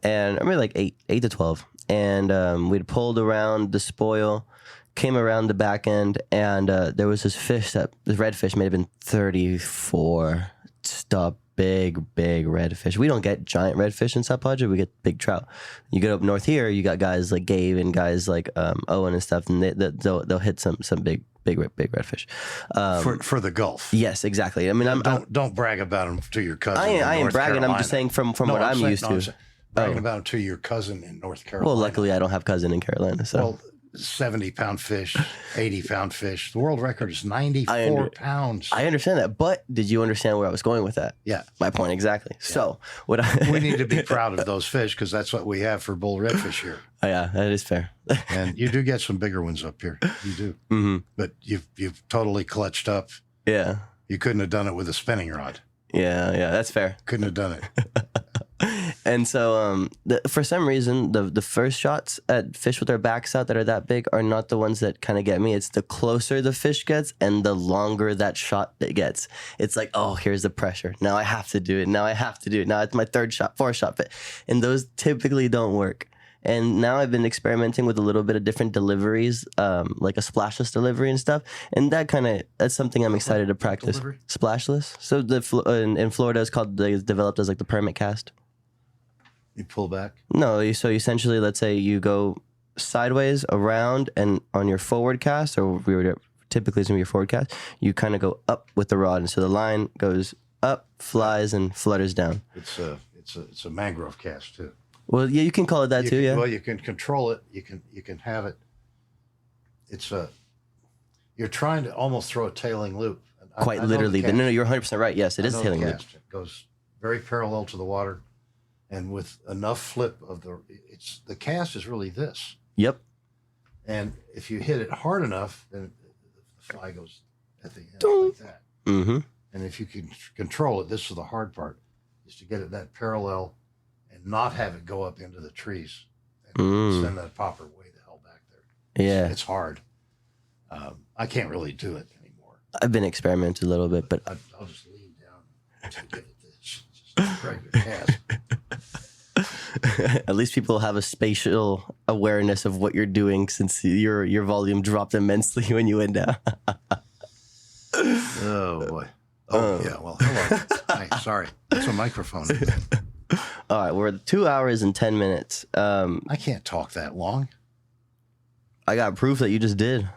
And I remember like 8 to 12. And we'd pulled around the spoil, came around the back end, and there was this redfish may have been 34. Stop. Big redfish. We don't get giant redfish in South Padre. We get big trout. You get up north here, you got guys like Gabe and guys like Owen and stuff, and they'll hit some big redfish. For the Gulf. Yes, exactly. I mean, don't brag about them to your cousin. I ain't bragging. Carolina. I'm just saying from what I'm used to. Bragging about them to your cousin in North Carolina. Well, luckily I don't have cousin in Carolina. So. Well, 70-pound fish, 80-pound fish. The world record is 94 pounds. I understand that, but did you understand where I was going with that? Yeah. My point exactly. Yeah. So we need to be proud of those fish because that's what we have for bull redfish here. Oh, yeah, that is fair. And you do get some bigger ones up here. You do. Mm-hmm. But you've totally clutched up. Yeah. You couldn't have done it with a spinning rod. Yeah, that's fair. Couldn't have done it. And so, for some reason, the first shots at fish with their backs out that are that big are not the ones that kind of get me. It's the closer the fish gets and the longer that shot it gets. It's like, oh, here's the pressure. Now I have to do it. Now it's my 3rd shot, 4th shot. And those typically don't work. And now I've been experimenting with a little bit of different deliveries, like a splashless delivery and stuff. And that's something I'm excited to practice. Delivery? Splashless. So in Florida, it's developed as like the permit cast. You pull back? No, so essentially, let's say you go sideways, around, and on your forward cast, or typically it's going to be your forward cast, you kind of go up with the rod. And so the line goes up, flies, and flutters down. It's a mangrove cast, too. Well, yeah, you can call it that, too, yeah. Well, you can control it. You can have it. You're trying to almost throw a tailing loop. Quite literally. No, you're 100% right. Yes, it is a tailing loop. It goes very parallel to the water. And with enough flip of the cast is really this. Yep. And if you hit it hard enough, then the fly goes at the end like that. Mm-hmm. And if you can control it, this is the hard part, is to get it that parallel and not have it go up into the trees and send that popper way the hell back there. Yeah. It's hard. I can't really do it anymore. I've been experimenting a little bit, but I'll just lean down to give it this. Just regular cast. At least people have a spatial awareness of what you're doing, since your volume dropped immensely when you went down. Oh boy. Oh yeah. Well, hello. Hi, sorry. That's a microphone. All right, we're at 2 hours and 10 minutes. I can't talk that long. I got proof that you just did.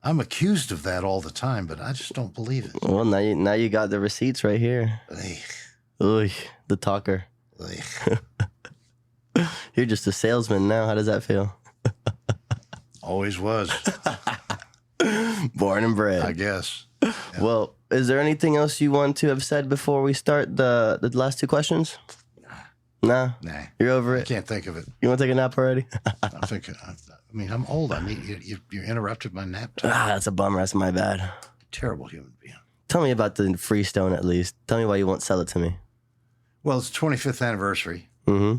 I'm accused of that all the time, but I just don't believe it. Well, now you got the receipts right here. Oy, the talker. You're just a salesman now. How does that feel? Always was. Born and bred, I guess. Yeah. Well, is there anything else you want to have said before we start the last 2 questions? Nah. You're over it? I can't think of it. You want to take a nap already? I'm old. You interrupted my nap time. That's a bummer. That's my bad. Terrible human being. Tell me about the Freestone at least. Tell me why you won't sell it to me. Well, it's 25th anniversary. Mm-hmm.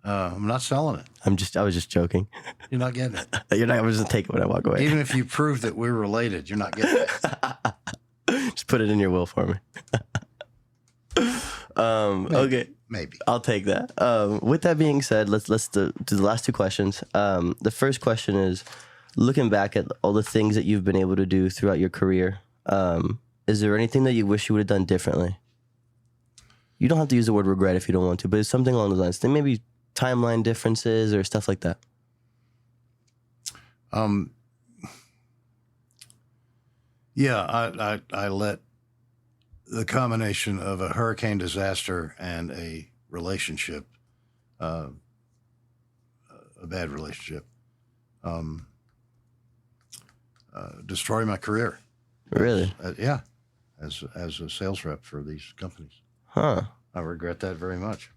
I'm not selling it. I was just joking. You're not getting it. You're not. I was just take it when I walk away. Even if you prove that we're related, you're not getting it. Just put it in your will for me. Okay. Maybe. I'll take that. With that being said, let's do the last 2 questions. The first question is, looking back at all the things that you've been able to do throughout your career, is there anything that you wish you would have done differently? You don't have to use the word regret if you don't want to, but it's something along those lines. Then maybe timeline differences or stuff like that. Yeah, I let the combination of a hurricane disaster and a relationship, a bad relationship, destroy my career. Really? Yeah, as a sales rep for these companies. Huh. I regret that very much.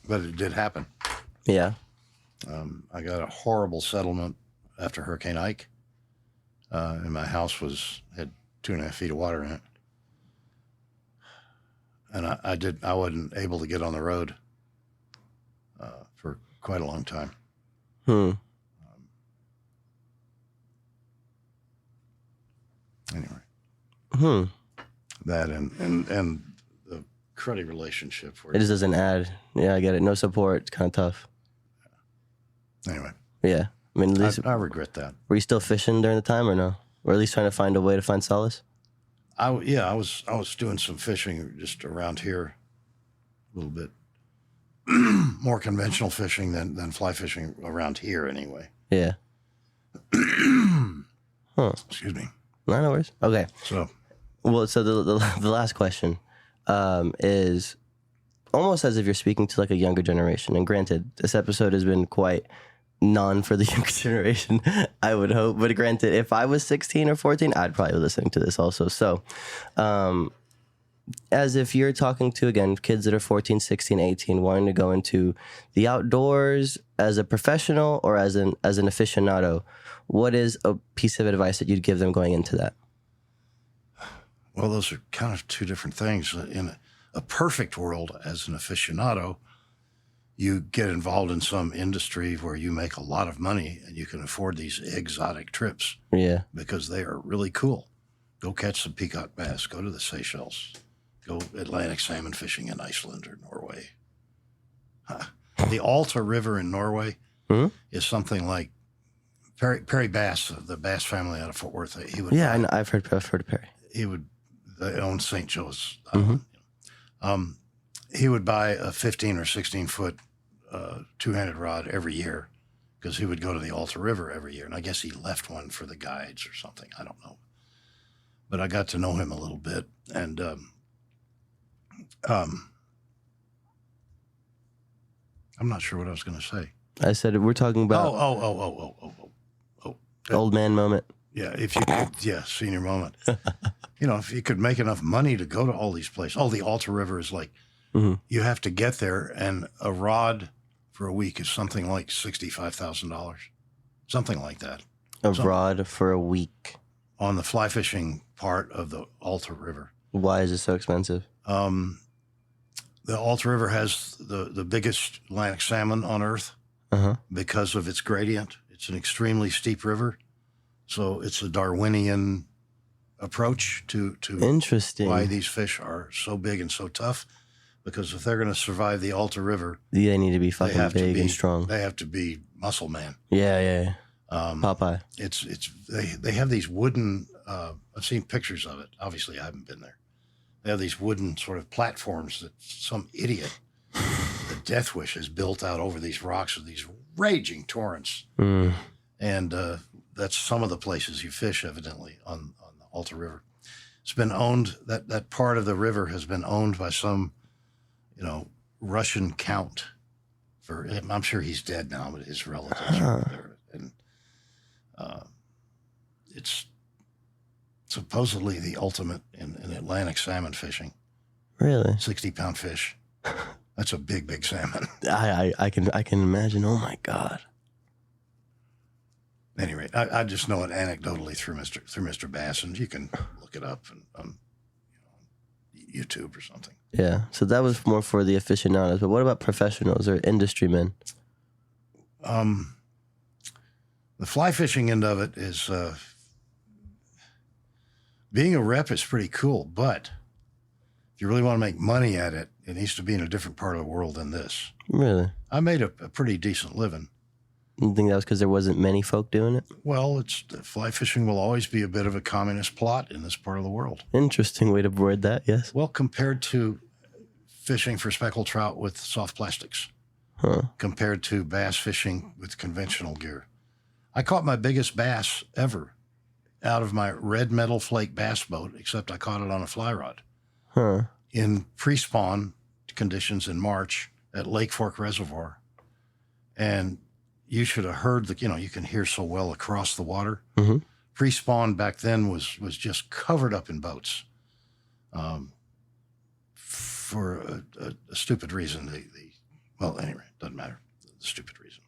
but it did happen. Yeah. I got a horrible settlement after Hurricane Ike, and my house had 2.5 feet of water in it, and I wasn't able to get on the road for quite a long time. Anyway, that and the cruddy relationship. It just doesn't add. Yeah, I get it. No support. It's kind of tough. Anyway. Yeah. I mean, at least I regret that. Were you still fishing during the time or no? Or at least trying to find a way to find solace? I was doing some fishing just around here, a little bit more conventional fishing than fly fishing around here anyway. Yeah. Excuse me. No worries. Okay. So the last question is almost as if you're speaking to like a younger generation. And granted, this episode has been quite for the younger generation, I would hope. But granted, if I was 16 or 14, I'd probably be listening to this also. So as if you're talking to, again, kids that are 14, 16, 18, wanting to go into the outdoors as a professional or as an aficionado, what is a piece of advice that you'd give them going into that? Well, those are kind of two different things. In a perfect world, as an aficionado, you get involved in some industry where you make a lot of money and you can afford these exotic trips. Yeah. Because they are really cool. Go catch some peacock bass, go to the Seychelles, go Atlantic salmon fishing in Iceland or Norway. The Alta River in Norway is something like Perry Bass, the Bass family out of Fort Worth. He would I know, I've heard of Perry. They own St. Joe's. He would buy a 15 or 16 foot two-handed rod every year because he would go to the Alta River every year. And I guess he left one for the guides or something. I don't know. But I got to know him a little bit. And I'm not sure what I was going to say. I said we're talking about old man moment. Yeah, if you could, senior moment. If you could make enough money to go to all these places. Oh, the Alta River is like, you have to get there, and a rod for a week is something like $65,000, something like that. Rod for a week on the fly fishing part of the Alta River. Why is it so expensive? The Alta River has the biggest Atlantic salmon on Earth because of its gradient. It's an extremely steep river, so it's a Darwinian approach to Interesting. Why these fish are so big and so tough. Because if they're going to survive the Alta River, they need to be fucking big and strong. They have to be muscle man. Yeah. Popeye. They have these wooden. I've seen pictures of it. Obviously, I haven't been there. They have these wooden sort of platforms that some idiot, the Death Wish, has built out over these rocks with these raging torrents. And that's some of the places you fish, evidently, on the Alta River. It's been owned. That part of the river has been owned by some Russian count I'm sure he's dead now, but his relatives are there. And it's supposedly the ultimate in Atlantic salmon fishing. Really? 60-pound fish. That's a big, big salmon. I can imagine. Oh my God. Anyway, I just know it anecdotally through Mr. Bass, and you can look it up on YouTube or something. Yeah. So that was more for the aficionados, but what about professionals or industry men? The fly fishing end of it is being a rep is pretty cool, but if you really want to make money at it, it needs to be in a different part of the world than this. Really? I made a pretty decent living. You think that was because there wasn't many folk doing it? Well, fly fishing will always be a bit of a communist plot in this part of the world. Interesting way to word that, yes. Well, compared to fishing for speckled trout with soft plastics, compared to bass fishing with conventional gear. I caught my biggest bass ever out of my red metal flake bass boat, except I caught it on a fly rod. In pre-spawn conditions in March at Lake Fork Reservoir. And you should have heard you can hear so well across the water. Pre-spawn back then was just covered up in boats. For a stupid reason. The Well, anyway, doesn't matter. Stupid reason.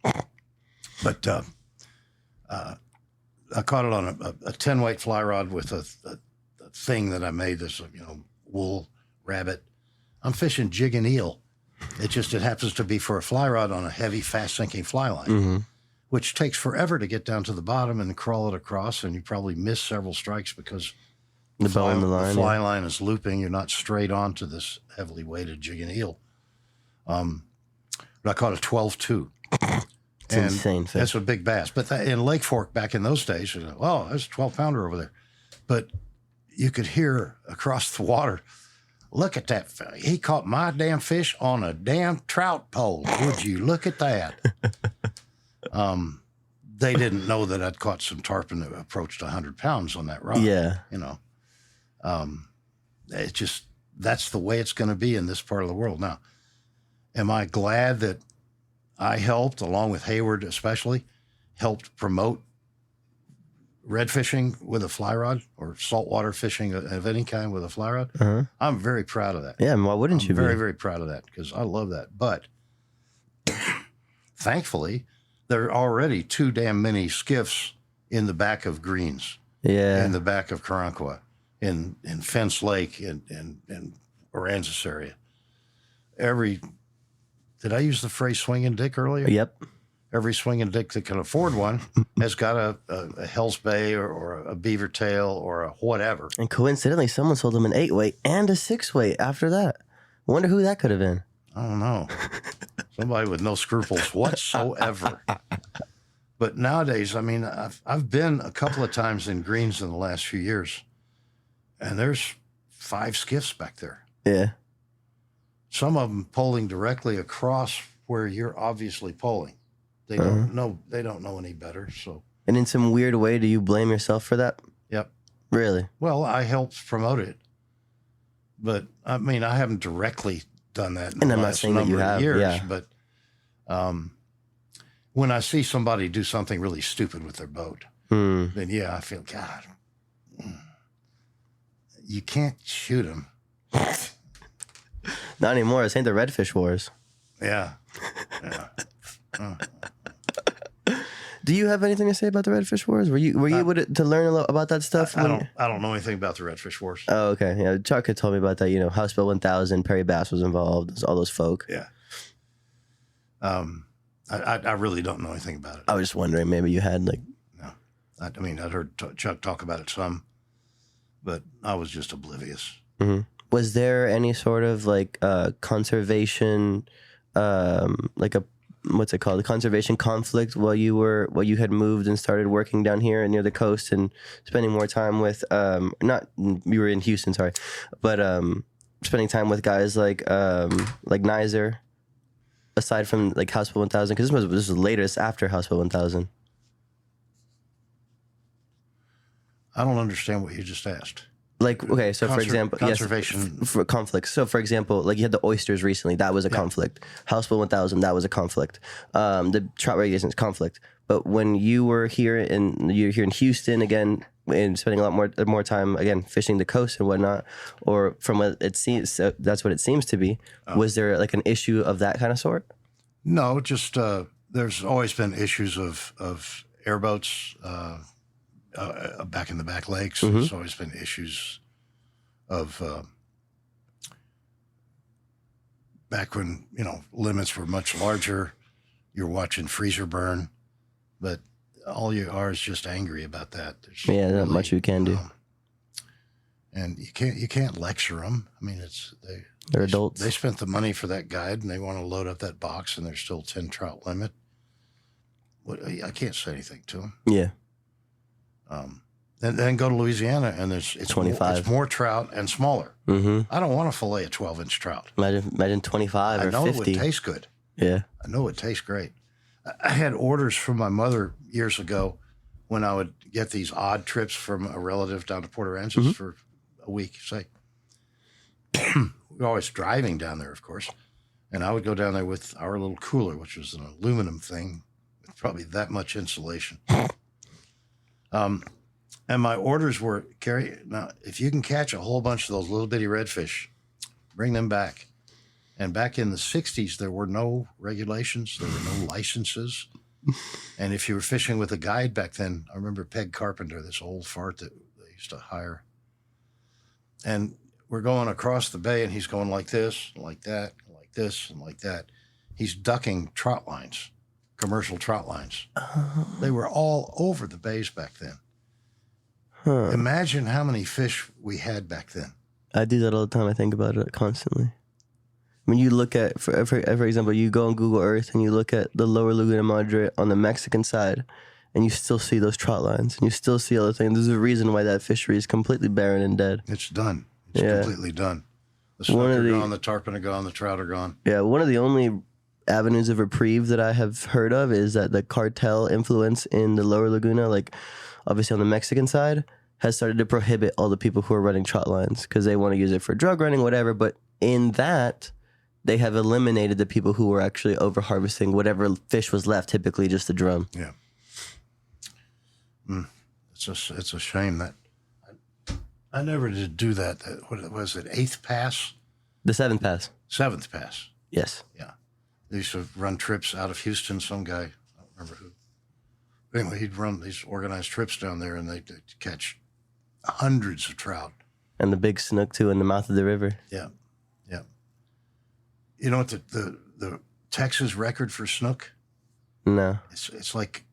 But I caught it on a 10-weight fly rod with a thing that I made, this wool rabbit. I'm fishing jig and eel. It happens to be for a fly rod on a heavy, fast-sinking fly line, which takes forever to get down to the bottom and crawl it across, and you probably miss several strikes because the fly line is looping. You're not straight onto this heavily weighted jig and eel. But I caught a 12-2. It's insane fish. That's a big bass. But in Lake Fork back in those days, there's a 12-pounder over there. But you could hear across the water, look at that. He caught my damn fish on a damn trout pole. Would you look at that? They didn't know that I'd caught some tarpon that approached 100 pounds on that rod. Yeah. That's the way it's going to be in this part of the world. Now, am I glad that I helped, along with Hayward especially, helped promote red fishing with a fly rod or saltwater fishing of any kind with a fly rod? Uh-huh. I'm very proud of that. Yeah, and why wouldn't you be? Very, very proud of that because I love that. But thankfully, there are already 2 damn many skiffs in the back of Greens. Yeah. In the back of Karankawa, in Fence Lake, in Aransas area. Did I use the phrase swinging dick earlier? Yep. Every swinging dick that can afford one has got a Hell's Bay or a beaver tail or a whatever. And coincidentally, someone sold them an 8-weight and a 6-weight after that. I wonder who that could have been. I don't know. Somebody with no scruples whatsoever. But nowadays, I mean, I've been a couple of times in Greens in the last few years, and there's 5 skiffs back there. Yeah. Some of them poling directly across where you're obviously poling. They don't know. They don't know any better. So. And in some weird way, do you blame yourself for that? Yep. Really? Well, I helped promote it, but I mean, I haven't directly done that in the last number of years. Yeah. But when I see somebody do something really stupid with their boat, then yeah, I feel, God, you can't shoot them. Not anymore. This ain't the Redfish Wars. Yeah. Do you have anything to say about the Redfish Wars? Were you able to learn a lot about that stuff? I don't know anything about the Redfish Wars. Oh, okay. Yeah, Chuck had told me about that. House Bill 1000, Perry Bass was involved. All those folk. Yeah. I really don't know anything about it. I was just wondering, maybe you had like. No, I mean, I'd heard Chuck talk about it some, but I was just oblivious. Mm-hmm. Was there any sort of like conservation, like a what's it called, a conservation conflict while you had moved and started working down here near the coast and spending more time with not you were in Houston, sorry, but spending time with guys like Nizer, aside from like House Bill 1000, because this was later, it's after House Bill 1000. I don't understand what you just asked. Like, okay, so for example, conservation. Yes, for conflicts. So for example, like you had the oysters recently, that was a conflict. House Bill 1000, that was a conflict. The trout regulations, conflict. But when you were here in Houston again, and spending a lot more time again fishing the coast and whatnot, or from what it seems, that's what it seems to be. Was there like an issue of that kind of sort? No, just there's always been issues of airboats. Back in the back lakes, there's always been issues of back when limits were much larger. You're watching freezer burn, but all you are is just angry about that. There's not much you can do, and you can't lecture them. I mean, they're adults. They spent the money for that guide, and they want to load up that box, and there's still 10 trout limit. I can't say anything to them. Yeah. And then go to Louisiana, and it's 25. It's more trout and smaller. I don't want to fillet a 12-inch trout. Imagine 25 or 50. I know it would taste good. Yeah. I know it tastes great. I had orders from my mother years ago when I would get these odd trips from a relative down to Port Aransas for a week, say. We were always driving down there, of course. And I would go down there with our little cooler, which was an aluminum thing with probably that much insulation. And my orders were, Cary, now, if you can catch a whole bunch of those little bitty redfish, bring them back And back in the 60s, there were no regulations. There were no licenses. And if you were fishing with a guide back then, I remember Peg Carpenter, this old fart that they used to hire. And we're going across the bay, and he's going like this, like that, like this, and like that. He's ducking trout lines, commercial trout lines. They were all over the bays back then. Imagine how many fish we had back then. I do that all the time. I think about it constantly. When you look at, for example, you go on Google Earth and you look at the lower Laguna Madre on the Mexican side, and you still see those trout lines, and you still see all the things. There's a reason why that fishery is completely barren and dead. It's done. It's completely done. The snook are gone, the tarpon are gone, the trout are gone. Yeah, one of the only avenues of reprieve that I have heard of is that the cartel influence in the lower Laguna, like obviously on the Mexican side, has started to prohibit all the people who are running trout lines because they want to use it for drug running, whatever. But in that, they have eliminated the people who were actually over harvesting whatever fish was left, typically just the drum. Yeah. It's a shame that I never did do that. What was it? 8th Pass? The 7th Pass. 7th Pass. Yes. Yeah. They used to run trips out of Houston. Some guy, I don't remember who. But anyway, he'd run these organized trips down there, and they'd catch hundreds of trout. And the big snook, too, in the mouth of the river. Yeah. Yeah. You know what the Texas record for snook? No. It's like,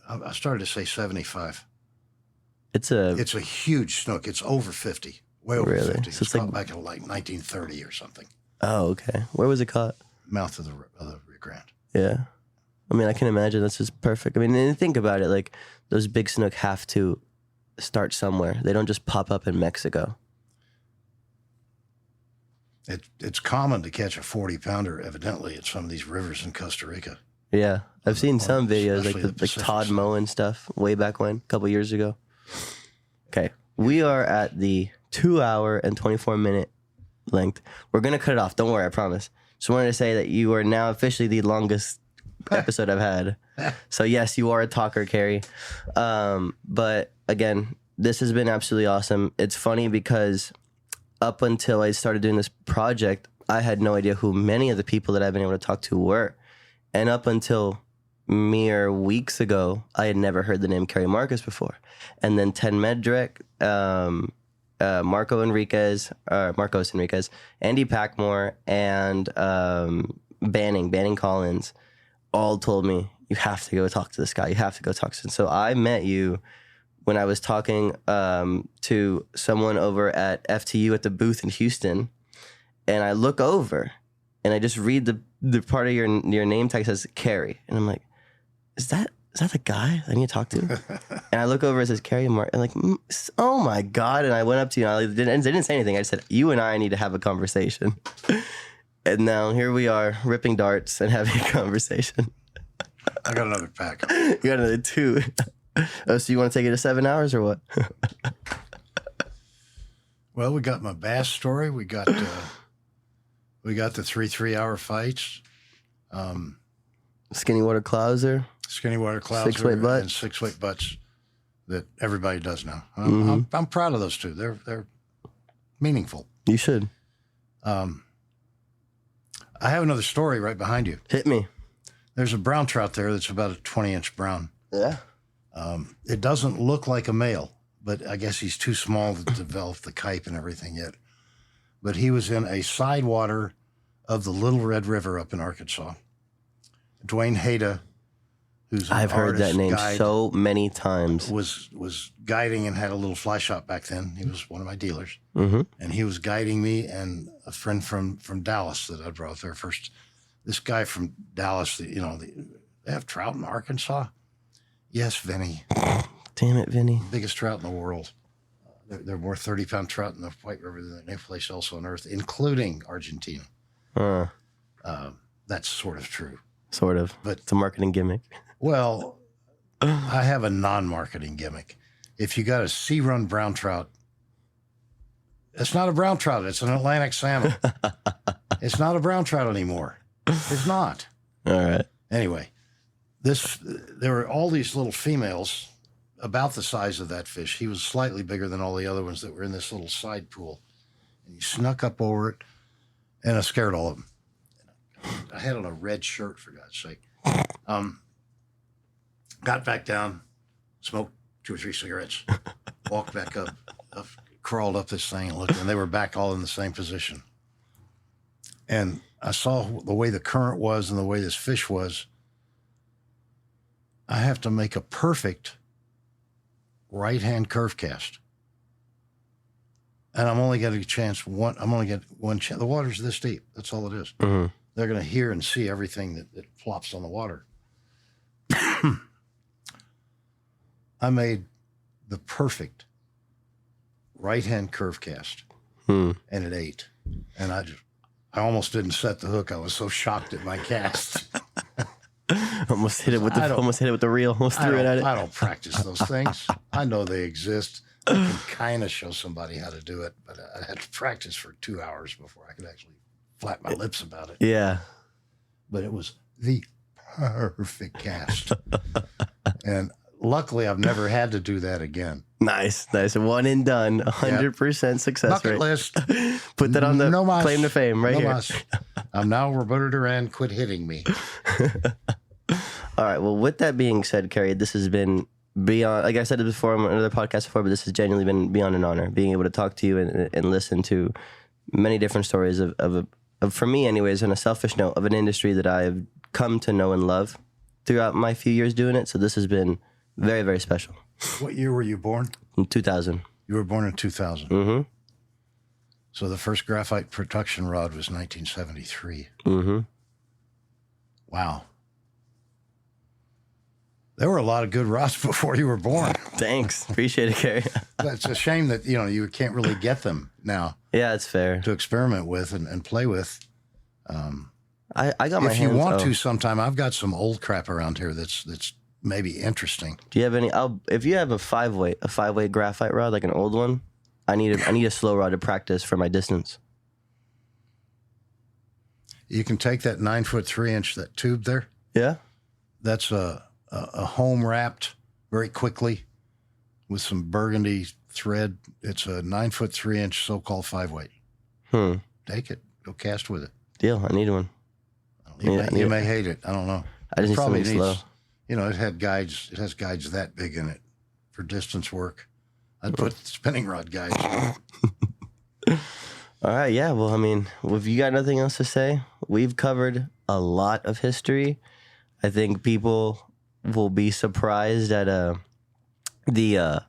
I started to say 75. It's a huge snook. It's over 50, way over Really? 50. So It's it's caught like- back in like 1930 or something. Oh, okay. Where was it caught? Mouth of the Rio Grande. Yeah. I mean, I can imagine that's just perfect. I mean, and think about it. Like, those big snook have to start somewhere. They don't just pop up in Mexico. It's common to catch a 40-pounder, evidently, at some of these rivers in Costa Rica. Yeah. I've seen some videos, like especially the like Pacific Todd side. Moen stuff way back when, a couple years ago. Okay. We are at the 2 hour and 24 minute length. We're going to cut it off. Don't worry, I promise. Just wanted to say that you are now officially the longest episode I've had. So yes, you are a talker, Cary. But again, this has been absolutely awesome. It's funny because up until I started doing this project, I had no idea who many of the people that I've been able to talk to were. And up until mere weeks ago, I had never heard the name Cary Marcus before. And then Ted Medrick, Marcos Enriquez, Andy Packmore, and Banning Collins all told me, you have to go talk to this guy. You have to go talk to him. So I met you when I was talking to someone over at FTU at the booth in Houston. And I look over and I just read the part of your name tag that says Cary. And I'm like, is that the guy I need to talk to? And I look over, it says Cary Marcus. I'm like, oh my God. And I went up to you and I didn't say anything. I just said, you and I need to have a conversation. And now here we are ripping darts and having a conversation. I got another pack. You got another 2. Oh, so you want to take it to 7 hours or what? Well, we got my bass story. We got the 3-hour fights. Skinny water clouser. Skinny water clouser 6-weight butt. and 6-weight butts that everybody does now. I'm proud of those two. They're meaningful. You should. I have another story right behind you. Hit me. There's a brown trout there that's about a 20-inch brown. Yeah. It doesn't look like a male, but I guess he's too small to develop the kype and everything yet. But he was in a side water of the Little Red River up in Arkansas. Dwayne Hayda, who's an I've heard that artist name guide, so many times. was guiding and had a little fly shop back then. He was one of my dealers. Mm-hmm. And he was guiding me and a friend from Dallas that I brought there first. This guy from Dallas, they have trout in Arkansas? Yes, Vinny. Damn it, Vinny. Biggest trout in the world. There are more 30-pound trout in the White River than any place else on earth, including Argentina. That's sort of true. Sort of. But it's a marketing gimmick. Well, I have a non-marketing gimmick. If you got a sea-run brown trout, it's not a brown trout. It's an Atlantic salmon. It's not a brown trout anymore. It's not. All right. Anyway, there were all these little females about the size of that fish. He was slightly bigger than all the other ones that were in this little side pool. And he snuck up over it, and I scared all of them. I had on a red shirt, for God's sake. Got back down, smoked 2 or 3 cigarettes, walked back up, crawled up this thing and looked, and they were back all in the same position. And I saw the way the current was and the way this fish was. I have to make a perfect right-hand curve cast. And I'm only getting a chance I'm only getting one chance. The water's this deep. That's all it is. Mm-hmm. They're going to hear and see everything that flops on the water. I made the perfect right-hand curve cast, and it ate. And I almost didn't set the hook. I was so shocked at my cast. almost hit it with the reel. Almost threw it at it. I don't practice those things. I know they exist. I can kind of show somebody how to do it, but I had to practice for 2 hours before I could actually flap my lips about it. Yeah. But it was the perfect cast. And luckily, I've never had to do that again. Nice. One and done. 100% success Bucket rate. list. Put that on the claim to fame right here. I'm now Roberto Duran. Quit hitting me. All right. Well, with that being said, Cary, this has been beyond, like I said it before on another podcast before, but this has genuinely been beyond an honor, being able to talk to you and listen to many different stories of for me anyways, on a selfish note, of an industry that I've come to know and love throughout my few years doing it. So this has been very, very special. What year were you born? In 2000. You were born in 2000. Mm-hmm. So the first graphite production rod was 1973. Mm-hmm. Wow. There were a lot of good rods before you were born. Thanks. Appreciate it, Cary. It's a shame that, you can't really get them now. Yeah, it's fair. To experiment with and play with. I got my hands. If you want to sometime, I've got some old crap around here that's maybe interesting. Do you have any? If you have a five weight graphite rod, like an old one, I need a slow rod to practice for my distance. You can take that 9-foot 3-inch, that tube there. Yeah. That's a home wrapped very quickly with some burgundy thread. It's a 9-foot 3-inch so-called 5-weight. Take it. Go cast with it. Deal. I need one. You may hate it. I don't know. I just need something slow. It has guides that big in it for distance work. I'd put spinning rod guides. All right. Yeah. Well, I mean, if you got nothing else to say, we've covered a lot of history. I think people will be surprised at the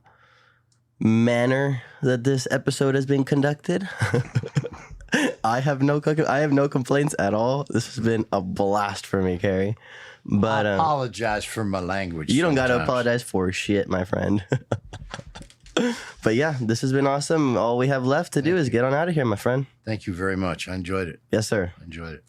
manner that this episode has been conducted. I have no complaints at all. This has been a blast for me, Cary. But I apologize for my language. You don't got to apologize for shit, my friend. But yeah, this has been awesome. All we have left to do is get on out of here, my friend. Thank you very much. I enjoyed it. Yes, sir. I enjoyed it.